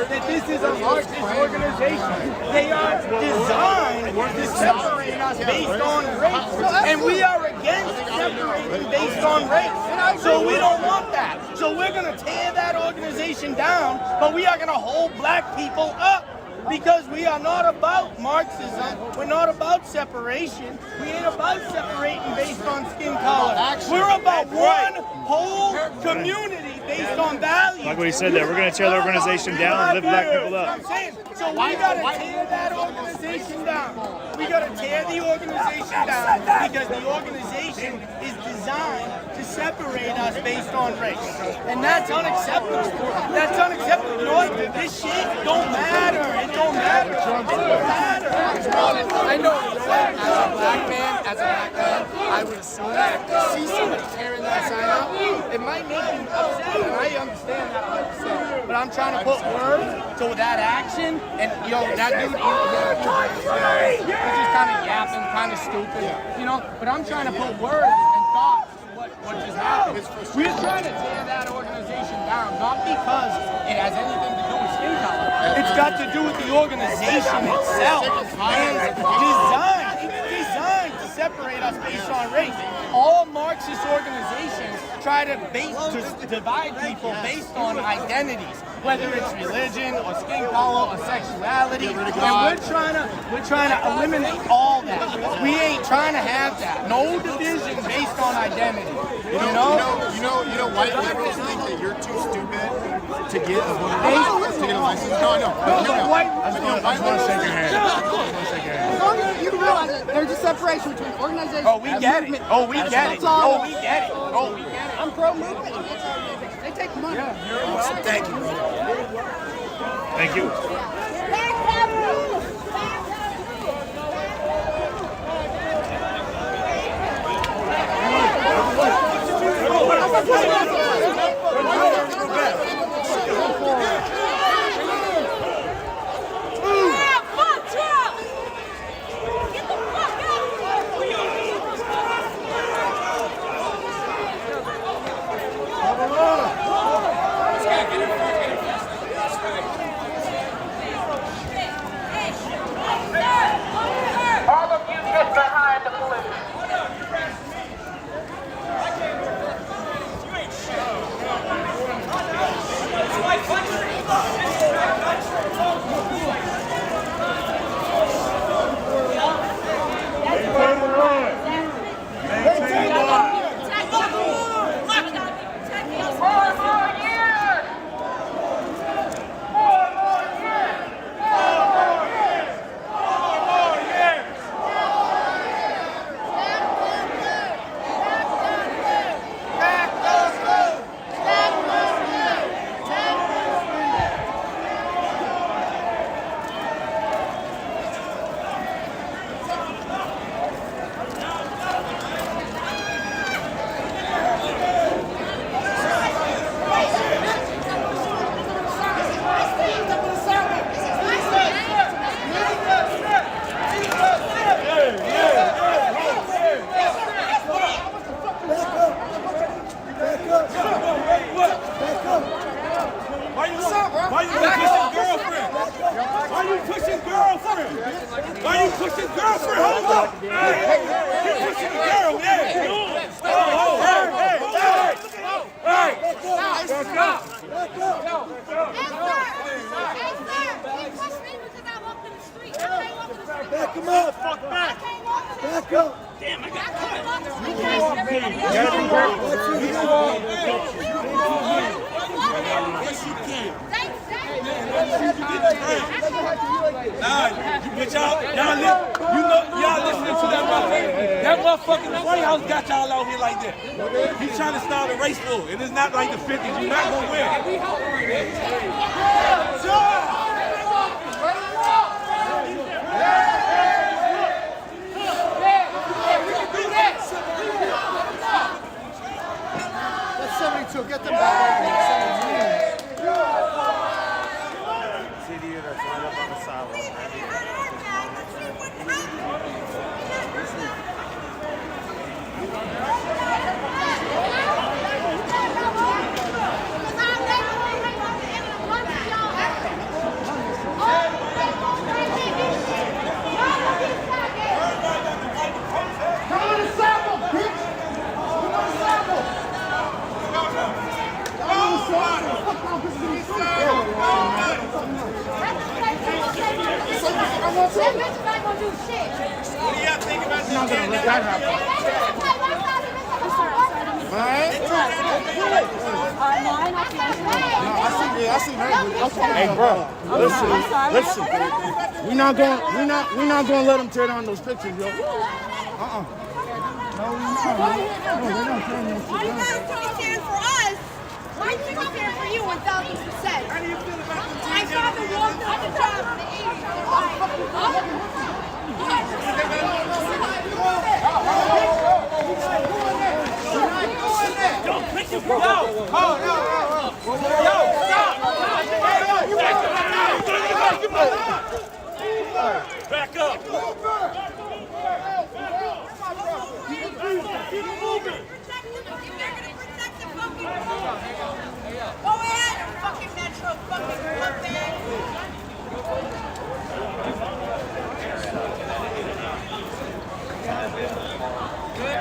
That this is a Marxist organization. They are designed to separate us based on race. And we are against separating based on race. So we don't want that. So we're going to tear that organization down, but we are going to hold black people up. Because we are not about Marxism, we're not about separation, we ain't about separating based on skin color. We're about one whole community based on values. Like what he said there, we're going to tear the organization down and lift black people up. I'm saying, so we got to tear that organization down. We got to tear the organization down because the organization is designed to separate us based on race. And that's unacceptable. That's unacceptable. You know what? This shit don't matter. It don't matter. It don't matter. I know as a black man, I would assume that see somebody tearing that sign up, it might make you upset, and I understand that 100%. But I'm trying to put words to that action, and that dude, he's just kind of yapping, kind of stupid, But I'm trying to put words and thoughts to what just happened. We're trying to tear that organization down, not because it has anything to do with skin color. It's got to do with the organization itself. It's designed to separate us based on race. All Marxist organizations try to divide people based on identities, whether it's religion or skin color or sexuality. And we're trying to eliminate all that. We ain't trying to have that. No division based on identity. You know, white liberals think that you're too stupid to get a license. No, I know. I just want to shake your hand. As long as you realize that there's a separation between organization and movement. We get it. I'm pro-movement. They take money. Thank you. Thank you. All of you get behind the police. gotta be careful. Yes, you can. Nah, but y'all listening to that motherfucker. That motherfucking White House got y'all out here like that. He's trying to start a race war, and it's not like the 50s. You're not gonna win. That's 72. Get them back. CD that's right up on the sidewalk. That bitch is not gonna do shit. What do y'all think about this? Not gonna let that happen. I see her. Hey, bro, listen. We're not gonna let them tear down those pictures, yo. No, we're not. Why you guys cheering for us? Why you cheering for you 1,000%? How do you feel about the my father walked up the job in the 80s. Don't pick your bro. Yo, stop. Back up. Keep moving. Go ahead, fucking Metro, fucking puppet.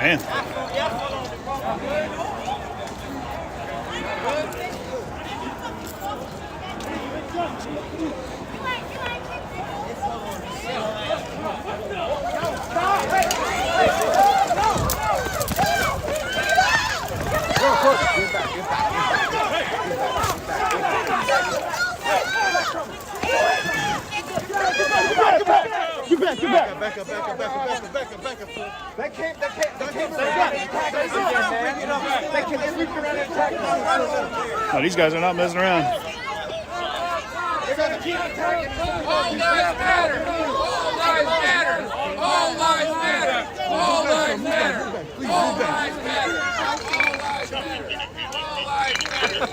Man. Back up. That can't No, these guys are not messing around. They're gonna keep attacking. All lives matter. All lives matter. All lives matter. All lives matter. All lives matter. All lives matter.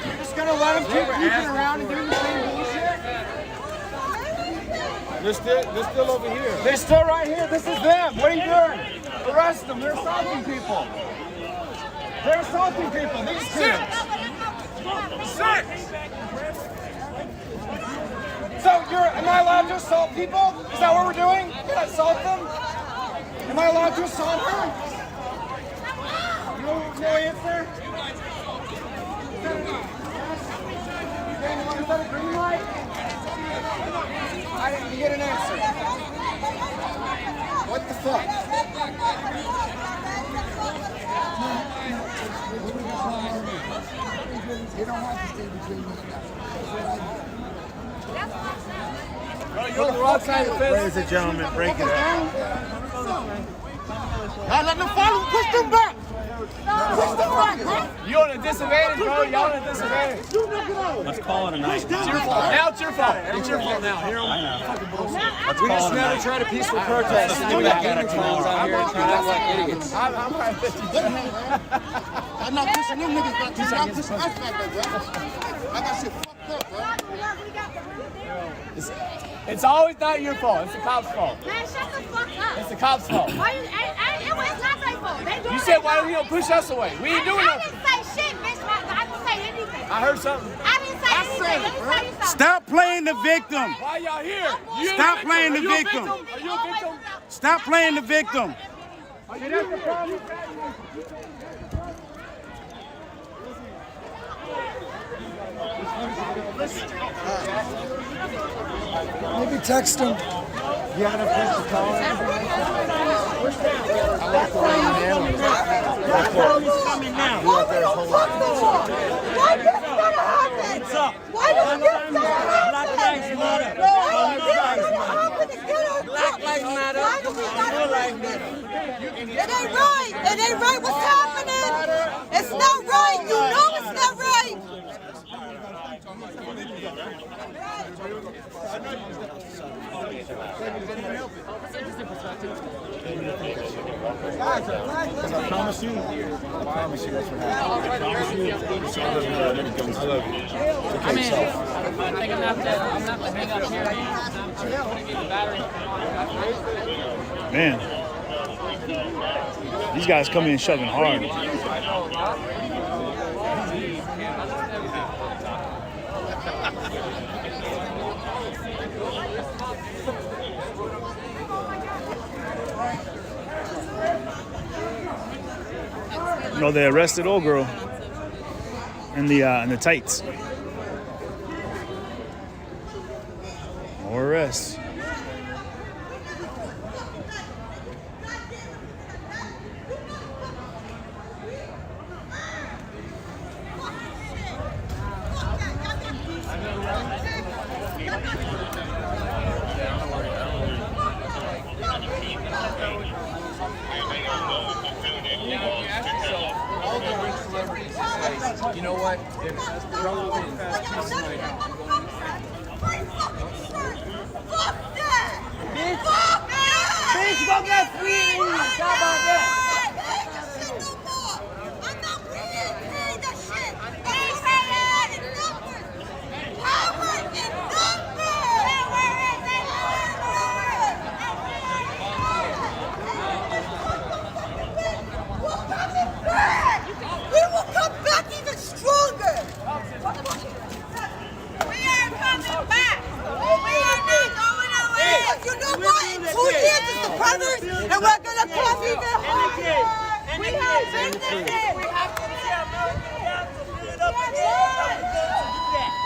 You're just gonna let them keep creeping around and doing the same bullshit? They're still over here. They're still right here. This is them. What are you doing? Arrest them. They're assaulting people. They're assaulting people. These kids. Six. So am I allowed to assault people? Is that what we're doing? Can I assault them? Am I allowed to assault her? No answer? Is that a green light? I didn't get an answer. What the fuck? You don't have to stay between me. You're outside the fence. Ladies and gentlemen, break it up. Y'all let them follow. Push them back. Push them back, bro. You on a disadvantage, bro. Y'all on a disadvantage. Let's call it a night. It's your fault. Now it's your fault. It's your fault now. Here, fucking bullshit. We just never tried a peaceful protest. And then we got clowns out here trying to act like idiots. I'm not pushing them niggas back. I'm pushing us back, bro. I got shit fucked up, bro. It's always not your fault. It's the cops' fault. Man, shut the fuck up. It's the cops' fault. Why you, it was not their fault. They You said, why don't you push us away? We ain't doing I nothing. didn't say shit, bitch. I didn't say anything. I heard something. I didn't say anything. Let me tell you something. Stop playing the victim. Why y'all here? Stop playing the victim. Are you a victim? Stop playing the victim. Maybe text him. You have enough place to call? That time is coming now. That time is coming now. Why this gonna happen? Why does this gonna happen? Black Lives Matter. Why is this gonna happen to get our Black Lives Matter. Why do we gotta like this? It ain't right. It ain't right what's happening. It's not right. You know it's not right. I promise you that's what happened. I promise you. I love you. I mean, I think I'm not gonna hang up here. I'm gonna get the battery. Man, these guys come in shoving hard. You know, they arrested old girl in the tights. More arrests. You know what? Bitch, go get free Indians. How about that? And we're gonna come even harder. We have businesses. We have to see America. We have to build it up again.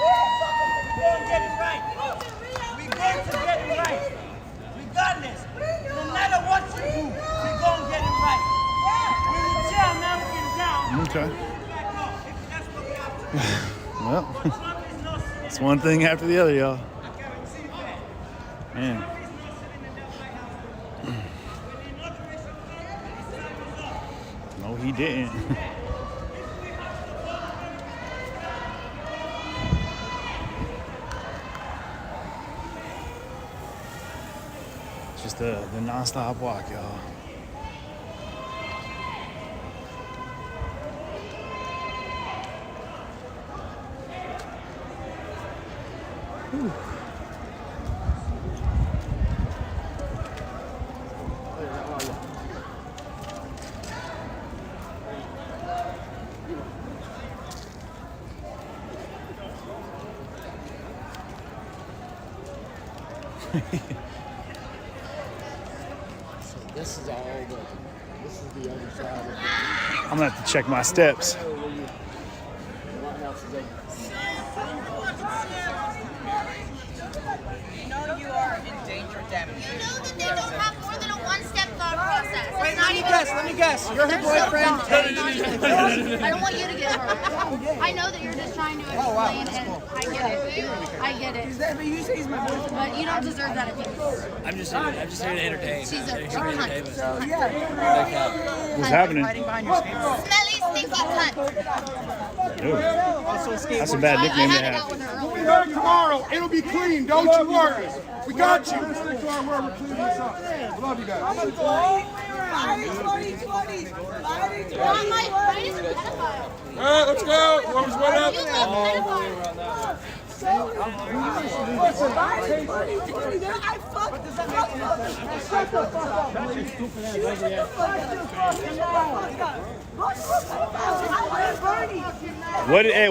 We're going to get it right. We're going to get it right. Regardless, no matter what you do, we're going to get it right. We will tear Americans down. Okay. Well, it's one thing after the other, y'all. Man. No, he didn't. Just the non-stop walk, y'all. Whew. This is all this is the other side of it. I'm gonna have to check my steps. You know you are in danger of damage. You know that they don't have more than a one-step thought process. Wait, let me guess. You're her boyfriend. I don't want you to get hurt. I know that you're just trying to explain, and I get it. I get it. But you say he's my boyfriend. But you don't deserve that abuse. I'm just here to entertain. She's a entertainment. What's happening? Smelly, stinky cunt. Dude, that's a bad nickname to have. We'll be there tomorrow. It'll be clean. Don't you worry. We got you. We'll stick to our word. We're cleaning this up. Love you guys. All right, let's go. What up?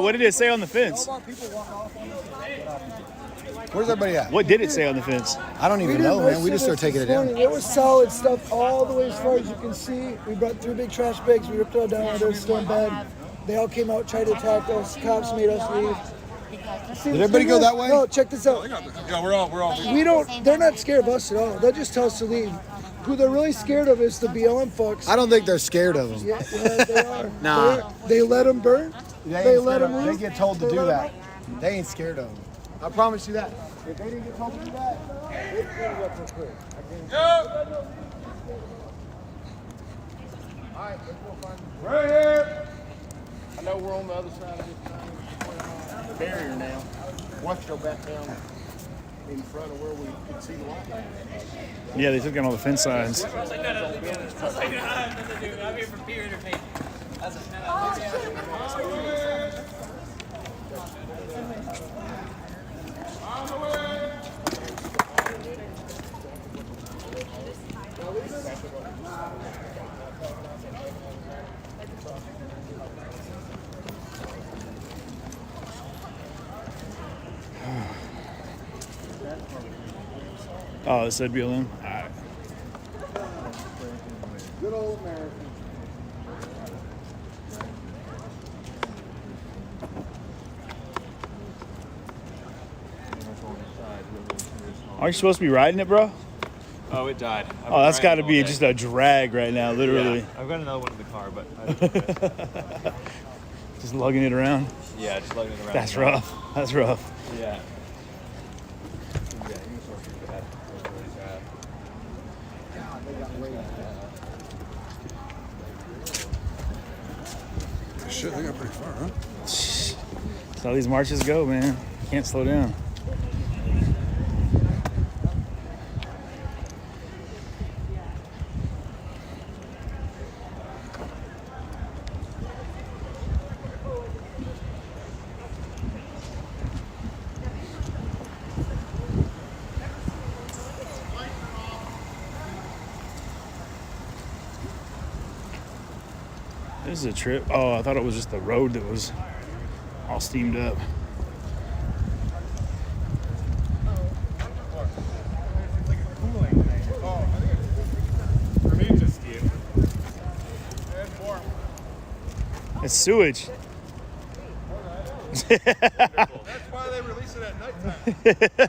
What did it say on the fence? Where's everybody at? What did it say on the fence? I don't even know, man. We just started taking it down. There was solid stuff all the way as far as you can see. We brought 3 big trash bags. We ripped it all down. They're still in bed. They all came out, tried to attack us. Cops made us leave. See, did everybody go that way? No, check this out. Yeah, we're all. They're not scared of us at all. They'll just tell us to leave. Who they're really scared of is the BLM folks. I don't think they're scared of them. Yeah, they are. Nah. They let them burn. They let them They loose. get told to They do let 'em that. They ain't scared of them. I promise you that. If they didn't get told to do that, they'd clean it up real quick. All right, let's go find right here. I know we're on the other side of this barrier now. Watch go back down in front of where we could see the light. Yeah, they took down all the fence signs. I'm here for peer entertainment. Oh, it said BLM? All right. Good old American. Aren't you supposed to be riding it, bro? Oh, it died. Oh, that's got to be just a drag right now, literally. Yeah, I've got another one in the car, but I don't Just lugging it around. Yeah, just lugging it around. That's rough. That's rough. Yeah. Shit, they got pretty far, huh? That's how these marches go, man. Can't slow down. This is a trip. Oh, I thought it was just the road that was all steamed up. It's sewage. That's why they release it at nighttime.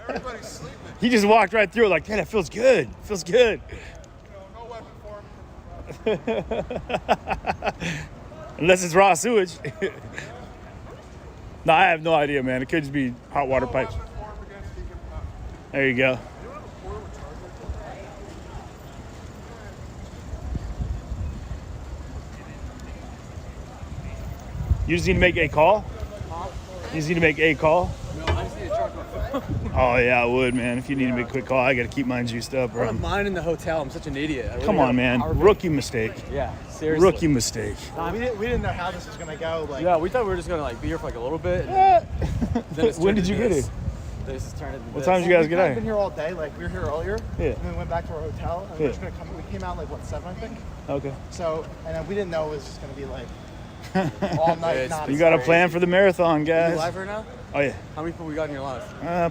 Everybody's sleeping. He just walked right through it like, man, it feels good. It feels good. No weapon for him. Unless it's raw sewage. No, I have no idea, man. It could just be hot water pipes. There you go. You just need to make a call? You just need to make a call? No, I just need to charge my phone. Oh, yeah, I would, man. If you need to make a quick call, I got to keep mine juiced up, I bro. left mine in the hotel. I'm such an idiot. I really Come on, man. Rookie mistake. Yeah, seriously. Rookie mistake. Nah, We didn't know how this was gonna go. Like, yeah, we thought we were just gonna like be here for like a little bit. Then it's When turned did you into get this. here? This is turned into What this. time did you guys get We've out? been here all day. Like we were here earlier. Yeah. And then we went back to our hotel. And we Yeah. were just gonna come. We came out like what 7, I think. Okay. So and then we didn't know it was just gonna be like all night. You got a plan for the marathon, You guys. live right now? Oh, yeah. How many people we got in your live?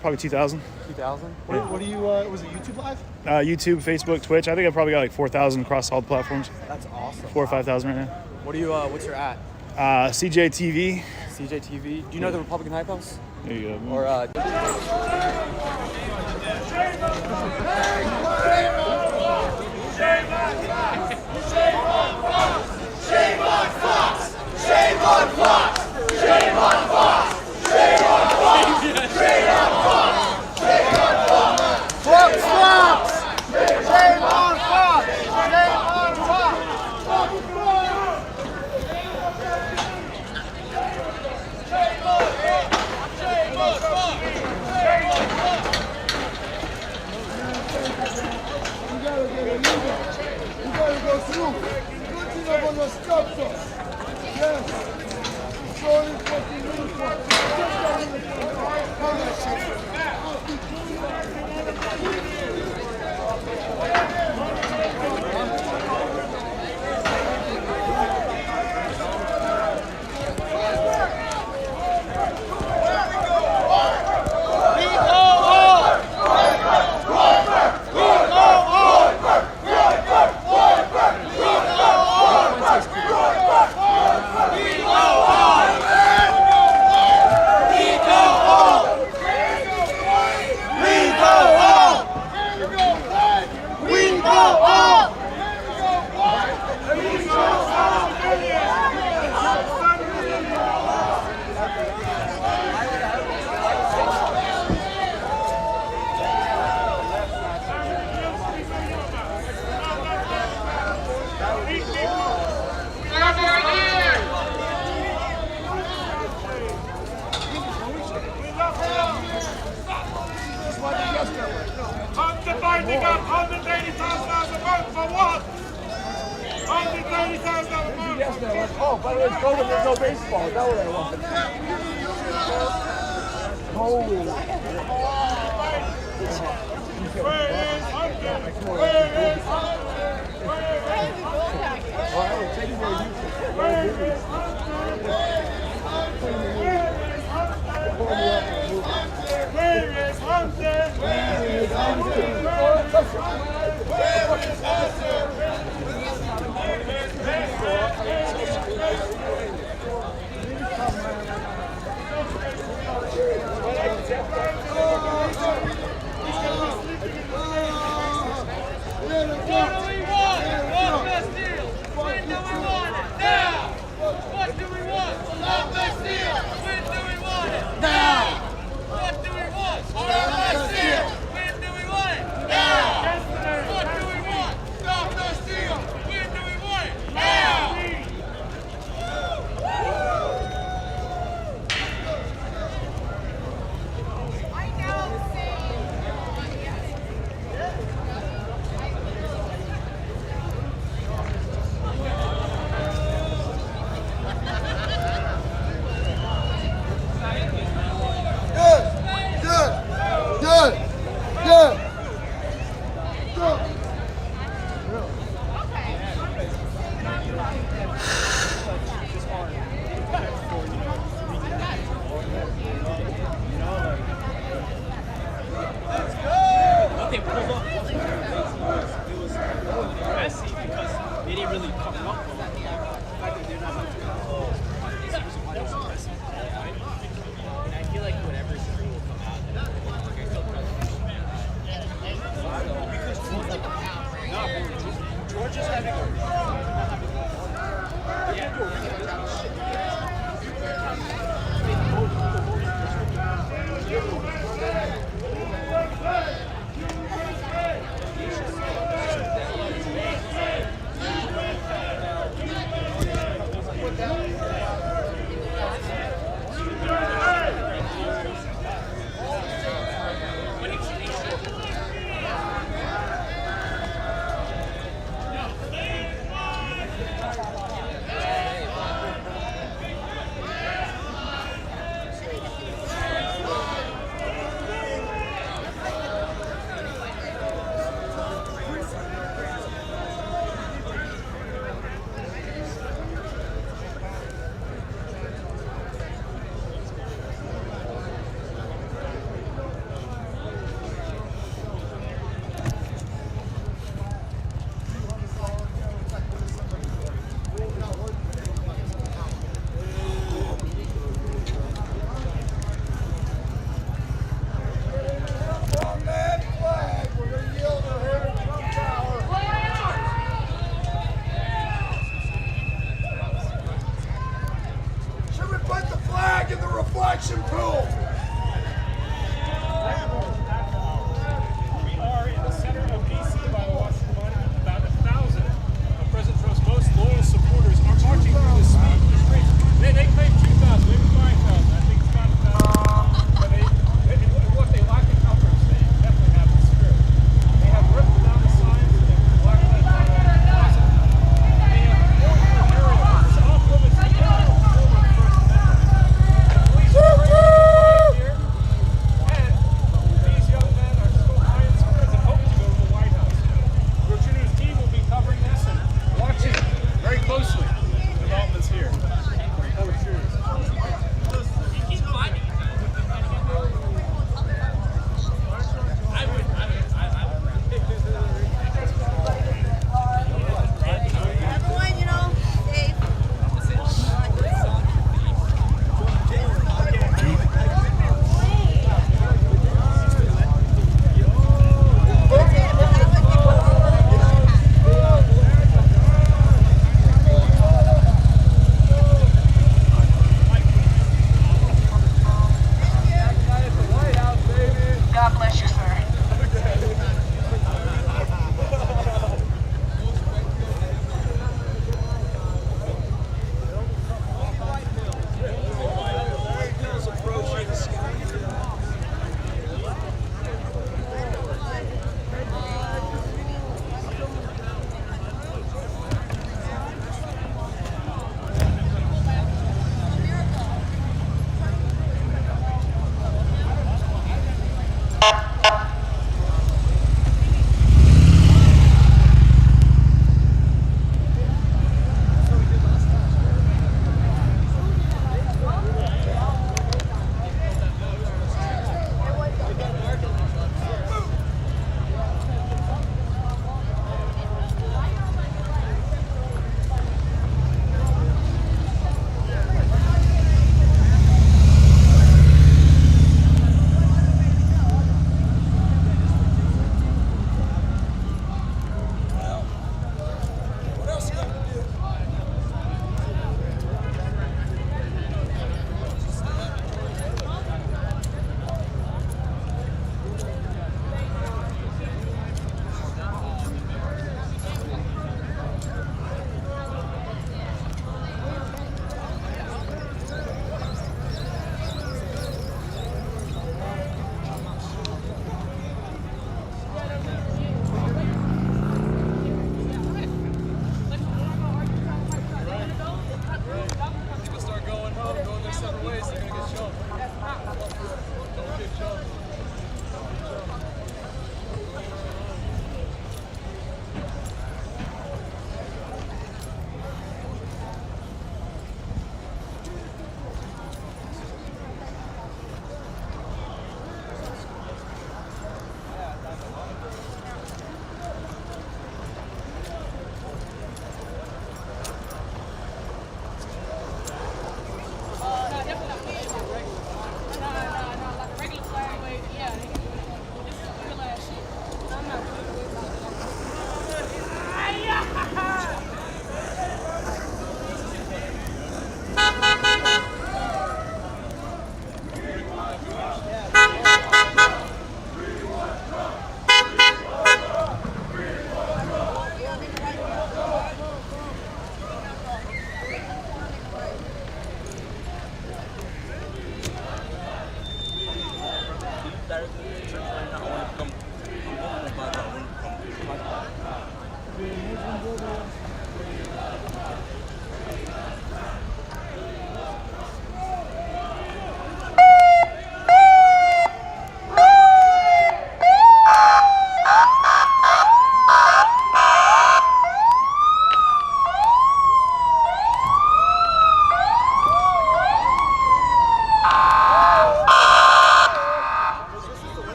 Probably 2,000. 2,000? What do you? Was it YouTube Live? YouTube, Facebook, Twitch. I think I probably got like 4,000 across all the platforms. That's awesome. 4,000 or 5,000 right now. What do you? What's your at? CJTV. CJTV. Do you know the Republican Hype House? There you go. Or Shame on Fox! Shame on Fox! Shame on Fox! Shame on Fox! Shame on Fox! Shame on Fox! Fox! Fox! Shame on Fox! Shame on Fox! You gotta go through. Good thing about the sculpture. Yes. Sorry, fucking uniform. Oh, by the way, told him there's no baseball. Is that what I want?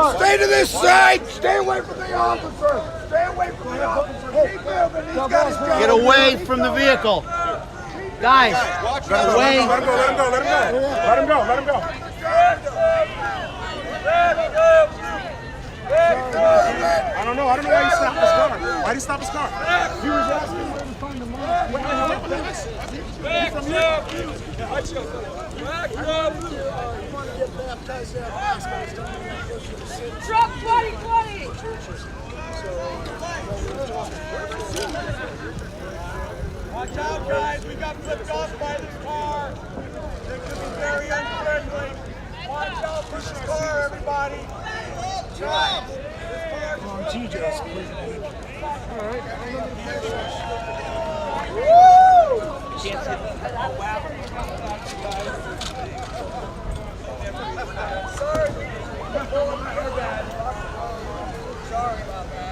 Stay to this side. Stay away from the officer. Stay away from the officer. Keep moving. He's got his gun. Get away from the vehicle. Guys, get away. Let him go. Let him go. I don't know why he stopped his car. Why did he stop his car? He was asking where to find the money. Trump 2020! Watch out, guys. We got flipped off by this car. They could be very unfriendly. Watch out for this car, everybody. Drive. Sorry. Sorry about that.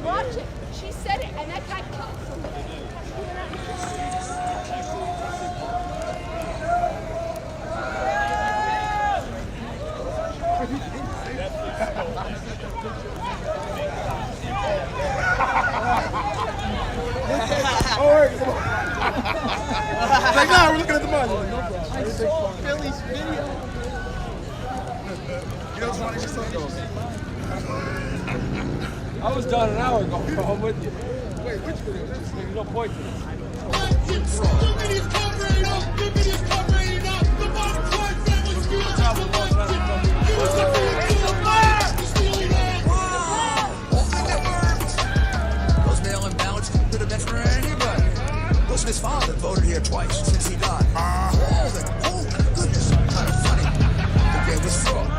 Watch it. She said it, and that guy killed somebody. Like, no, we're looking at the money. No problem. I saw Billy's video. You know what's funny? Just let goes. I was done an hour ago, bro. I'm with you. Wait, which video? There's no point to this. Those mail-in ballots could have been for anybody. Will Smith's father voted here twice since he died. Oh my goodness, kind of funny. The day was fraud.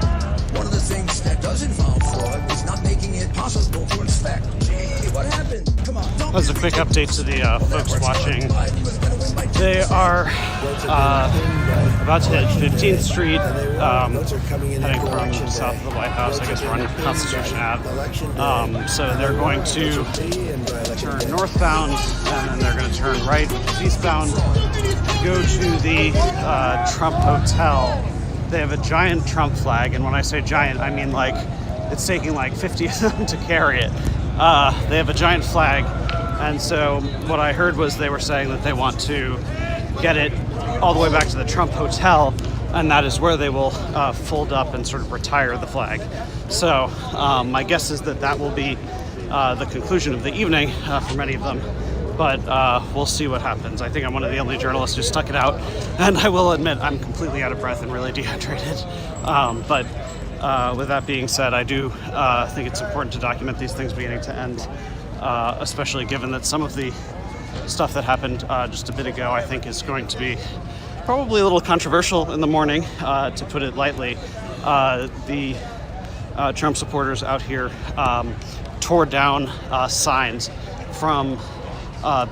One of the things that does involve fraud is not making it possible to inspect. Gee, what happened? Come on. That was a quick update to the folks watching. They are about to hit 15th Street, heading from south of the White House, I guess run Constitution Ave. So they're going to turn northbound, and then they're going to turn right eastbound, go to the Trump Hotel. They have a giant Trump flag, and when I say giant, I mean like it's taking like 50 of them to carry it. They have a giant flag, and so what I heard was they were saying that they want to get it all the way back to the Trump Hotel, and that is where they will fold up and sort of retire the flag. So my guess is that that will be the conclusion of the evening for many of them, but we'll see what happens. I think I'm one of the only journalists who stuck it out, and I will admit I'm completely out of breath and really dehydrated. But with that being said, I do think it's important to document these things beginning to end, especially given that some of the stuff that happened just a bit ago, I think, is going to be probably a little controversial in the morning, to put it lightly. The Trump supporters out here tore down signs from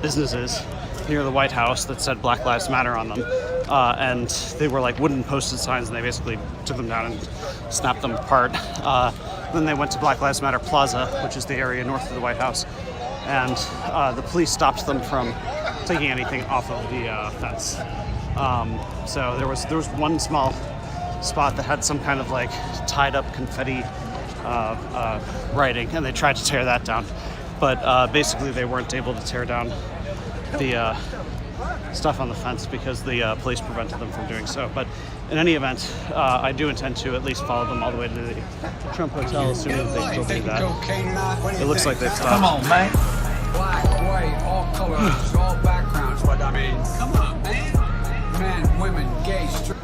businesses near the White House that said Black Lives Matter on them. And they were like wooden posted signs, and they basically took them down and snapped them apart. Then they went to Black Lives Matter Plaza, which is the area north of the White House, and the police stopped them from taking anything off of the fence. So there was one small spot that had some kind of like tied up confetti writing, and they tried to tear that down, but basically they weren't able to tear down the stuff on the fence because the police prevented them from doing so. But in any event, I do intend to at least follow them all the way to the Trump Hotel, assuming that they still do that. It looks like they've stopped. Come on, man. Black, white, all colors, all backgrounds, but I mean, come on, man. Men, women, gay, straight.